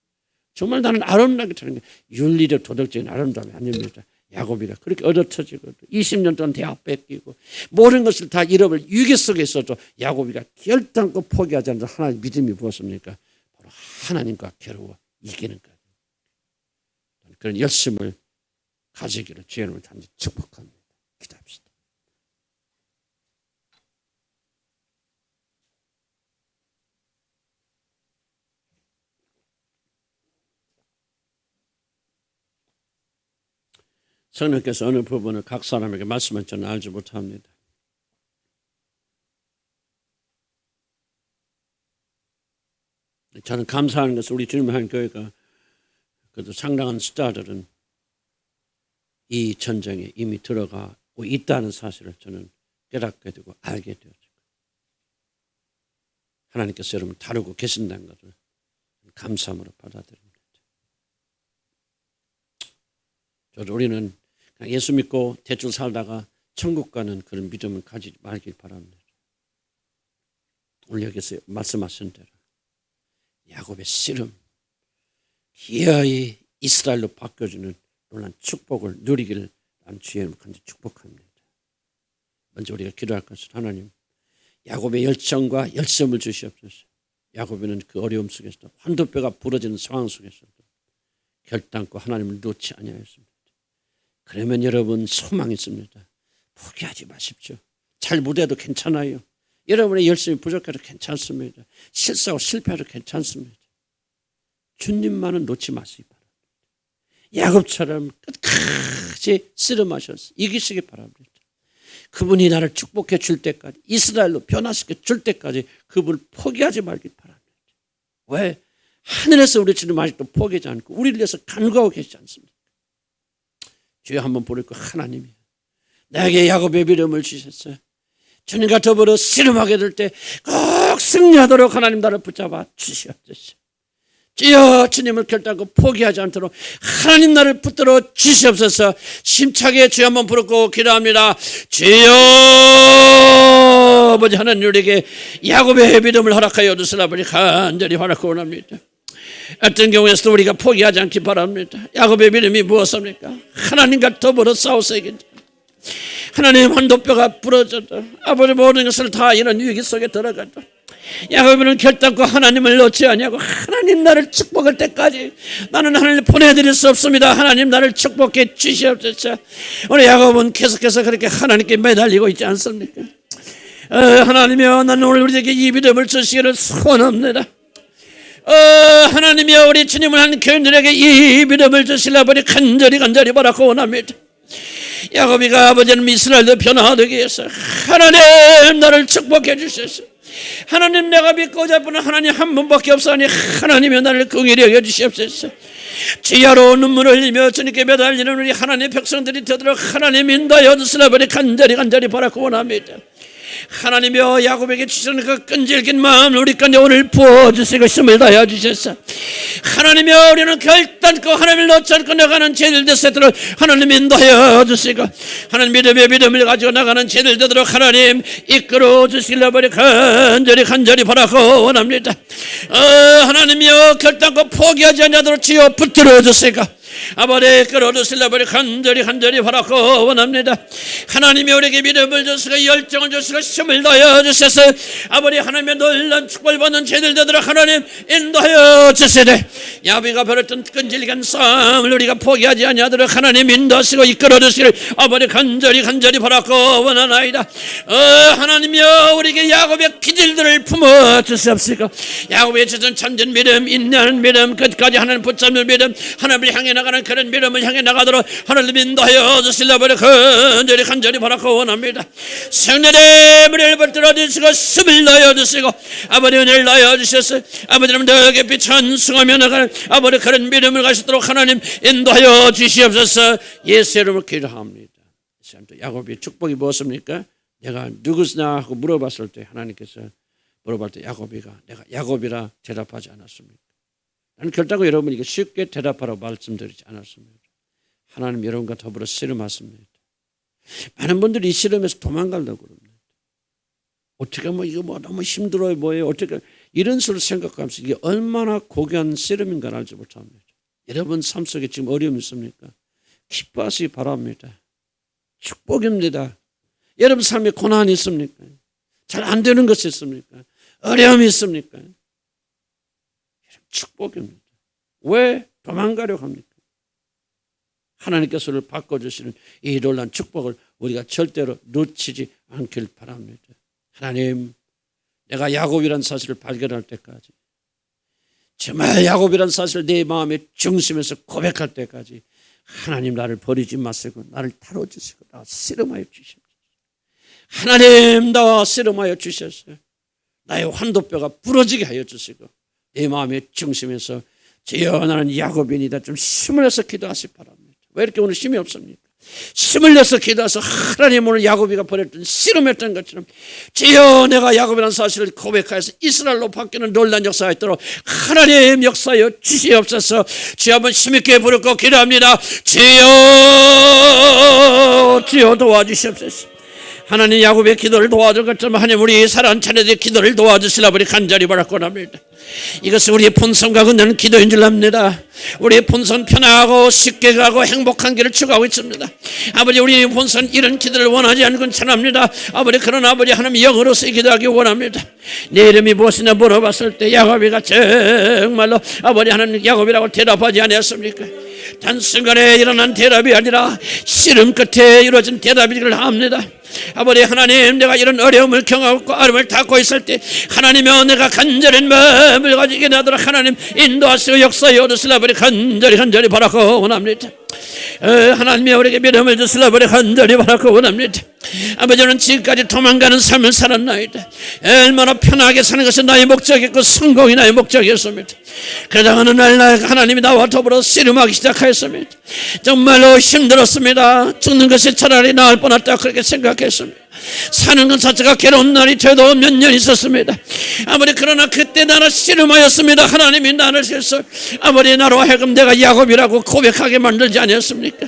정말 나는 아름답게 타는 게 윤리적 도덕적인 아름다움이 아닙니다. 야곱이가 그렇게 얻어터지고 20년 동안 대학 뺏기고 모든 것을 다 잃어버린 위기 속에 있어도 야곱이가 결단코 포기하지 않는 하나님의 믿음이 무엇입니까? 바로 하나님과 겨루어 이기는 것. 그런 열심을 가지기를 주님을 단지 축복합니다. 기도합시다. 성령께서 어느 부분을 각 사람에게 말씀할 줄은 알지 못합니다. 저는 감사하는 것은 우리 주님의 한 교회가 그래도 상당한 숫자들은 이 전쟁에 이미 들어가고 있다는 사실을 저는 깨닫게 되고 알게 되었죠. 하나님께서 여러분 다루고 계신다는 것을 감사함으로 받아들입니다. 저도 우리는 예수 믿고 대충 살다가 천국 가는 그런 믿음을 가지지 말길 바랍니다. 오늘 여기서 말씀하신 대로 야곱의 씨름 기어이 이스라엘로 바꿔주는 놀라운 축복을 누리기를 난 주의 이름으로 간절히 축복합니다. 먼저 우리가 기도할 것은 하나님 야곱의 열정과 열심을 주시옵소서. 야곱에는 그 어려움 속에서도 환도뼈가 부러지는 상황 속에서도 결단코 하나님을 놓지 아니하였습니다. 그러면 여러분 소망이 있습니다. 포기하지 마십시오. 잘 못해도 괜찮아요. 여러분의 열심이 부족해도 괜찮습니다. 실수하고 실패해도 괜찮습니다. 주님만은 놓지 마시기 바랍니다. 야곱처럼 끝까지 씨름하셔서 이기시기 바랍니다. 그분이 나를 축복해 줄 때까지 이스라엘로 변화시켜 줄 때까지 그분을 포기하지 말기 바랍니다. 왜? 하늘에서 우리 주님 아직도 포기하지 않고 우리를 위해서 간구하고 계시지 않습니까? 주여 한번 부르고 하나님이 내게 야곱의 믿음을 주셨어요. 주님과 더불어 씨름하게 될 때 꼭 승리하도록 하나님 나를 붙잡아 주시옵소서. 주여 주님을 결단코 포기하지 않도록 하나님 나를 붙들어 주시옵소서. 심차게 주여 한번 부르고 기도합니다. 주여 아버지 하나님 우리에게 야곱의 믿음을 허락하여 주시라 아버지 간절히 허락하고 원합니다. 어떤 경우에서도 우리가 포기하지 않기 바랍니다. 야곱의 믿음이 무엇입니까? 하나님과 더불어 싸우세요. 하나님 한도뼈가 부러져도 아버지 모든 것을 다 이런 위기 속에 들어가도 야곱은 결단코 하나님을 놓지 아니하고 하나님 나를 축복할 때까지 나는 하나님을 보내드릴 수 없습니다. 하나님 나를 축복해 주시옵소서. 우리 야곱은 계속해서 그렇게 하나님께 매달리고 있지 않습니까? 하나님이여 나는 오늘 우리에게 이 믿음을 주시기를 소원합니다. 하나님이여 우리 주님을 한 교인들에게 이 믿음을 주시려 버리 간절히 바라고 원합니다. 야곱이가 아버지는 이스라엘도 변화되기 위해서 하나님 나를 축복해 주셔서 하나님 내가 믿고자 하는 하나님 한 분밖에 없사니 하나님이 나를 긍휼히 여겨 주시옵소서. 지하로 눈물을 흘리며 주님께 매달리는 우리 하나님의 백성들이 되도록 하나님 인도하여 주시라 버리 간절히 바라고 원합니다. 하나님이여 야곱에게 주시는 그 끈질긴 마음 우리 가운데 오늘 부어주시고 힘을 다하여 주셔서 하나님이여 우리는 결단코 하나님을 놓지 않고 나가는 죄들 되도록 하나님 인도하여 주시고 하나님 믿음을 가지고 나가는 죄들 되도록 하나님 이끌어 주시려 버리 간절히 바라고 원합니다. 하나님이여 결단코 포기하지 않도록 주여 붙들어 주시고 아버지 끌어주시려 버리 간절히 바라고 원합니다. 하나님이 우리에게 믿음을 주시고 열정을 주시고 힘을 다하여 주셔서 아버지 하나님의 놀란 축복을 받는 죄들 되도록 하나님 인도하여 주시되 야곱이가 벌였던 끈질긴 싸움을 우리가 포기하지 아니하도록 하나님 인도하시고 이끌어 주시기를 아버지 간절히 바라고 원하나이다. 하나님이여 우리에게 야곱의 기질들을 품어 주시옵시고 야곱의 주신 참된 믿음 인내하는 믿음 끝까지 하나님 붙잡는 믿음 하나님을 향해 나가는 그런 믿음을 향해 나가도록 하나님 인도하여 주시려 버려 간절히 바라고 원합니다. 성령의 물을 붙들어 주시고 숨을 넣어 주시고 아버지 은혜를 넣어 주셔서 아버지는 더 깊이 찬송하며 나가는 아버지 그런 믿음을 가시도록 하나님 인도하여 주시옵소서. 예수 이름으로 기도합니다. 야곱의 축복이 무엇입니까? 내가 누구시냐 하고 물어봤을 때 하나님께서 물어볼 때 야곱이가 내가 야곱이라 대답하지 않았습니까? 나는 결단코 여러분에게 쉽게 대답하라고 말씀드리지 않았습니다. 하나님 여러분과 더불어 씨름하십니다. 많은 분들이 이 씨름에서 도망가려고 그럽니다. 어떻게 이거 너무 힘들어요 뭐예요 어떻게 이런 식으로 생각하면서 이게 얼마나 고귀한 씨름인가 알지 못합니다. 여러분 삶 속에 지금 어려움이 있습니까? 기뻐하시기 바랍니다. 축복입니다. 여러분 삶에 고난이 있습니까? 잘 안 되는 것이 있습니까? 어려움이 있습니까? 축복입니다. 왜 도망가려고 합니까? 하나님께서를 바꿔주시는 이 놀라운 축복을 우리가 절대로 놓치지 않길 바랍니다. 하나님 내가 야곱이라는 사실을 발견할 때까지 정말 야곱이라는 사실을 내 마음의 중심에서 고백할 때까지 하나님 나를 버리지 마시고 나를 다뤄주시고 나와 씨름하여 주시옵소서. 하나님 나와 씨름하여 주셔서 나의 환도뼈가 부러지게 하여 주시고 내 마음의 중심에서 주여 나는 야곱인이다 좀 힘을 내서 기도하시기 바랍니다. 왜 이렇게 오늘 힘이 없습니까? 힘을 내서 기도해서 하나님 오늘 야곱이가 벌였던 씨름했던 것처럼 주여 내가 야곱이라는 사실을 고백하여서 이스라엘로 바뀌는 놀라운 역사가 있도록 하나님 역사여 주시옵소서. 주여 한번 힘있게 부르고 기도합니다. 주여 도와주시옵소서. 하나님 야곱의 기도를 도와줄 것처럼 하나님 우리 사랑하는 자녀들의 기도를 도와주시라 우리 간절히 바라고 합니다. 이것은 우리의 본성과 근하는 기도인 줄 압니다. 우리의 본성 편하고 쉽게 가고 행복한 길을 추구하고 있습니다. 아버지 우리의 본성 이런 기도를 원하지 않는 건 참합니다. 아버지 그러나 아버지 하나님 영으로서 기도하기 원합니다. 내 이름이 무엇이냐 물어봤을 때 야곱이가 정말로 아버지 하나님 야곱이라고 대답하지 않았습니까? 단순간에 일어난 대답이 아니라 씨름 끝에 이루어진 대답이기를 합니다. 아버지 하나님 내가 이런 어려움을 경험하고 어려움을 닦고 있을 때 하나님여 내가 간절한 마음을 가지게 되도록 하나님 인도하시고 역사여 주시라 버리 간절히 바라고 원합니다. 하나님이 우리에게 믿음을 주시라 버리 간절히 바라고 원합니다. 아버지는 지금까지 도망가는 삶을 살았나이다. 얼마나 편하게 사는 것이 나의 목적이었고 성공이 나의 목적이었습니다. 그러다 어느 날 하나님이 나와 더불어 씨름하기 시작하였습니다. 정말로 힘들었습니다. 죽는 것이 차라리 나을 뻔했다 그렇게 생각했습니다. 사는 것 자체가 괴로운 날이 저도 몇 년 있었습니다. 아버지 그러나 그때 나를 씨름하였습니다. 하나님이 나를 실수 아버지 나로 하여금 내가 야곱이라고 고백하게 만들지 않았습니까?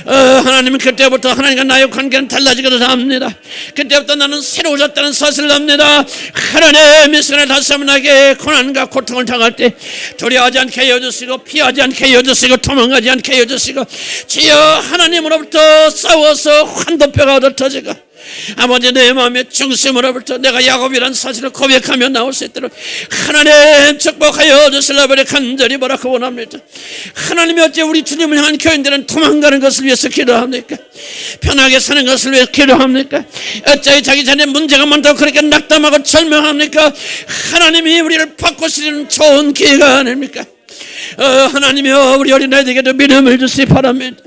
하나님은 그때부터 하나님과 나의 관계는 달라지기도 합니다. 그때부터 나는 새로워졌다는 사실을 압니다. 하나님 이 시간에 다시 한번 나에게 고난과 고통을 당할 때 두려워하지 않게 해주시고 피하지 않게 해주시고 도망가지 않게 해주시고 주여 하나님으로부터 싸워서 환도뼈가 얻어터지고 아버지 내 마음의 중심으로부터 내가 야곱이라는 사실을 고백하며 나올 수 있도록 하나님 축복하여 주시려고 간절히 바라고 원합니다. 하나님이 어째 우리 주님을 향한 교인들은 도망가는 것을 위해서 기도합니까? 편하게 사는 것을 위해서 기도합니까? 어째 자기 전에 문제가 많다고 그렇게 낙담하고 절망합니까? 하나님이 우리를 바꾸시는 좋은 기회가 아닙니까? 하나님이여 우리 어린아이들에게도 믿음을 주시기 바랍니다.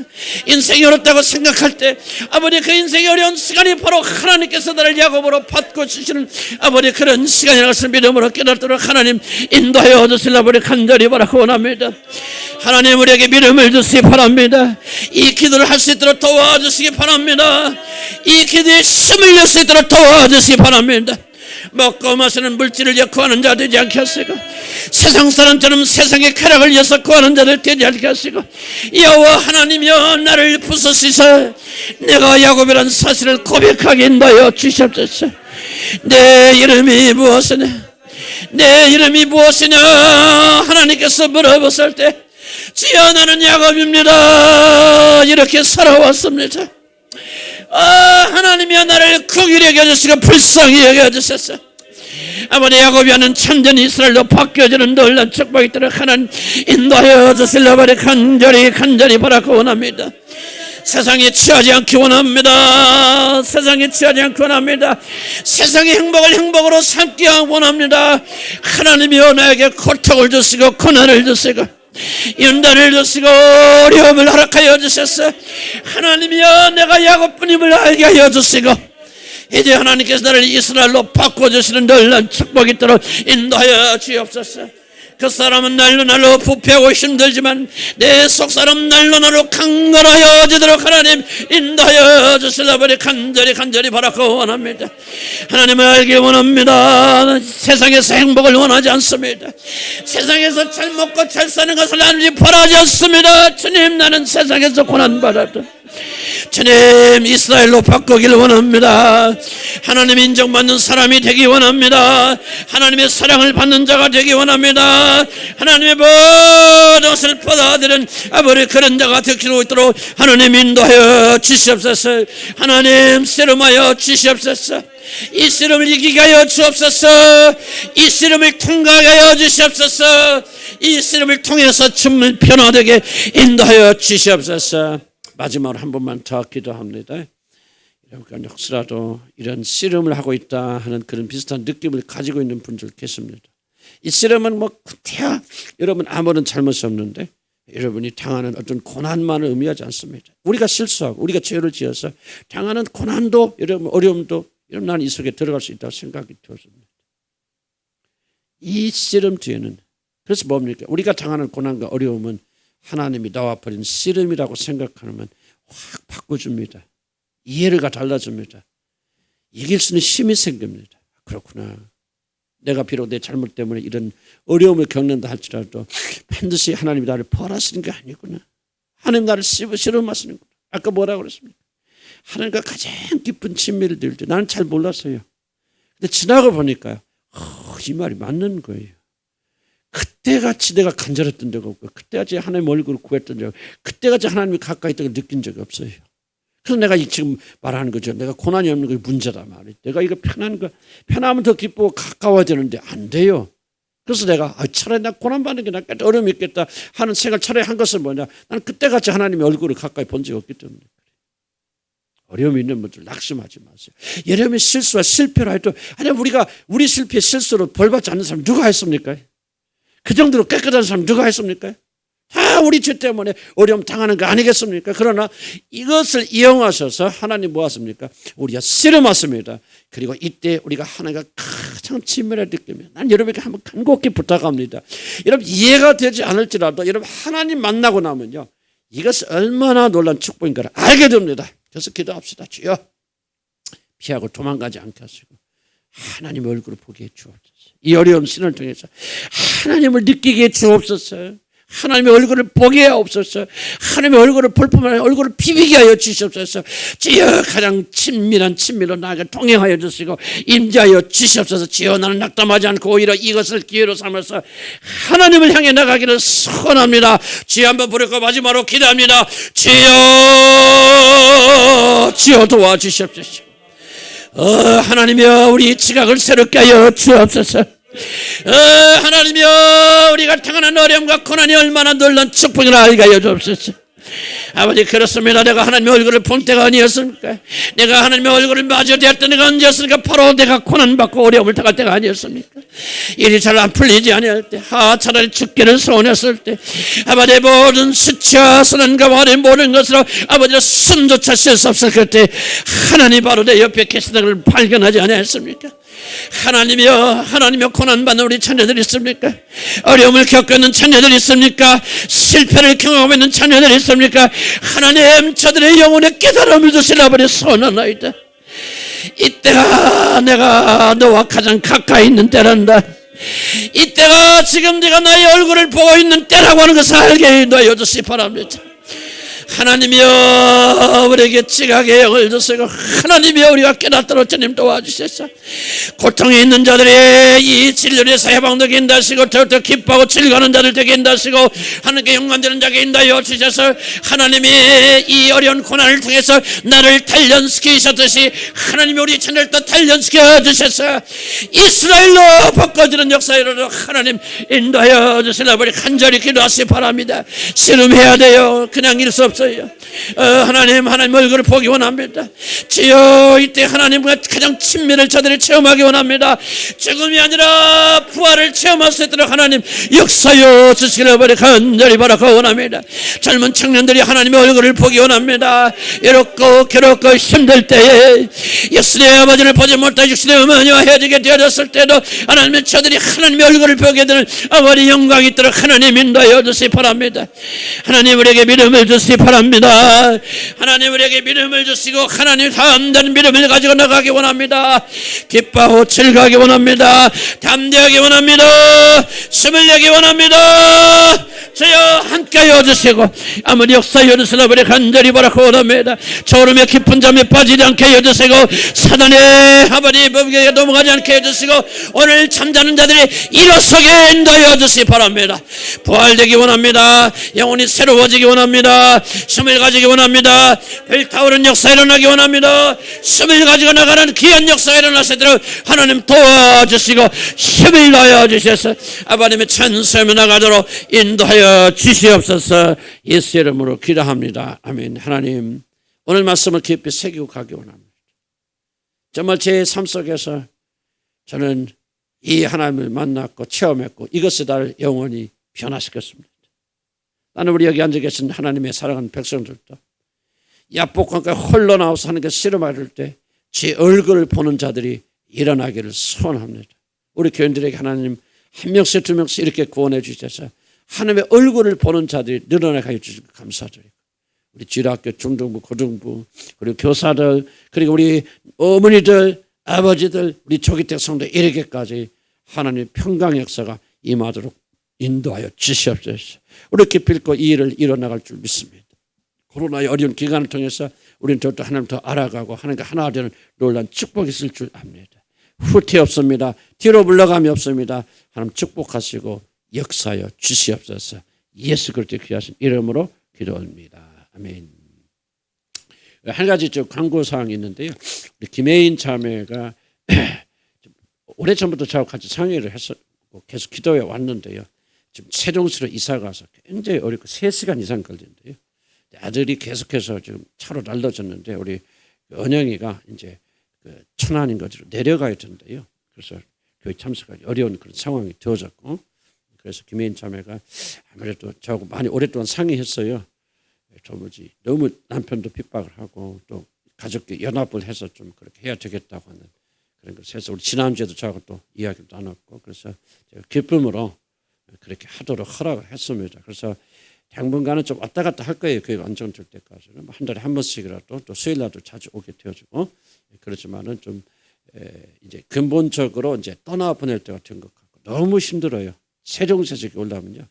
인생이 어렵다고 생각할 때 아버지 그 인생이 어려운 시간이 바로 하나님께서 나를 야곱으로 바꿔주시는 아버지 그런 시간이라는 것을 믿음으로 깨닫도록 하나님 인도하여 주시려고 간절히 바라고 원합니다. 하나님 우리에게 믿음을 주시기 바랍니다. 이 기도를 할 수 있도록 도와주시기 바랍니다. 이 기도에 힘을 낼 수 있도록 도와주시기 바랍니다. 먹고 마시는 물질을 위해 구하는 자 되지 않게 하시고 세상 사람처럼 세상의 쾌락을 위해서 구하는 자들 되지 않게 하시고 여호와 하나님이여 나를 부수시사 내가 야곱이라는 사실을 고백하게 인도하여 주시옵소서. 내 이름이 무엇이냐 내 이름이 무엇이냐 하나님께서 물어봤을 때 주여 나는 야곱입니다 이렇게 살아왔습니다. 하나님이여 나를 긍휼히 여겨주시고 불쌍히 여겨주셨어. 아버지 야곱이 하는 참전 이스라엘로 바뀌어지는 놀란 축복이 있도록 하나님 인도하여 주시려고 간절히 바라고 원합니다. 세상에 취하지 않기 원합니다. 세상에 취하지 않기 원합니다. 세상의 행복을 행복으로 삼기 원합니다. 하나님이여 나에게 고통을 주시고 고난을 주시고 연단을 주시고 어려움을 허락하여 주셨어. 하나님이여 내가 야곱뿐임을 알게 하여 주시고 이제 하나님께서 나를 이스라엘로 바꿔주시는 놀라운 축복이 있도록 인도하여 주옵소서. 그 사람은 날로 부패하고 힘들지만 내 속사람 날로 강건하여 지도록 하나님 인도하여 주시려고 간절히 바라고 원합니다. 하나님을 알기 원합니다. 세상에서 행복을 원하지 않습니다. 세상에서 잘 먹고 잘 사는 것을 하나님 바라지 않습니다. 주님 나는 세상에서 고난받았다. 주님 이스라엘로 바꾸기를 원합니다. 하나님 인정받는 사람이 되기 원합니다. 하나님의 사랑을 받는 자가 되기 원합니다. 하나님의 모든 것을 받아들인 아버지 그런 자가 되기 있도록 하나님 인도하여 주시옵소서. 하나님 씨름하여 주시옵소서. 이 씨름을 이기게 하여 주옵소서. 이 씨름을 통과하게 하여 주시옵소서. 이 씨름을 통해서 춤을 변화되게 인도하여 주시옵소서. 마지막으로 한 번만 더 기도합니다. 그러니까 혹시라도 이런 씨름을 하고 있다 하는 그런 비슷한 느낌을 가지고 있는 분들 계십니다. 이 씨름은 뭐 구태여 여러분 아무런 잘못이 없는데 여러분이 당하는 어떤 고난만을 의미하지 않습니다. 우리가 실수하고 우리가 죄를 지어서 당하는 고난도 여러분 어려움도 여러분 나는 이 속에 들어갈 수 있다고 생각이 들었습니다. 이 씨름 뒤에는 그래서 뭡니까? 우리가 당하는 고난과 어려움은 하나님이 나와 버린 씨름이라고 생각하면 확 바꿔줍니다. 이해가 달라집니다. 이길 수 있는 힘이 생깁니다. 그렇구나. 내가 비록 내 잘못 때문에 이런 어려움을 겪는다 할지라도 반드시 하나님이 나를 벌하시는 게 아니구나. 하나님 나를 씨름하시는구나. 아까 뭐라고 그랬습니까? 하나님과 가장 깊은 친밀을 들 때 나는 잘 몰랐어요. 근데 지나고 보니까 이 말이 맞는 거예요. 그때같이 내가 간절했던 적 없고 그때같이 하나님 얼굴을 구했던 적 그때같이 하나님이 가까이 있다고 느낀 적이 없어요. 그래서 내가 지금 말하는 거죠. 내가 고난이 없는 게 문제다 말이에요. 내가 이거 편하면 더 기쁘고 가까워야 되는데 안 돼요. 그래서 내가 차라리 나 고난받는 게 낫겠다 어려움이 있겠다 하는 생각을 차라리 한 것은 뭐냐. 나는 그때같이 하나님의 얼굴을 가까이 본 적이 없기 때문에 어려움이 있는 분들 낙심하지 마세요. 여러분의 실수와 실패를 해도 아니 우리 실패 실수로 벌받지 않는 사람 누가 했습니까? 그 정도로 깨끗한 사람 누가 했습니까? 다 우리 죄 때문에 어려움 당하는 거 아니겠습니까? 그러나 이것을 이용하셔서 하나님 뭐 하십니까? 우리가 씨름하십니다. 그리고 이때 우리가 하나님과 가장 친밀하게 느끼면 난 여러분에게 한번 간곡히 부탁합니다. 여러분 이해가 되지 않을지라도 여러분 하나님 만나고 나면요 이것이 얼마나 놀라운 축복인가를 알게 됩니다. 그래서 기도합시다. 주여 피하고 도망가지 않게 하시고 하나님의 얼굴을 보게 해 주옵소서. 이 어려운 신을 통해서 하나님을 느끼게 해 주옵소서. 하나님의 얼굴을 보게 하옵소서. 하나님의 얼굴을 볼 뿐만 아니라 얼굴을 비비게 하여 주시옵소서. 주여 가장 친밀한 친밀로 나에게 동행하여 주시고 임재하여 주시옵소서. 주여 나는 낙담하지 않고 오히려 이것을 기회로 삼아서 하나님을 향해 나가기를 소원합니다. 주여 한번 부르고 마지막으로 기도합니다. 주여 도와주시옵소서. 하나님이여 우리 지각을 새롭게 하여 주옵소서. 하나님이여 우리가 당하는 어려움과 고난이 얼마나 놀라운 축복을 알게 하여 주옵소서. 아버지 그렇습니다. 내가 하나님의 얼굴을 본 때가 아니었습니까? 내가 하나님의 얼굴을 마주대할 때 내가 언제였습니까? 바로 내가 고난받고 어려움을 당할 때가 아니었습니까? 일이 잘 안 풀리지 아니할 때, 차라리 죽기를 소원했을 때, 아버지 모든 수치와 선한과 화를 모든 것으로 아버지의 숨조차 쉴 수 없을 그때 하나님 바로 내 옆에 계시다는 걸 발견하지 아니했습니까? 하나님이여 고난받는 우리 자녀들 있습니까? 어려움을 겪고 있는 자녀들 있습니까? 실패를 경험하고 있는 자녀들 있습니까? 하나님 저들의 영혼에 깨달음을 주시라 버려 소원하나이다. 이때가 내가 너와 가장 가까이 있는 때란다. 이때가 지금 네가 나의 얼굴을 보고 있는 때라고 하는 것을 알게 해주시기 주시 바랍니다. 하나님이여 우리에게 지각의 영을 주시고 하나님이여 우리가 깨닫도록 주님 도와주셔서 고통에 있는 자들의 이 진료에서 해방되게 인도하시고 더욱더 기뻐하고 즐거워하는 자들 되게 인도하시고 하나님께 영광되는 자에게 인도하여 주셔서 하나님이 이 어려운 고난을 통해서 나를 단련시키셨듯이 하나님이 우리 자녀를 또 단련시켜 주셔서 이스라엘로 바꿔주는 역사로 하나님 인도하여 주시라 우리 간절히 기도하시기 바랍니다. 씨름해야 돼요. 그냥 일 수 없어요. 하나님 얼굴을 보기 원합니다. 주여 이때 하나님과 가장 친밀을 저들이 체험하기 원합니다. 죽음이 아니라 부활을 체험할 수 있도록 하나님 역사여 주시기를 간절히 바라고 원합니다. 젊은 청년들이 하나님의 얼굴을 보기 원합니다. 괴롭고 힘들 때에 예수님의 아버지를 보지 못해 육신의 어머니와 헤어지게 되어졌을 때도 하나님의 저들이 하나님의 얼굴을 보게 되는 아버지 영광이 있도록 하나님 인도하여 주시기 바랍니다. 하나님 우리에게 믿음을 주시기 바랍니다. 하나님 우리에게 믿음을 주시고 하나님 담대한 믿음을 가지고 나가기 원합니다. 기뻐하고 즐거워하기 원합니다. 담대하기 원합니다. 숨을 내기 원합니다. 주여 함께하여 주시고 아무리 역사하여 주시라 우리 간절히 바라고 원합니다. 저울음의 깊은 잠에 빠지지 않게 하여 주시고 사단의 아버지 법에게 넘어가지 않게 해주시고 오늘 잠자는 자들이 일어서게 인도하여 주시기 바랍니다. 부활되기 원합니다. 영혼이 새로워지기 원합니다. 숨을 가지기 원합니다. 불타오른 역사 일어나기 원합니다. 숨을 가지고 나가는 귀한 역사가 일어나시도록 하나님 도와주시고 힘을 넣어 주셔서 아버님의 찬송에 나가도록 인도하여 주시옵소서. 예수 이름으로 기도합니다. 아멘. 하나님 오늘 말씀을 깊이 새기고 가기 원합니다. 정말 제 삶 속에서 저는 이 하나님을 만났고 체험했고 이것이 나를 영원히 변화시켰습니다. 나는 우리 여기 앉아 계신 하나님의 사랑하는 백성들도 야복강가에 홀로 나와서 하는 게 씨름할 때 제 얼굴을 보는 자들이 일어나기를 소원합니다. 우리 교인들에게 하나님 한 명씩 두 명씩 이렇게 구원해 주셔서 하나님의 얼굴을 보는 자들이 늘어나게 해주시고 감사드리고 우리 지학교 중등부 고등부 그리고 교사들 그리고 우리 어머니들 아버지들 우리 조기태 성도 이렇게까지 하나님의 평강 역사가 임하도록 인도하여 주시옵소서. 우리 깊이 읽고 이 일을 이뤄나갈 줄 믿습니다. 코로나의 어려운 기간을 통해서 우리는 더욱더 하나님 더 알아가고 하나님과 하나 되는 놀라운 축복이 있을 줄 압니다. 후퇴 없습니다. 뒤로 물러감이 없습니다. 하나님 축복하시고 역사하여 주시옵소서. 예수 그리스도의 귀하신 이름으로 기도합니다. 아멘. 한 가지 광고사항이 있는데요. 우리 김혜인 자매가 오래전부터 저하고 같이 상의를 했었고 계속 기도해 왔는데요. 지금 세종시로 이사 가서 굉장히 어렵고 3시간 이상 걸리는데요. 아들이 계속해서 지금 차로 날라졌는데 우리 은영이가 이제 그 천안인 거지로 내려가야 되는데요. 그래서 교회 참석하기 어려운 그런 상황이 되어졌고 그래서 김혜인 자매가 아무래도 저하고 많이 오랫동안 상의했어요. 도무지 너무 남편도 핍박을 하고 또 가족끼리 연합을 해서 좀 그렇게 해야 되겠다고 하는 그런 것을 해서 우리 지난주에도 저하고 또 이야기도 나눴고 그래서 제가 기쁨으로 그렇게 하도록 허락을 했습니다. 그래서 당분간은 좀 왔다 갔다 할 거예요. 교회가 안정될 때까지는 한 달에 한 번씩이라도 또 수요일날도 자주 오게 되어지고 그렇지만은 좀 이제 근본적으로 이제 떠나 보낼 때가 된 것 같고 너무 힘들어요. 세종세적에 올라오면요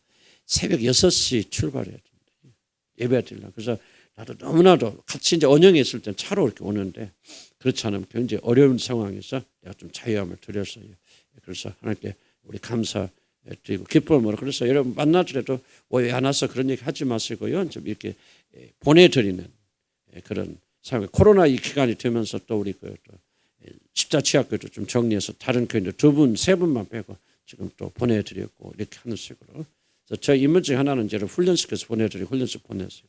새벽 6시 출발해야 됩니다. 예배 드리려고. 그래서 나도 너무나도 같이 이제 언영에 있을 때는 차로 이렇게 오는데 그렇지 않으면 굉장히 어려운 상황에서 내가 좀 자유함을 드렸어요. 그래서 하나님께 우리 감사드리고 기쁨으로 그래서 여러분 만나더라도 왜 안 와서 그런 얘기 하지 마시고요. 좀 이렇게 보내드리는 그런 상황. 코로나 이 기간이 되면서 또 우리 그 십자치학교도 좀 정리해서 다른 교인들 2분, 3분만 빼고 지금 또 보내드렸고 이렇게 하는 식으로. 그래서 저희 임무 중 하나는 이제 훈련시켜서 보내드리고 훈련식 보냈어요.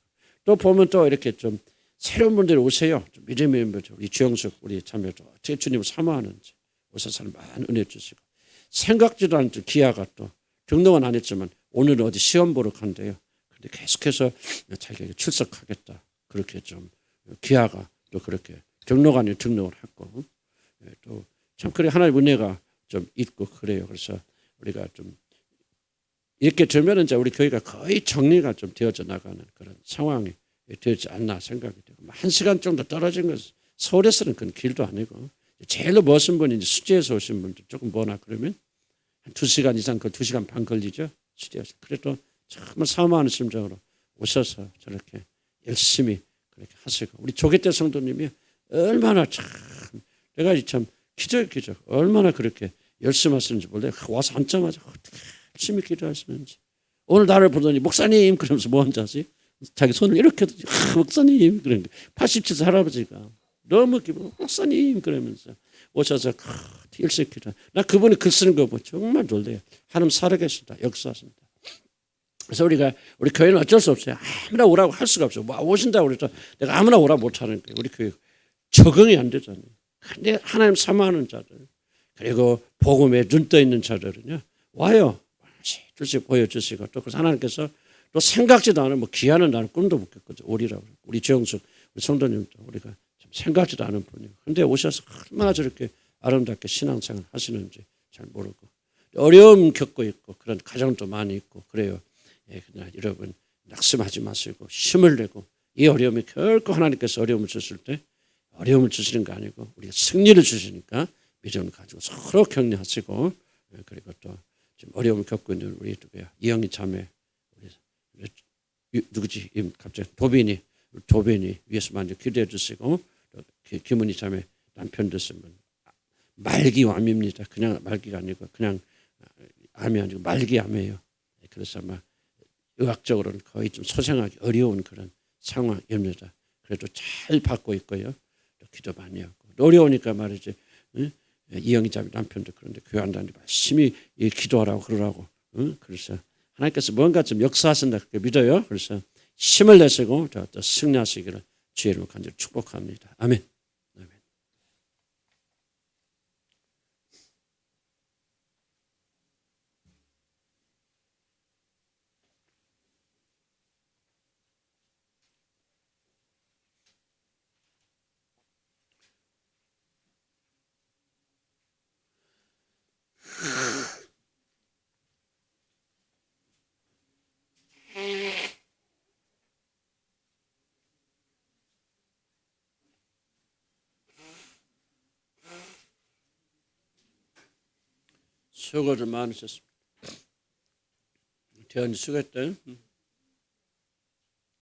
또 보면 또 이렇게 좀 새로운 분들이 오세요. 믿음의 인물들 우리 주영숙 우리 자매도 어떻게 주님을 사모하는지 오셔서 많은 은혜 주시고 생각지도 않은 기아가 또 등록은 안 했지만 오늘은 어디 시험 보러 간대요. 그런데 계속해서 자기가 출석하겠다. 그렇게 좀 기아가 또 그렇게 등록 아니면 등록을 했고 또 참 그래 하나님의 은혜가 좀 있고 그래요. 그래서 우리가 좀 이렇게 되면 이제 우리 교회가 거의 정리가 좀 되어져 나가는 그런 상황이 되지 않나 생각이 되고 1시간 정도 떨어진 것은 서울에서는 그건 길도 아니고 제일로 멋진 분이 이제 수지에서 오신 분들 조금 뭐나 그러면 한 2시간 이상 그 2시간 반 걸리죠. 수지에서. 그래도 정말 사모하는 심정으로 오셔서 저렇게 열심히 그렇게 하시고 우리 조계대 성도님이 얼마나 참 내가 참 기적 얼마나 그렇게 열심히 하시는지 몰라요. 와서 앉자마자 어떻게 열심히 기도하시는지. 오늘 나를 보더니 목사님 그러면서 뭐 앉았지? 자기 손을 이렇게 목사님 그런 게 87세 할아버지가 너무 기분 목사님 그러면서 오셔서 열심히 기도. 나 그분이 글 쓰는 거 보고 정말 놀래요. 하나님 살아계신다. 역사하신다. 그래서 우리 교회는 어쩔 수 없어요. 아무나 오라고 할 수가 없어요. 뭐 오신다고 그래서 내가 아무나 오라 못하는 거예요. 우리 교회 적응이 안 되잖아요. 근데 하나님 사모하는 자들 그리고 복음에 눈 떠 있는 자들은요 와요. 둘씩 보여주시고 또 그래서 하나님께서 또 생각지도 않은 뭐 기하는 나는 꿈도 못 꿨거든요. 오리라고 우리 정숙 우리 성도님도 우리가 좀 생각지도 않은 분이에요. 근데 오셔서 얼마나 저렇게 아름답게 신앙생활 하시는지 잘 모르고 어려움 겪고 있고 그런 가정도 많이 있고 그래요. 그냥 여러분 낙심하지 마시고 힘을 내고 이 어려움이 결코 하나님께서 어려움을 주실 때 어려움을 주시는 거 아니고 우리가 승리를 주시니까 믿음을 가지고 서로 격려하시고 그리고 또 지금 어려움을 겪고 있는 우리 누구야 이영희 자매 우리 누구지 갑자기 도빈이 위에서 많이 기도해 주시고 김은희 자매 남편 되신 분 말기암입니다. 그냥 말기가 아니고 그냥 암이 아니고 말기암이에요. 그래서 아마 의학적으로는 거의 좀 소생하기 어려운 그런 상황입니다. 그래도 잘 받고 있고요. 또 기도 많이 하고 어려우니까 말이지. 이영희 자매 남편도 그런데 교회 안 다니고 열심히 기도하라고 그러라고. 그래서 하나님께서 뭔가 좀 역사하신다 그렇게 믿어요. 그래서 힘을 내시고 또 승리하시기를 주의 이름으로 간절히 축복합니다. 아멘. 아멘. 수고들 많으셨습니다. 대원이 수고했다.